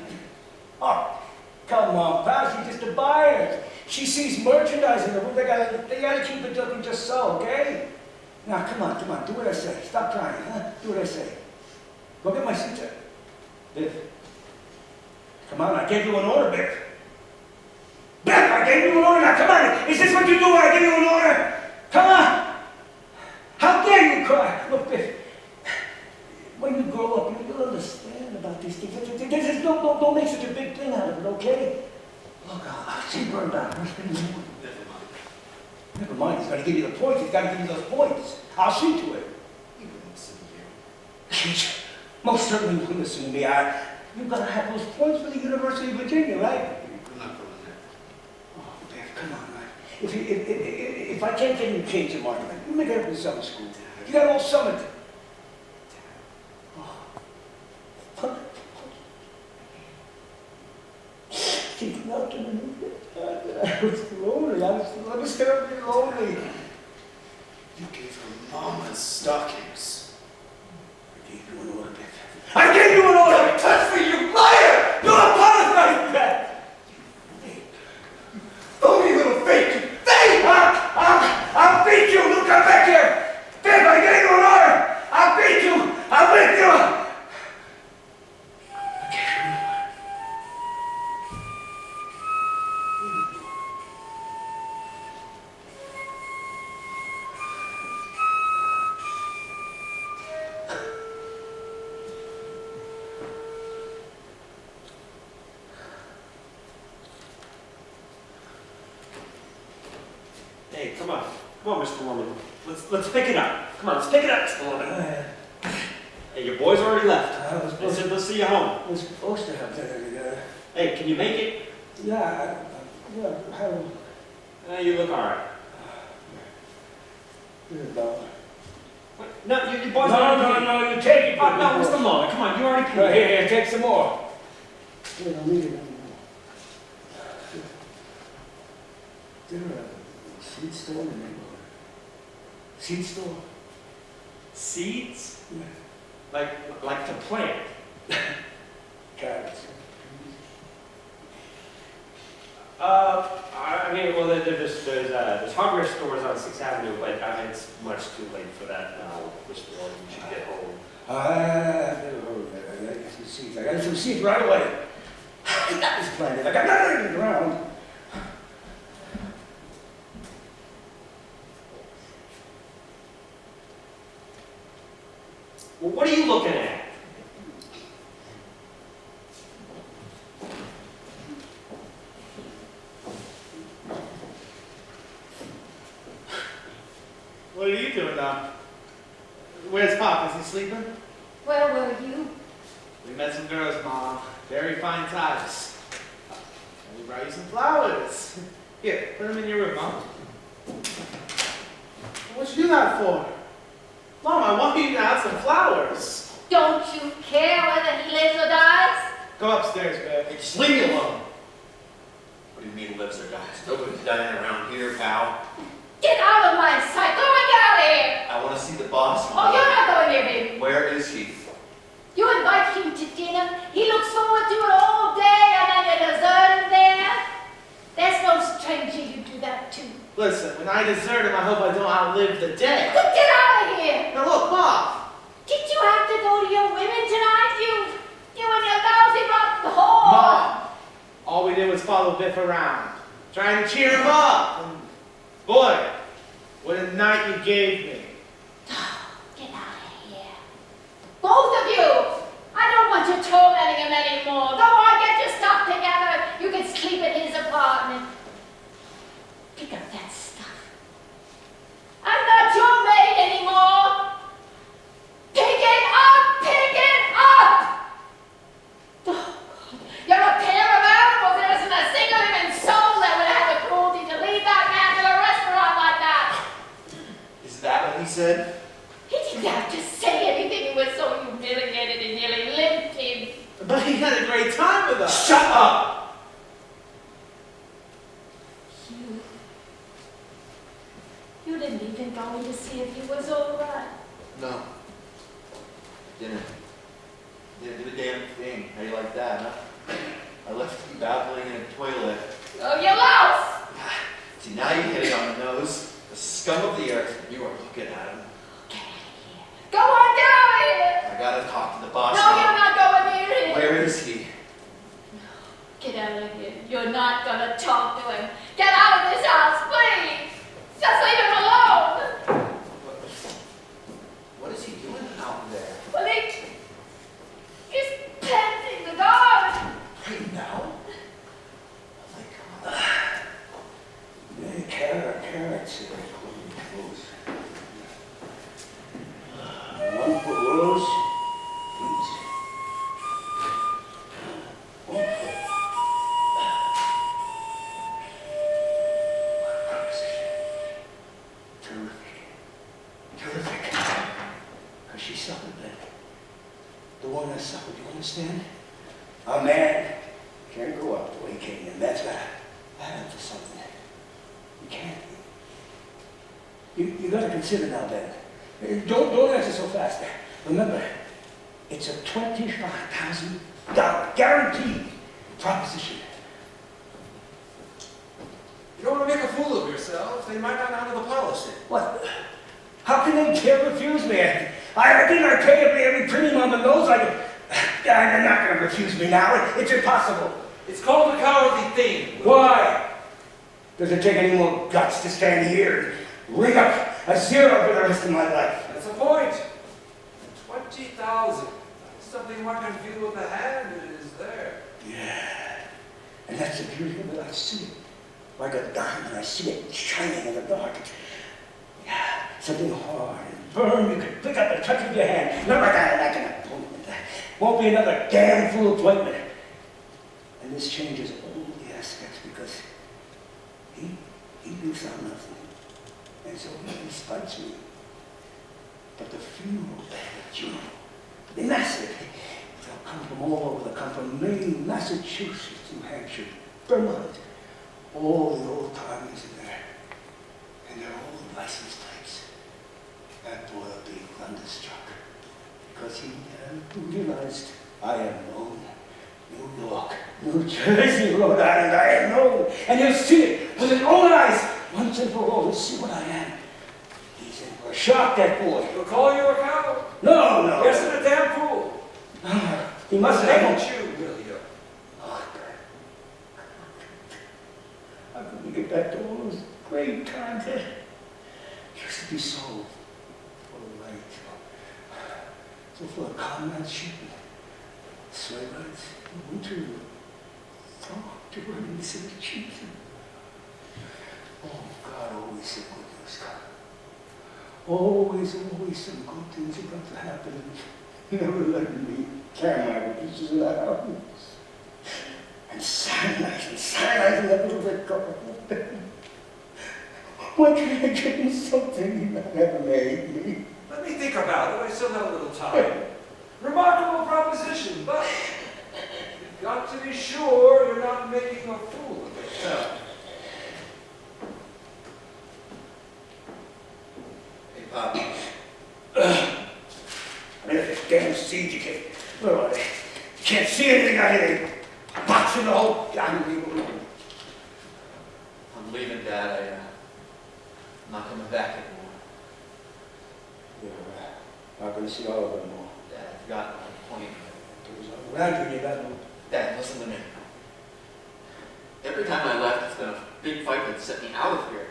Oh, come on, pal. She's just a buyer. She sees merchandise in the room. They gotta keep it looking just so, okay? Now, come on. Do what I say. Stop trying, huh? Do what I say. Go get my suits out. Biff. Come on, I gave you an order, Biff. Biff, I gave you an order. Now, come on. Is this what you do when I give you an order? Come on. How dare you cry? Look, Biff. When you grow up, you'll understand about these things. Don't make such a big thing out of it, okay? Look, I'll see you burn down. Never mind. He's got to give you the points. He's got to give you those points. I'll see to it. He wouldn't listen to you. Most certainly wouldn't listen to me. You've got to have those points for the University of Virginia, right? I'm not going there. Oh, Biff, come on, man. If I can't get you to change your argument, you make it up in summer school. You got all summer. Oh. She's melting in me. I was lonely. I was terribly lonely. You gave her mama's stockings. I gave you an order, Biff. I gave you an order! Don't touch me, you liar! You apologize for that! Phony little fake! You fake! I'll beat you! Look, come back here! Biff, I gave you an order! I'll beat you! I'll beat you! Hey, come on, Mr. Woman. Let's pick it up. Come on, let's pick it up, Mr. Woman. Hey, your boys already left. They said they'll see you home. I was supposed to have dinner together. Hey, can you make it? Yeah, how... You look all right. What? No, your boys already paid. No, you take it. Oh, no, Mr. Muller, come on, you already paid. Right, here, take some more. Here, I'll leave it anymore. Is there a seed store in the neighborhood? Seed store? Seeds? Yeah. Like to plant? Carrots. I mean, well, there's hardware stores on 6th Avenue, but it's much too late for that now. Mr. Muller, you should get home. I got some seeds. I got some seeds right away. I got this planted. I got nothing in the ground. Well, what are you looking at? What are you doing now? Where's Pop? Is he sleeping? Where were you? We met some girls, Mom. Very fine types. And we brought you some flowers. Here, put them in your room, Mom. What'd you do that for? Mom, I want you to have some flowers. Don't you care whether he lives or dies? Go upstairs, babe. Hey, just leave me alone. What do you mean lives or dies? Nobody's dying around here, pal. Get out of my sight! Go and get out of here! I want to see the boss. Oh, you're not going near him. Where is he? You invite him to dinner. He looks forward to it all day, and then you desert him there. There's no stranger you do that to. Listen, when I desert him, I hope I don't outlive the day. Get out of here! Now look, Mom. Did you have to go to your women tonight? You and your lousy rotten whore! Mom, all we did was follow Biff around, trying to cheer him up. And boy, what a night you gave me. Get out of here. Both of you! I don't want you tormenting him anymore. Go on, get your stuff together. You can sleep in his apartment. Pick up that stuff. I'm not your maid anymore. Pick it up! Pick it up! Oh, you're a pair of animals. There isn't a single living soul that would have the cruelty to leave that man in a restaurant like that. Is that what he said? He didn't have to say anything. He was so humiliated and nearly limped him. But he had a great time with us. Shut up! You didn't even go in to see if he was all right. No. Didn't do a damn thing. How do you like that, huh? I left you babbling in a toilet. Oh, you louse! See, now you're hitting on the nose. The scum of the earth. You are looking at him. Get out of here. Go on, get out of here! I gotta talk to the boss. No, now. you're not going near him. Where is he? Get out of here. You're not going to talk to him. Get out of this house, please! Just leave him alone! What is he doing out there? Well, he's painting the garden. Right now? Oh my God. Yeah, carrots here. Close. One for Rose, please. One for Terrific. Because she suffered that. The one that suffered, you understand? A man can't grow up the way he came in. That's that into something. You can't. You got to consider now, Ben. Don't answer so fast. Remember, it's a $25,000 guaranteed proposition. You don't want to make a fool of yourself. They might not honor the policy. What? How can they dare refuse me? I didn't pay every premium on the nose. They're not going to refuse me now. It's impossible. It's called a cowardly thing. Why? Does it take any more guts to stand here and ring up a zero for the rest of my life? That's the point. 20,000. Something one can feel with the hand is there. Yeah. And that's the beauty of it. I see it. Like a diamond, I see it shining in the dark. Yeah. Something hard and firm you can pick up and touch with your hand. Not like an appointment. Won't be another damn fool appointment. And this changes all the aspects because he thinks I'm nothing. And so he spites me. But the funeral banquet, they're massive. They'll come from all over. They'll come from Maine, Massachusetts, New Hampshire, Vermont. All the old timers in there. And they're all license plates. That boy will be thunderstruck. Because he realized I am known. New York, New Jersey, Rhode Island, I am known. And he'll see it with his own eyes. Once and for all, he'll see what I am. He's in for a shock, that boy. He'll call you a coward. No. Yes, and a damn fool. He must Ain't have. you, will you? How could we get back to all those great times that used to be so full of light, so full of comradeship, sleigh rides, winter, to run in the city cheese. Oh, God always said good news come. Always some good things about to happen. Never letting me carry my pieces in that house. And cyanizing that little red carpet. Why can't I give him something he never made me? Let me think about it. I still have a little time. Remarkable proposition, but you've got to be sure you're not making a fool of yourself. Hey, Pop. There's a damn siege you can't. Where are they? You can't see anything out here. They boxing the whole damn room. I'm leaving, Dad. I'm not coming back anymore. You're not going to see all of them all. Dad, I've got my point. When I do, you got no. Dad, listen to me. Every time I left, it's been a big fight that set me out of here.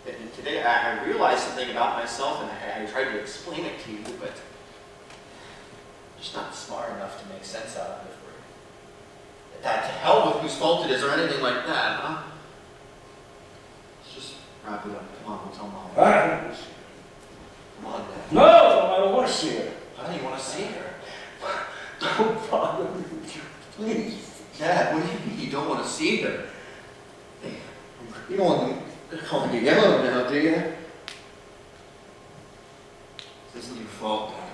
And today I realized something about myself, and I tried to explain it to you, but I'm just not smart enough to make sense out of it for you. Dad, to hell with whose fault it is or anything like that, huh? Let's just wrap it up. Come on, we'll tell Mom. Come on, Dad. No, I don't want to see her. Why do you want to see her? Don't bother me, please. Dad, what do you mean you don't want to see her? Hey, you don't want to call me yellow now, do you? This isn't your fault, Dad.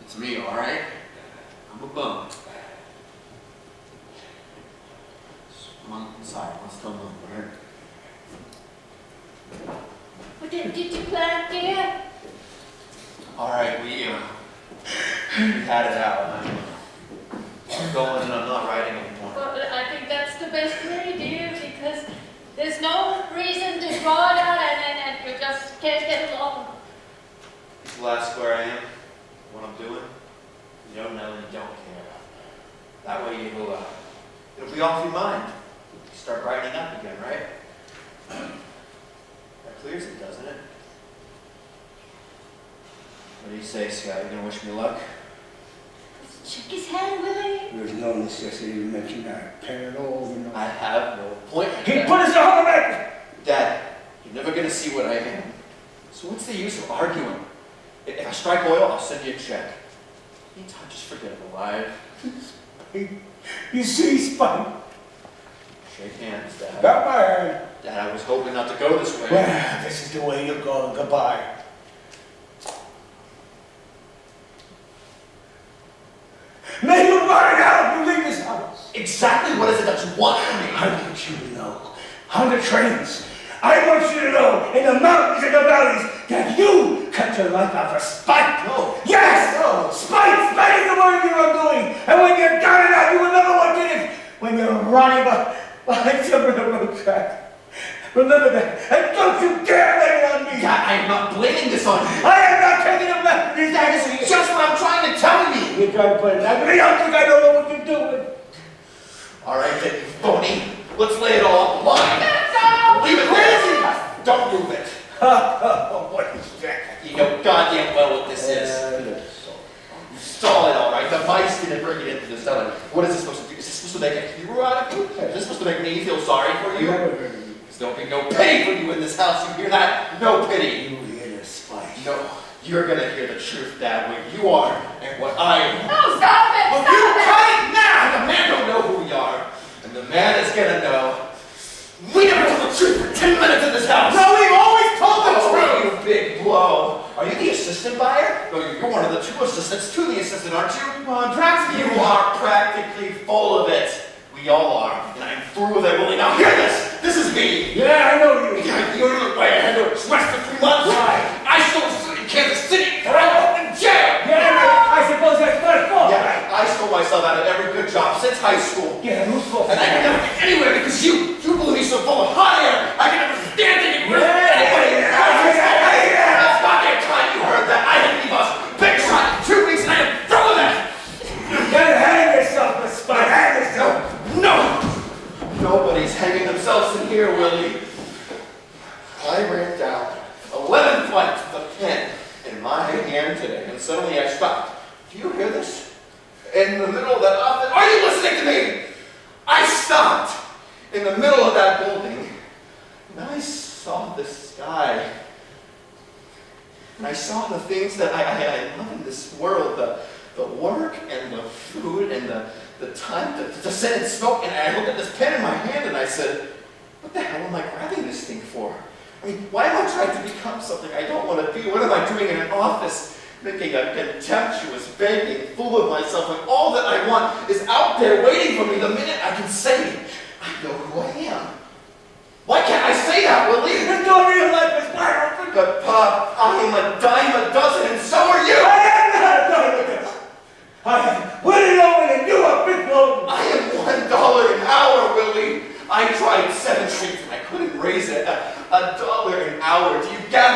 It's me, all right? I'm a bum. So come on inside. Let's tell Mom, all right? What did you plan, dear? All right, we had it out. I'm going and I'm not writing anymore. Well, I think that's the best way, dear, because there's no reason to draw it out and you just can't get along. You'll ask where I am, what I'm doing. You don't know and you don't care. That way it'll be off your mind. You start brightening up again, right? That clears it, doesn't it? What do you say, Scott? You gonna wish me luck? Shake his hand, Willie. There's no necessity to mention that. Pen at all, you know. I have no appointment. He Dad. put his arm back! Dad, you're never gonna see what I am. So what's the use of arguing? If I strike oil, I'll send you a check. Meantime, just forget I'm alive. You see, Spike? Shake hands, Dad. Got my hand. Dad, I was hoping not to go this way. Well, this is the way you're going. Goodbye. May you run out and you leave this house. Exactly what is it that you want from me? I want you to know, on the trains, I want you to know, in the mountains and the valleys, that you cut your life out for spite. No. Yes! No. Spite! Spite is the word you are doing. And when you're done it out, you will never want it. When you're running behind some of the road track. Remember that. And don't you dare lay it on me. Dad, I am not blaming this on you. I am not taking it back. That is just what I'm trying to tell you. You're trying to play it back. I don't think I don't know what you're doing. All right, then, you phony. Let's lay it all on the line. No! Leave it crazy. Don't move it. What is that? You know goddamn well what this is. You stall it all right. The mice didn't bring it into the cellar. What is this supposed to do? Is this supposed to make a hero out of you? Is this supposed to make me feel sorry for you? There's there'll be no pity for you in this house. You hear that? No pity. You hear this, Spike? No. You're gonna hear the truth, Dad, what you are and what I am. No, stop it! Well, Stop you it! cut it now! The man don't know who we are. And the man is gonna know. We never told the truth for 10 minutes in this house. No, we've always told the truth! You big blow. Are you the assistant buyer? No, you're one of the two assistants to the assistant, aren't you? You are practically full of it. We all are. And I'm through with it, Willie. Now hear this! This is me! Yeah, I know you. You're why I had to rest for 3 months. Why? I stole food in Kansas City. Throw in jail. Yeah, I suppose that's my fault. Yeah, I stole myself out of every good job since high school. Yeah, who's fault? And I can never get anywhere because you blew me so full of hot air. I can never stand anywhere. That's goddamn time you heard that. I had to leave us. Big shot in 2 weeks and I am through with it. You gotta hang yourself, Spike. Hang yourself. No. Nobody's hanging themselves in here, Willie. I ran down 11 flights with a pen in my hand today, and suddenly I stopped. Do you hear this? In the middle of that office, are you listening to me? I stopped in the middle of that building, and I saw the sky. And I saw the things that I love in this world, the work and the food and the time to sit and smoke. And I looked at this pen in my hand and I said, what the hell am I grabbing this thing for? I mean, why am I trying to become something I don't want to be? What am I doing in an office? Making a contemptuous, begging fool of myself when all that I want is out there waiting for me the minute I can say it. I know who I am. Why can't I say that, Willie? You don't realize it's my open. But, Pop, I am a dime a dozen and so are you! I am not done with this. I am Willie Owen and you are Big Logan. I am $1 an hour, Willie. I tried 7 streets and I couldn't raise it. $1 an hour. Do you gather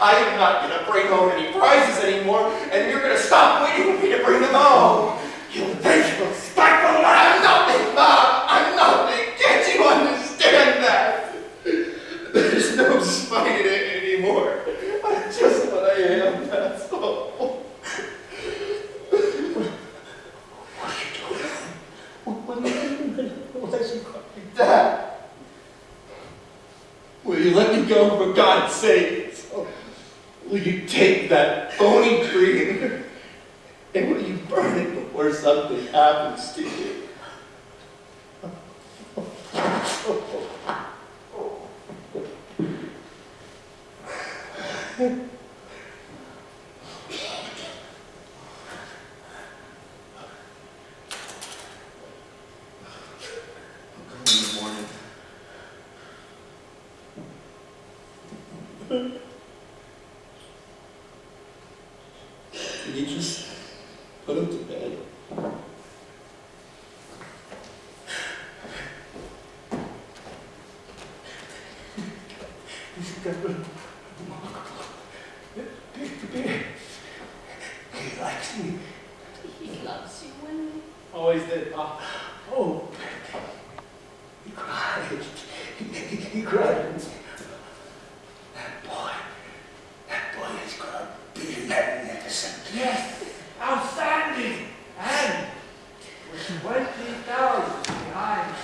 I am not going to bring home any prizes anymore, and you're going to stop waiting for me to bring them home. You vengeful, spiteful man! I'm nothing, Mom! I'm nothing! Can't you understand that? There's no spite in it anymore. I'm just what I am, that's all. What are you doing? Dad, will you let me go for God's sake? Will you take that phony dream and will you burn it before something happens to you? Can you just put him to bed? He likes me. He loves you, Willie. Always did, Pop. Oh, he cried. He cried. That boy is going to be magnificent. Yes, outstanding. And with 20,000 behind her.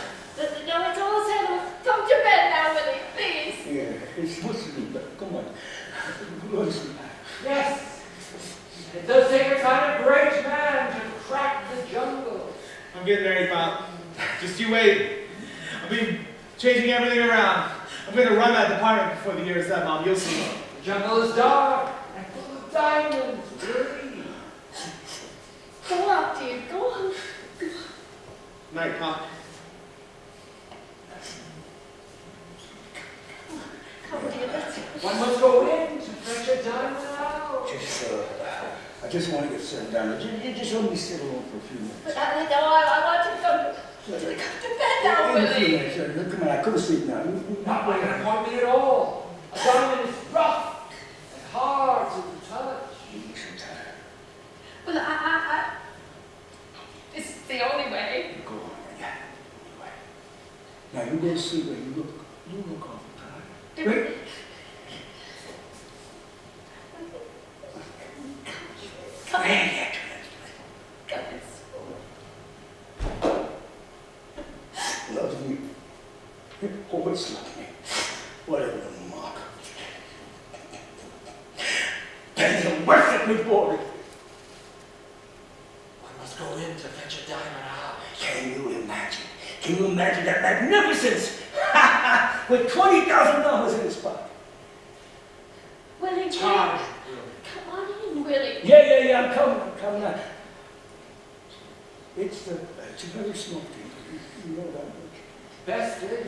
No, it's all settled. Come to bed now, Willie, please. Yeah, it's supposed to be, but come on. Listen. Yes, it does take a kind of great man to crack the jungle. I'm getting ready, Pop. Just you wait. I'll be changing everything around. I'm going to run that department before the year is up, Mom. You'll see. The jungle is dark and full of diamonds, Willie. Go out, dear. Go on. Night, Pop. Come, dear. Let's One must go in to fetch a diamond out. I just want to get settled down. Just let me sit alone for a few minutes. But I want to come to bed now, In a few Willie. minutes. Come on, I couldn't sleep now. Not like an appointment at all. A diamond is rough and hard to the touch. Give me some time. Well, this is the only way. Go on, yeah. Now you go to sleep and you look awful tired. Right? Come Yeah. Loves me. Always loved me. Whatever the mark. And he'll worship me for it. One must go in to fetch a diamond out. Can you imagine? Can you imagine that magnificence? With $20,000 in his pocket. Willie, Time. come on in, Willie. Yeah, I'm coming out. It's a very small thing. You know that much. Best later.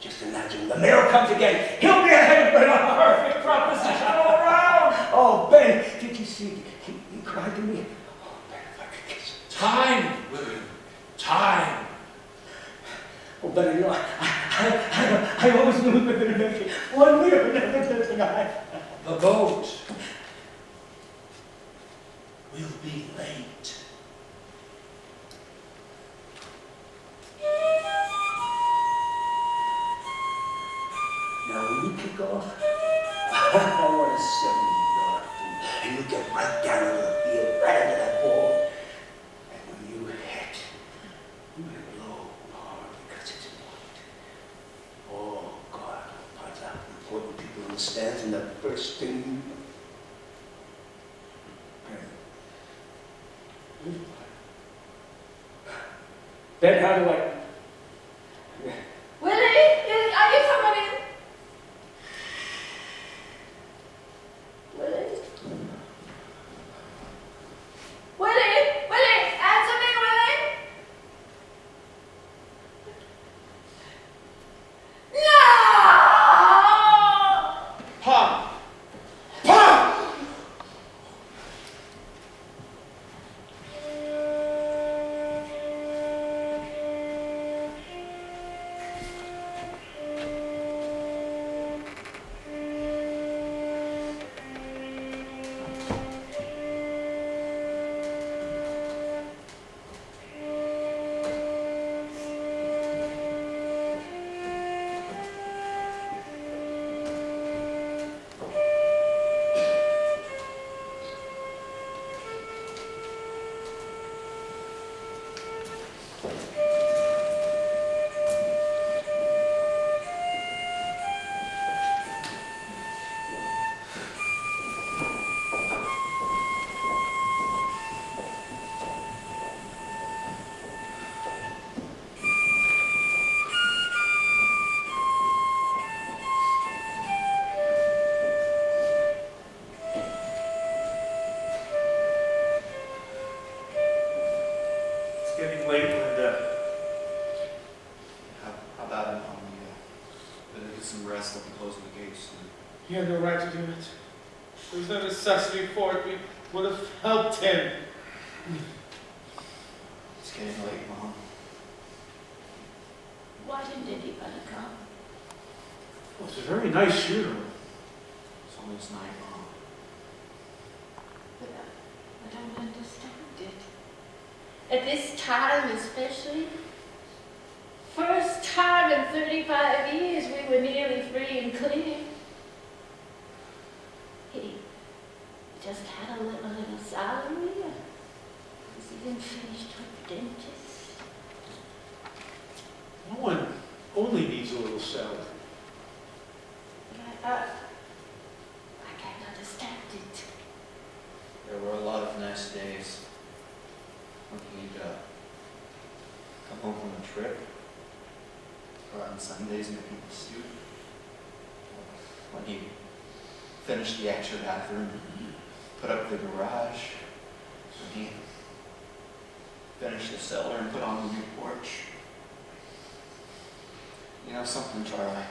Just imagine the mail comes again. He'll be ahead of a perfect proposition all around. Oh, Ben, did you see? He cried to me. Oh, Ben, if I could kiss him. Time, William. Time. Oh, Ben, you know, I always knew we were going to make it. One way or another. The boat. We'll be late. Now, when you kick off, I want a 70-yard thing, and you get right down into the field, right into that ball. And when you hit low hard because it's white. Oh, God, God's out important people in the stands, and the first thing you know. Ben, how do I? Willie, are you coming in? Willie? Willie, answer me, Willie! No! Pop! late, Linda. How about him? Better get some rest. I'll be closing the gates soon. He had no right to do it. There was no necessity for it. We would have helped him. It's getting late, Mom. Why didn't anybody come? Well, it's a very nice funeral. It's almost night, Mom. But I don't understand it. At this time especially, first time in 35 years we were nearly free and clear. He just had a little salary because he didn't finish with the dentist. No one only needs a little salary. But I can't understand it. There were a lot of nice days when he'd come home from a trip, or on Sundays make me stew. When he finished the extra bathroom, put up the garage, when he finished the cellar and put on the new porch. You know something, Charlie?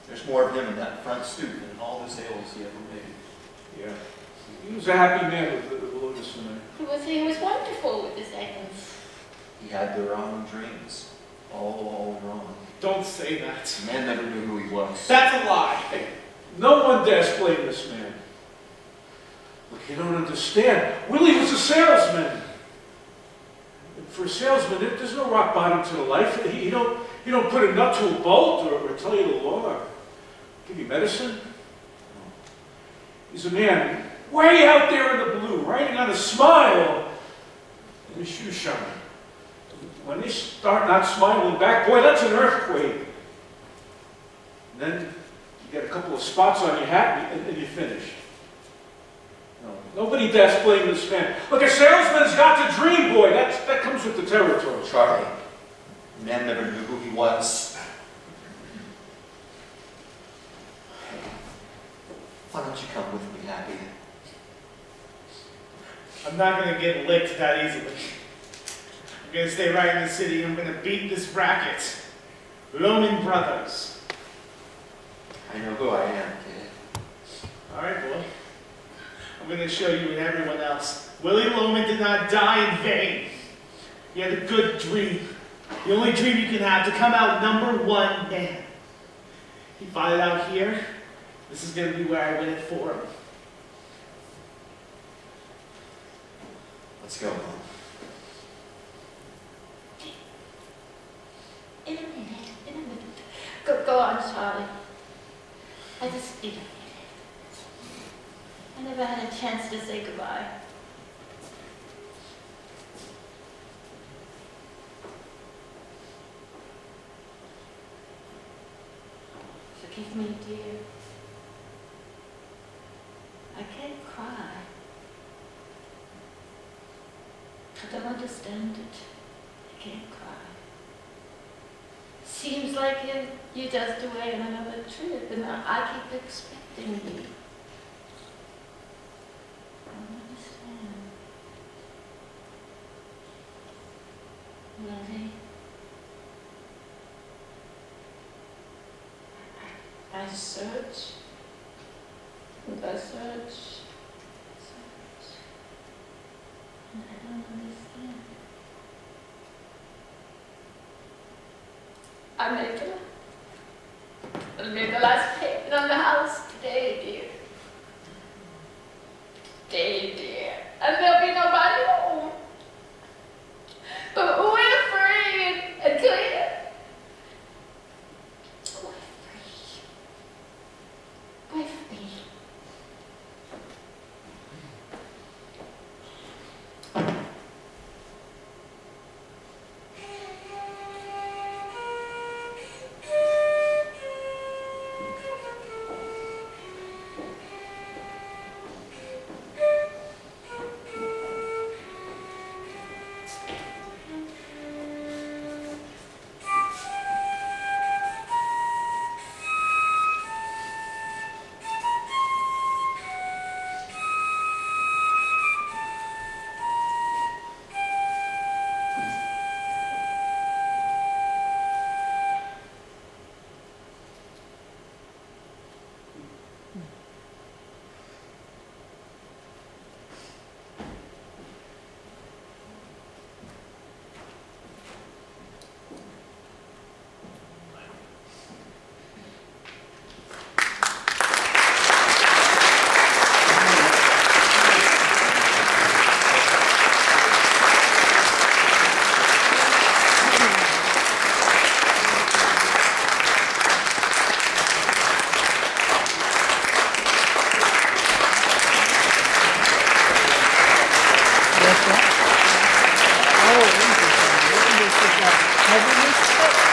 There's more of him in that front stoop than all the sales he ever made. Yeah. He was a happy man with Lotus and He was wonderful with his hands. He had the wrong dreams. All wrong. Don't say that. Man never knew who he was. That's a lie. Hey, no one dares blame this man. Look, you don't understand. Willie was a salesman. And for a salesman, there's no rock bottom to the life. You don't put a nut to a bolt or tell you the law or give you medicine. No. He's a man way out there in the blue, riding on a smile and his shoes shine. When they start not smiling back, boy, that's an earthquake. And then you get a couple of spots on your hat and you're finished. No, nobody dares blame this man. Look, a salesman's got to dream, boy. That comes with the territory. Charlie, man never knew who he was. Why don't you come with me, Happy? I'm not going to get licked that easily. I'm going to stay right in the city. I'm going to beat this racket. Loman Brothers. I know who I am, kid. All right, boy. I'm going to show you and everyone else. Willie Loman did not die in vain. He had a good dream. The only dream you can have, to come out #1 man. He fought it out here. This is going to be where I win it for him. Let's go, Mom. In a minute. Go on, Charlie. I just need a minute. I never had a chance to say goodbye. Forgive me, dear. I can't cry. I don't understand it. I can't cry. Seems like you're just away on another trip, and I keep expecting you. I don't understand. Willie, I search, and I search, and I don't understand. I made the last payment on the house today, dear. And there'll be nobody home. But we're free and clear. We're free. We're free. heavy respect.